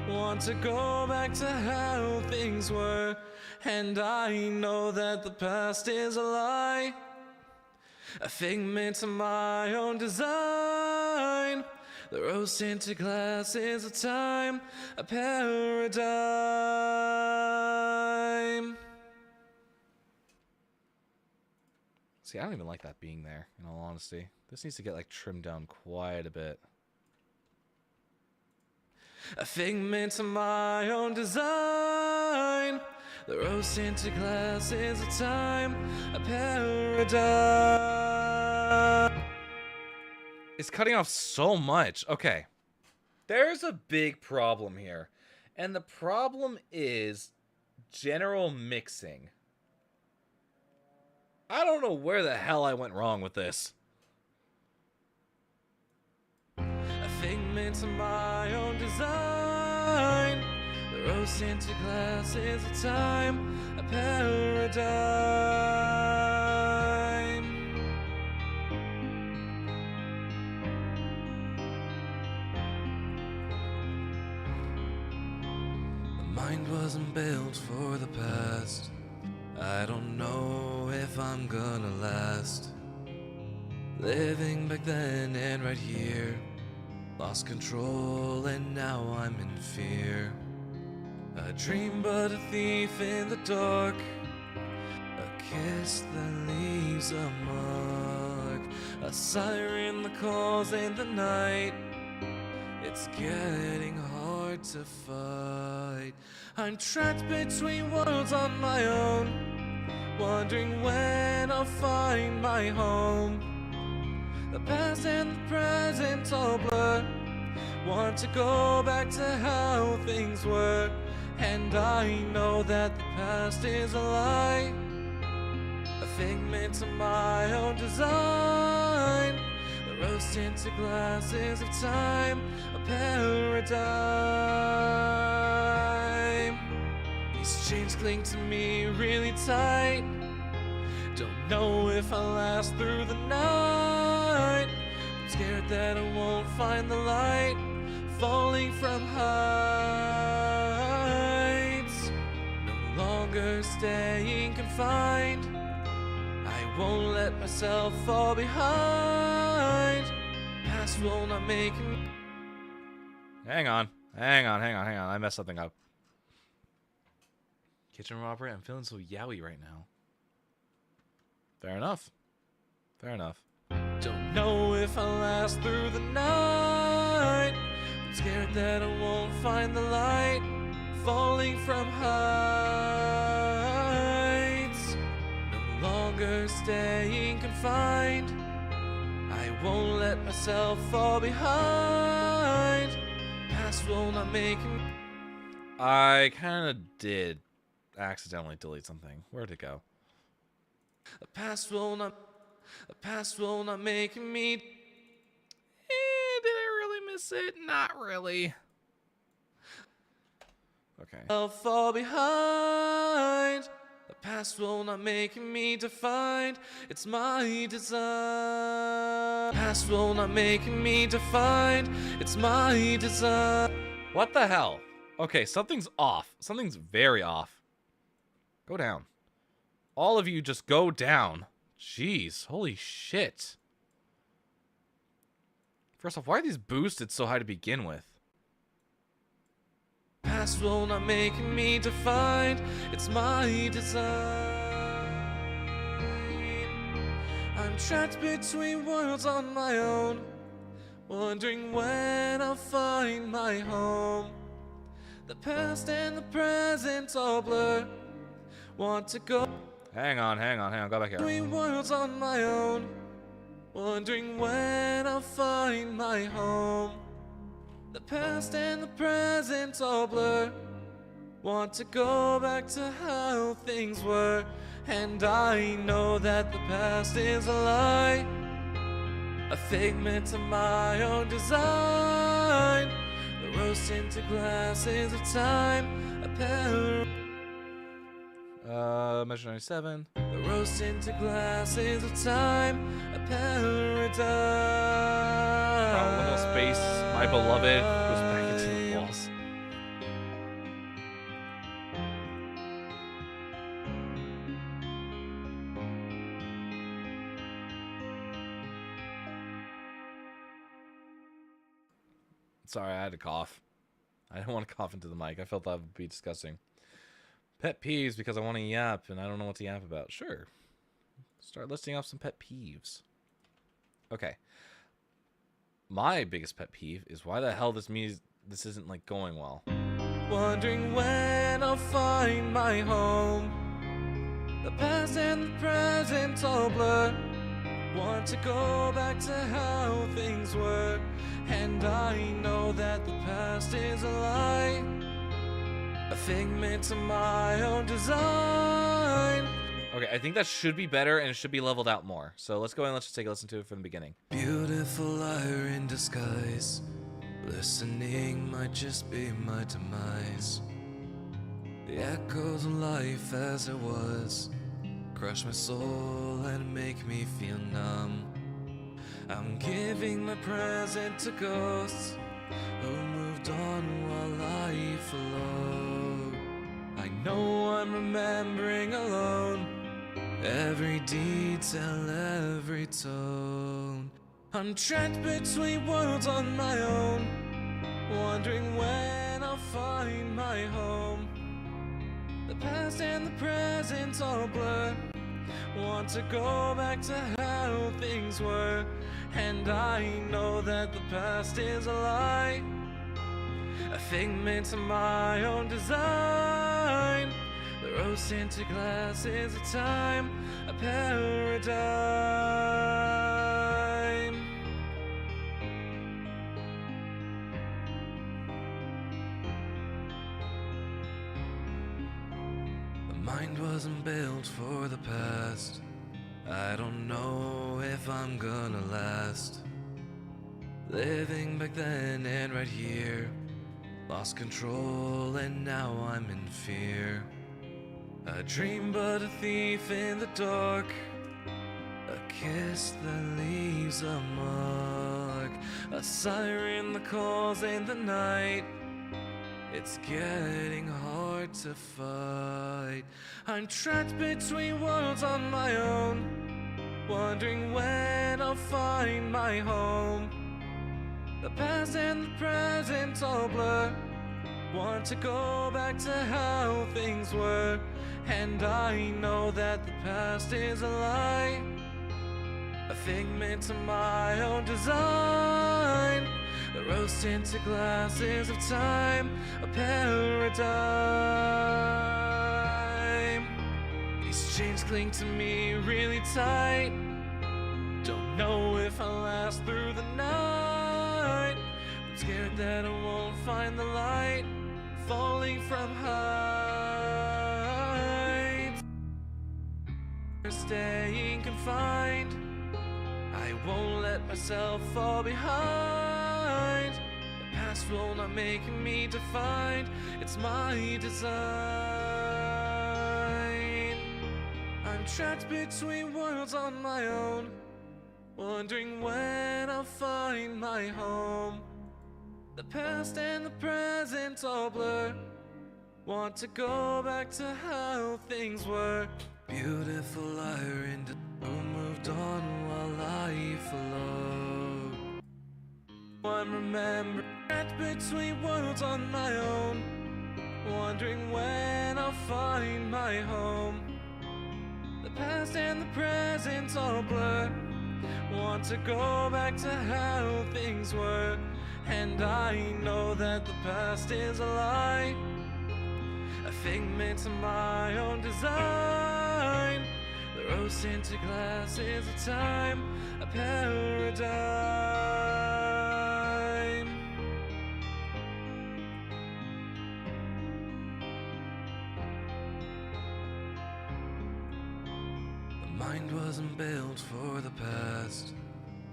Want to go back to how things were, and I know that the past is a lie, a figment of my own design. The rose-tinted glasses of time, a paradigm. See, I don't even like that being there, in all honesty. This needs to get, like, trimmed down quite a bit. A figment of my own design. The rose-tinted glasses of time, a paradigm. It's cutting off so much. Okay. There's a big problem here. And the problem is general mixing. I don't know where the hell I went wrong with this. A figment of my own design. The rose-tinted glasses of time, a paradigm. The mind wasn't built for the past. I don't know if I'm gonna last. Living back then and right here. Lost control and now I'm in fear. A dream but a thief in the dark. A kiss that leaves a mark. A siren that calls in the night. It's getting hard to fight. I'm trapped between worlds on my own, wondering when I'll find my home. The past and the present all blur. Want to go back to how things were, and I know that the past is a lie, a figment of my own design. The rose-tinted glasses of time, a paradigm. These chains cling to me really tight. Don't know if I'll last through the night. I'm scared that I won't find the light. Falling from heights, no longer staying confined. I won't let myself fall behind. Past will not make me. Hang on. I messed something up. Kitchen robbery? I'm feeling so yowie right now. Fair enough. Don't know if I'll last through the night. I'm scared that I won't find the light. Falling from heights, no longer staying confined. I won't let myself fall behind. Past will not make me. I kind of did accidentally delete something. Where'd it go? The past will not make me. Did I really miss it? Not really. Okay. I'll fall behind. The past will not make me defined. It's my design. Past will not make me defined. It's my design. What the hell? Okay, something's off. Something's very off. Go down. All of you just go down. Jeez, holy shit. First off, why are these boosted so high to begin with? Past will not make me defined. It's my design. I'm trapped between worlds on my own, wondering when I'll find my home. The past and the present all blur. Want to go Hang on. Go back here. between worlds on my own, wondering when I'll find my home. The past and the present all blur. Want to go back to how things were, and I know that the past is a lie, a figment of my own design. The rose tinted glasses of time, a pair. Measure 97. The rose tinted glasses of time, a paradise. Liminal space, my beloved, goes back into the walls. Sorry, I had to cough. I didn't want to cough into the mic. I felt that would be disgusting. Pet peeves because I want to yap and I don't know what to yap about. Sure. Start listing off some pet peeves. Okay. My biggest pet peeve is why the hell this isn't like going well. Wondering when I'll find my home. The past and the present all blur. Want to go back to how things were, and I know that the past is a lie, a figment of my own design. Okay, I think that should be better and it should be leveled out more. So let's go and let's just take a listen to it from the beginning. Beautiful liar in disguise. Listening might just be my demise. The echoes of life as it was crush my soul and make me feel numb. I'm giving my present to ghosts who moved on while I followed. I know I'm remembering alone every detail, every tone. I'm trapped between worlds on my own, wondering when I'll find my home. The past and the present all blur. Want to go back to how things were, and I know that the past is a lie, a figment of my own design. The rose tinted glasses of time, a paradigm. The mind wasn't built for the past. I don't know if I'm gonna last. Living back then and right here, lost control and now I'm in fear. A dream but a thief in the dark, a kiss that leaves a mark, a siren that calls in the night. It's getting hard to fight. I'm trapped between worlds on my own, wondering when I'll find my home. The past and the present all blur. Want to go back to how things were, and I know that the past is a lie, a figment of my own design. The rose tinted glasses of time, a paradigm. These chains cling to me really tight. Don't know if I'll last through the night. I'm scared that I won't find the light, falling from heights. staying confined. I won't let myself fall behind. The past will not make me defined. It's my design. I'm trapped between worlds on my own, wondering when I'll find my home. The past and the present all blur. Want to go back to how things were. Beautiful liar in the who moved on while life followed. I'm remembering trapped between worlds on my own, wondering when I'll find my home. The past and the present all blur. Want to go back to how things were. And I know that the past is a lie, a figment of my own design. The rose tinted glasses of time, a paradigm. The mind wasn't built for the past.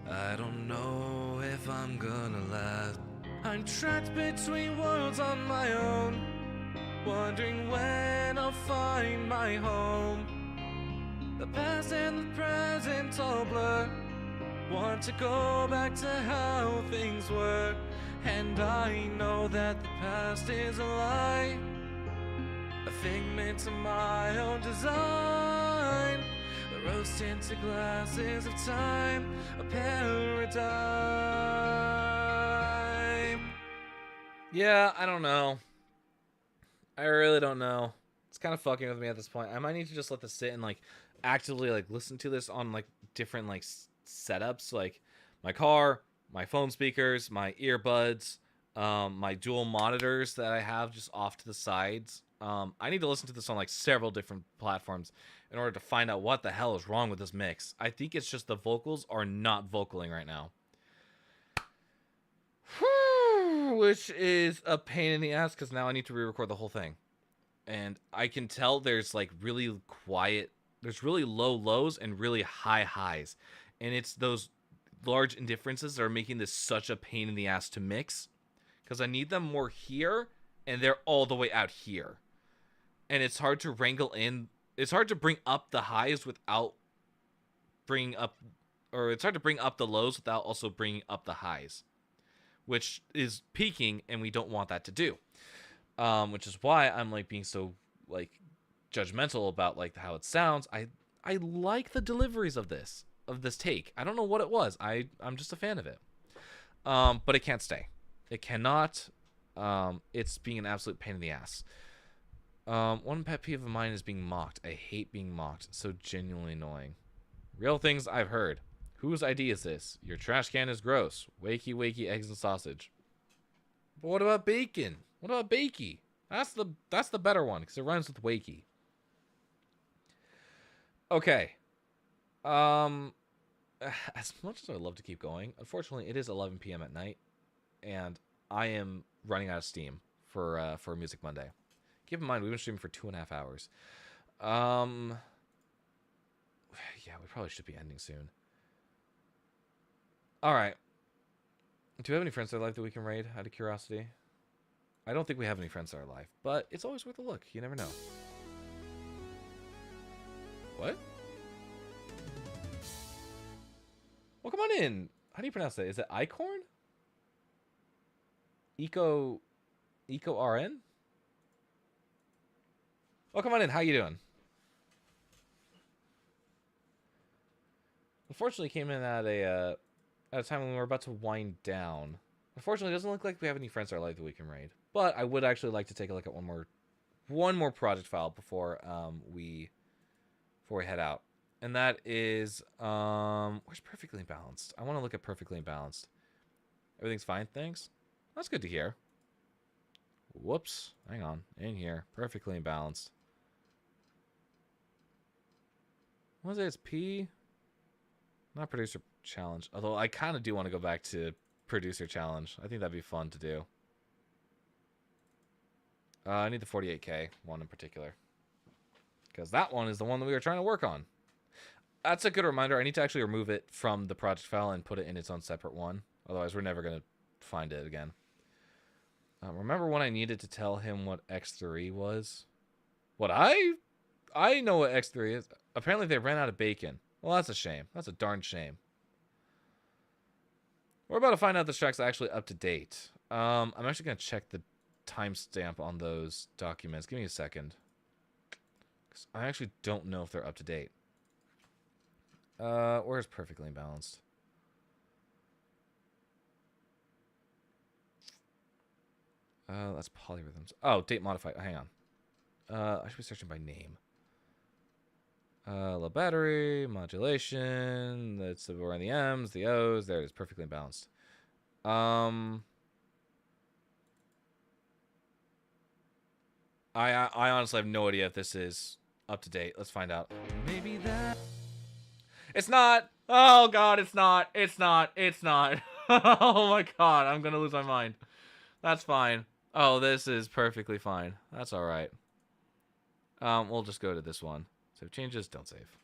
I don't know if I'm gonna last. I'm trapped between worlds on my own, wondering when I'll find my home. The past and the present all blur. Want to go back to how things were. And I know that the past is a lie, a figment of my own design. The rose tinted glasses of time, a paradigm. Yeah, I don't know. I really don't know. It's kind of fucking with me at this point. I might need to just let this sit and like actively like listen to this on like different like setups, like my car, my phone speakers, my earbuds, my dual monitors that I have just off to the sides. I need to listen to this on like several different platforms in order to find out what the hell is wrong with this mix. I think it's just the vocals are not vocaling right now. Which is a pain in the ass because now I need to re-record the whole thing. And I can tell there's like really quiet, there's really low lows and really high highs. And it's those large indifferences that are making this such a pain in the ass to mix. Because I need them more here and they're all the way out here. And it's hard to wrangle in. It's hard to bring up the highs without bringing up, or it's hard to bring up the lows without also bringing up the highs, which is peaking, and we don't want that to do. Which is why I'm like being so like judgmental about like how it sounds. I like the deliveries of this take. I don't know what it was. I'm just a fan of it. But it can't stay. It cannot. It's being an absolute pain in the ass. One pet peeve of mine is being mocked. I hate being mocked. So genuinely annoying. Real things I've heard. Whose idea is this? Your trash can is gross. Wakey, wakey, eggs and sausage. But what about bacon? What about bakey? That's the better one because it rhymes with wakey. Okay. As much as I would love to keep going, unfortunately, it is 11 p.m. at night, and I am running out of steam for Music Monday. Keep in mind, we've been streaming for 2.5 hours. Yeah, we probably should be ending soon. All right. Do we have any friends that are live that we can raid out of curiosity? I don't think we have any friends that are live, but it's always worth a look. You never know. What? Well, come on in. How do you pronounce that? Is it Icorn? Eco RN? Oh, come on in. How you doing? Unfortunately, came in at a time when we were about to wind down. Unfortunately, it doesn't look like we have any friends that are live that we can raid. But I would actually like to take a look at one more project file before we head out. And that is where's Perfectly Balanced? I want to look at Perfectly Balanced. Everything's fine, thanks. That's good to hear. Whoops. Hang on. In here. Perfectly Balanced. What was it? It's P? Not Producer Challenge. Although I kind of do want to go back to Producer Challenge. I think that'd be fun to do. I need the 48K one in particular. Because that one is the one that we were trying to work on. That's a good reminder. I need to actually remove it from the project file and put it in its own separate one. Otherwise, we're never going to find it again. Remember when I needed to tell him what X3 was? What I know what X3 is. Apparently, they ran out of bacon. Well, that's a shame. That's a darn shame. We're about to find out this track's actually up to date. I'm actually going to check the timestamp on those documents. Give me a second. 'Cause I actually don't know if they're up to date. Where's perfectly balanced? That's polyrhythms. Oh, date modified. Hang on. I should be searching by name. Low battery, modulation. That's the we're in the M's, the O's. There it is, perfectly balanced. I honestly have no idea if this is up to date. Let's find out. Maybe that. It's not. Oh god, it's not. It's not. It's not. Oh my god, I'm gonna lose my mind. That's fine. Oh, this is perfectly fine. That's all right. We'll just go to this one. Save changes. Don't save.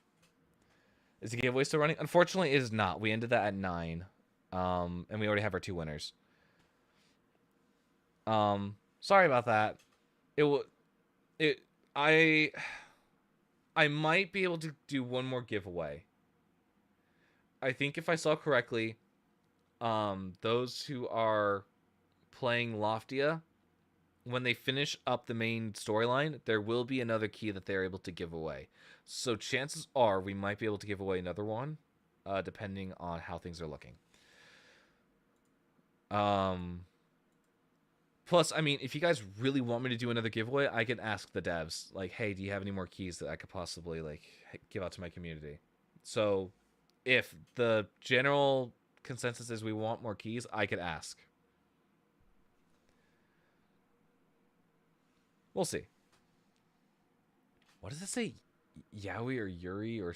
Is the giveaway still running? Unfortunately, it is not. We ended that at 9. And we already have our 2 winners. Sorry about that. I might be able to do one more giveaway. I think if I saw correctly, those who are playing Loftia, when they finish up the main storyline, there will be another key that they're able to give away. So chances are we might be able to give away another one, depending on how things are looking. Plus, I mean, if you guys really want me to do another giveaway, I can ask the devs, like, hey, do you have any more keys that I could possibly, like, give out to my community? So, if the general consensus is we want more keys, I could ask. We'll see. What does it say? Yaoi or Yuri or...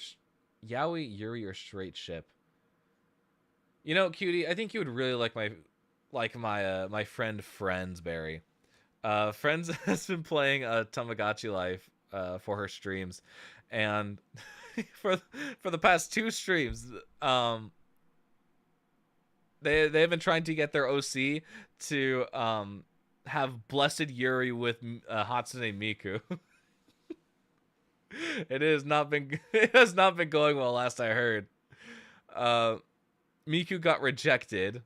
Yaoi, Yuri, or straight ship? You know, Cutie, I think you would really like my friend Friendsberry. Friends has been playing Tamagotchi Life for her streams, and for the past 2 streams, they've been trying to get their OC to have Blessed Yuri with Hatsune Miku. It has not been going well. Last I heard, Miku got rejected.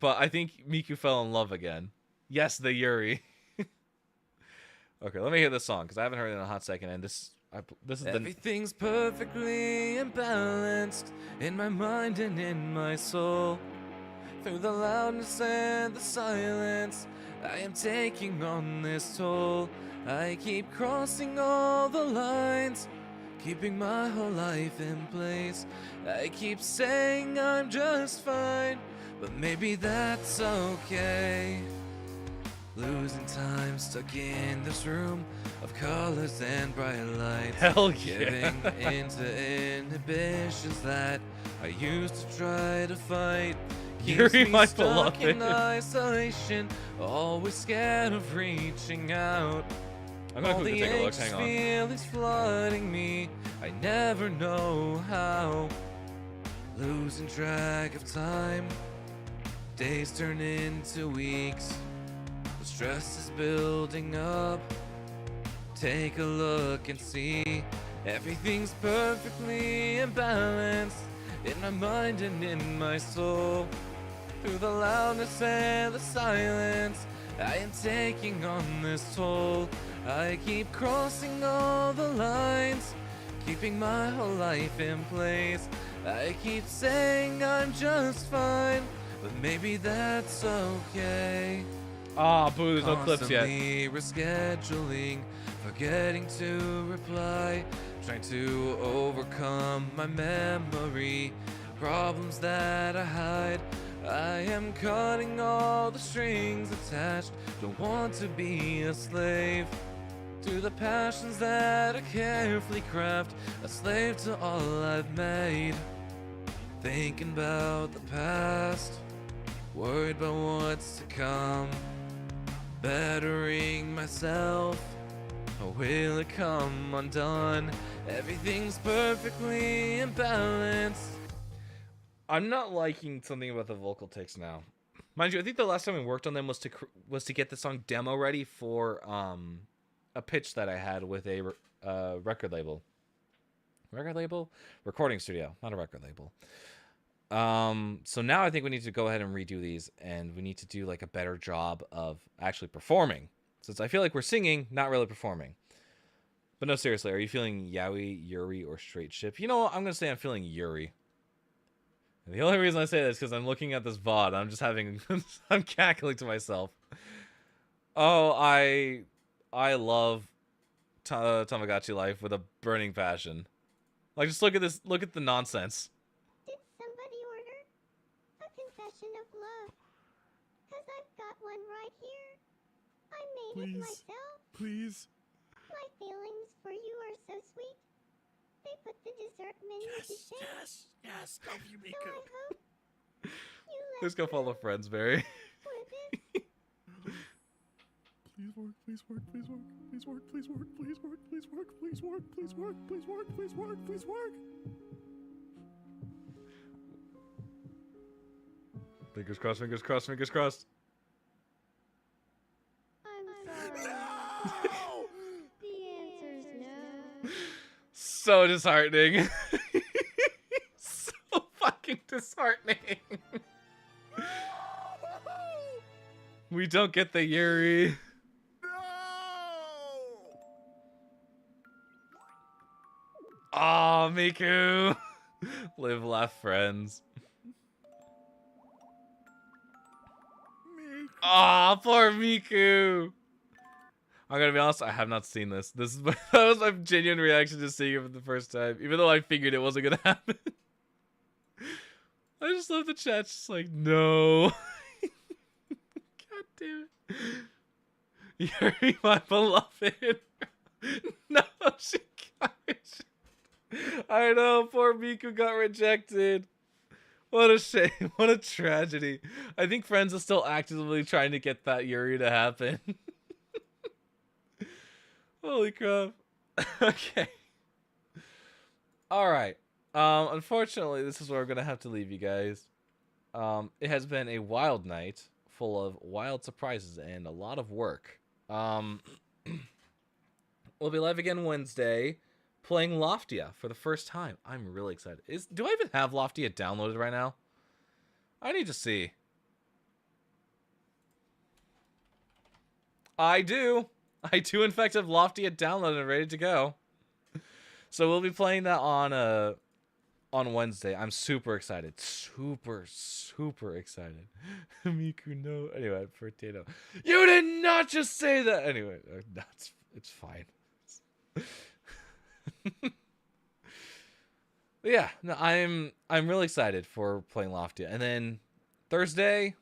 But I think Miku fell in love again. Yes, the Yuri. Okay, let me hear this song because I haven't heard it in a hot second, and this is Everything's perfectly imbalanced in my mind and in my soul. Through the loudness and the silence, I am taking on this toll. I keep crossing all the lines, keeping my whole life in place. I keep saying I'm just fine, but maybe that's okay. Losing time stuck in this room of colors and bright lights. Hell yeah. Giving into inhibitions that I used to try to fight. Yuri, Keeps me my stuck beloved. in isolation, always scared of reaching out. I'm gonna All quickly the take a look. anxious Hang on. feelings flooding me, I never know how. Losing track of time, days turn into weeks. The stress is building up. Take a look and see, everything's perfectly imbalanced in my mind and in my soul. Through the loudness and the silence, I am taking on this toll. I keep crossing all the lines, keeping my whole life in place. I keep saying I'm just fine, but maybe that's okay. Ah, boo, there's no clips yet. Constantly rescheduling, forgetting to reply, trying to overcome my memory, problems that I hide. I am cutting all the strings attached, don't want to be a slave to the passions that I carefully craft, a slave to all I've made. Thinking about the past, worried about what's to come, bettering myself, or will it come undone? Everything's perfectly imbalanced. I'm not liking something about the vocal takes now. Mind you, I think the last time we worked on them was to get the song demo ready for a pitch that I had with a record label. Record label? Recording studio, not a record label. So now I think we need to go ahead and redo these, and we need to do like a better job of actually performing. Since I feel like we're singing, not really performing. But no, seriously, are you feeling yaoi, yuri, or straight ship? You know what? I'm gonna say I'm feeling yuri. And the only reason I say this is because I'm looking at this VOD. I'm just having, I'm cackling to myself. Oh, I love Tamagotchi life with a burning passion. Like, just look at this. Look at the nonsense. Did somebody order a confession of love? Cause I've got one right here. I made it myself. Please. My feelings for you are so sweet. They put the dessert menu to shame. Yes. Love you, So I hope you let Let's go follow friends, Barry. with it. Please work, please work, please work, please work, please work, please work, please work, please work, please work, please work, please work, please work. Fingers crossed, fingers crossed, fingers crossed. I'm sorry. No! The answer's no. So disheartening. So fucking disheartening. We don't get the Yuri. Aw, Miku. Live, laugh, friends. Aw, poor Miku. I'm gonna be honest, I have not seen this. This is that was my genuine reaction to seeing it for the first time, even though I figured it wasn't gonna happen. I just love the chat, just like, no. God damn it. Yuri, my beloved. No, she got rejected. I know, poor Miku got rejected. What a shame. What a tragedy. I think Friends is still actively trying to get that Yuri to happen. Holy crap. Okay. Alright. Unfortunately, this is where I'm going to have to leave you guys. It has been a wild night full of wild surprises and a lot of work. We'll be live again Wednesday playing Loftia for the first time. I'm really excited. Do I even have Loftia downloaded right now? I need to see. I do. I do in fact have Loftia downloaded and ready to go. So we'll be playing that on Wednesday. I'm super excited. Super excited. Miku, no. Anyway, potato. You did not just say that. Anyway, it's fine. Yeah, no, I'm really excited for playing Loftia. And then Thursday.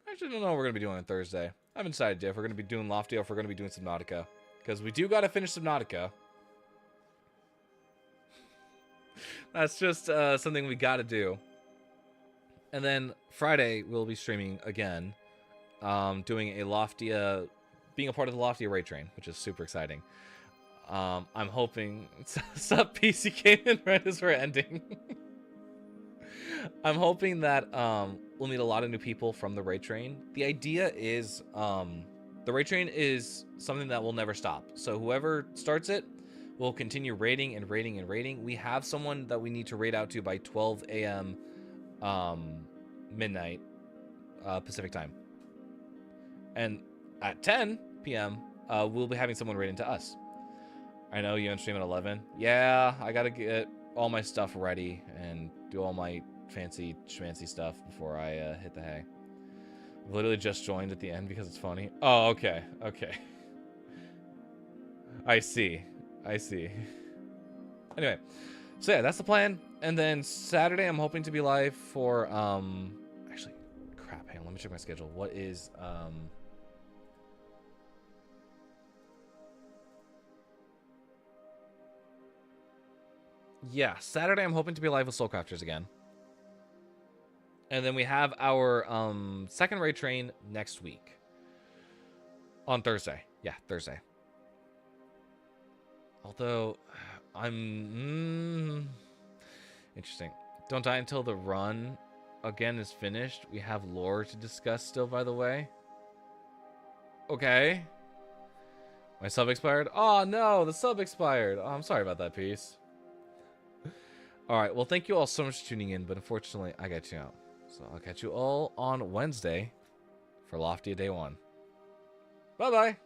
I actually don't know what we're gonna be doing on Thursday. I haven't decided if we're gonna be doing Loftia or if we're gonna be doing Subnautica. Because we do gotta finish Subnautica. That's just something we gotta do. And then Friday we'll be streaming again. Doing a Loftia, being a part of the Loftia raid train, which is super exciting. I'm hoping sup PCK and Red as we're ending. I'm hoping that we'll meet a lot of new people from the raid train. The idea is the raid train is something that will never stop. So whoever starts it will continue raiding and raiding and raiding. We have someone that we need to raid out to by 12 a.m. Midnight Pacific time. And at 10 p.m. We'll be having someone raid into us. I know you on stream at 11. Yeah, I gotta get all my stuff ready and do all my fancy schmancy stuff before I hit the hay. I've literally just joined at the end because it's funny. Oh, okay. Okay. I see. Anyway, so yeah, that's the plan. And then Saturday, I'm hoping to be live for, actually, crap, hang on, let me check my schedule. What is, yeah, Saturday I'm hoping to be live with Soulcrafters again. And then we have our second raid train next week. On Thursday. Yeah, Thursday. Although, I'm... Interesting. Don't die until the run again is finished. We have lore to discuss still, by the way. Okay. My sub expired? Oh, no, the sub expired. Oh, I'm sorry about that piece. All right, well, thank you all so much for tuning in, but unfortunately, I got you out. So I'll catch you all on Wednesday for Loftia Day 1. Bye-bye.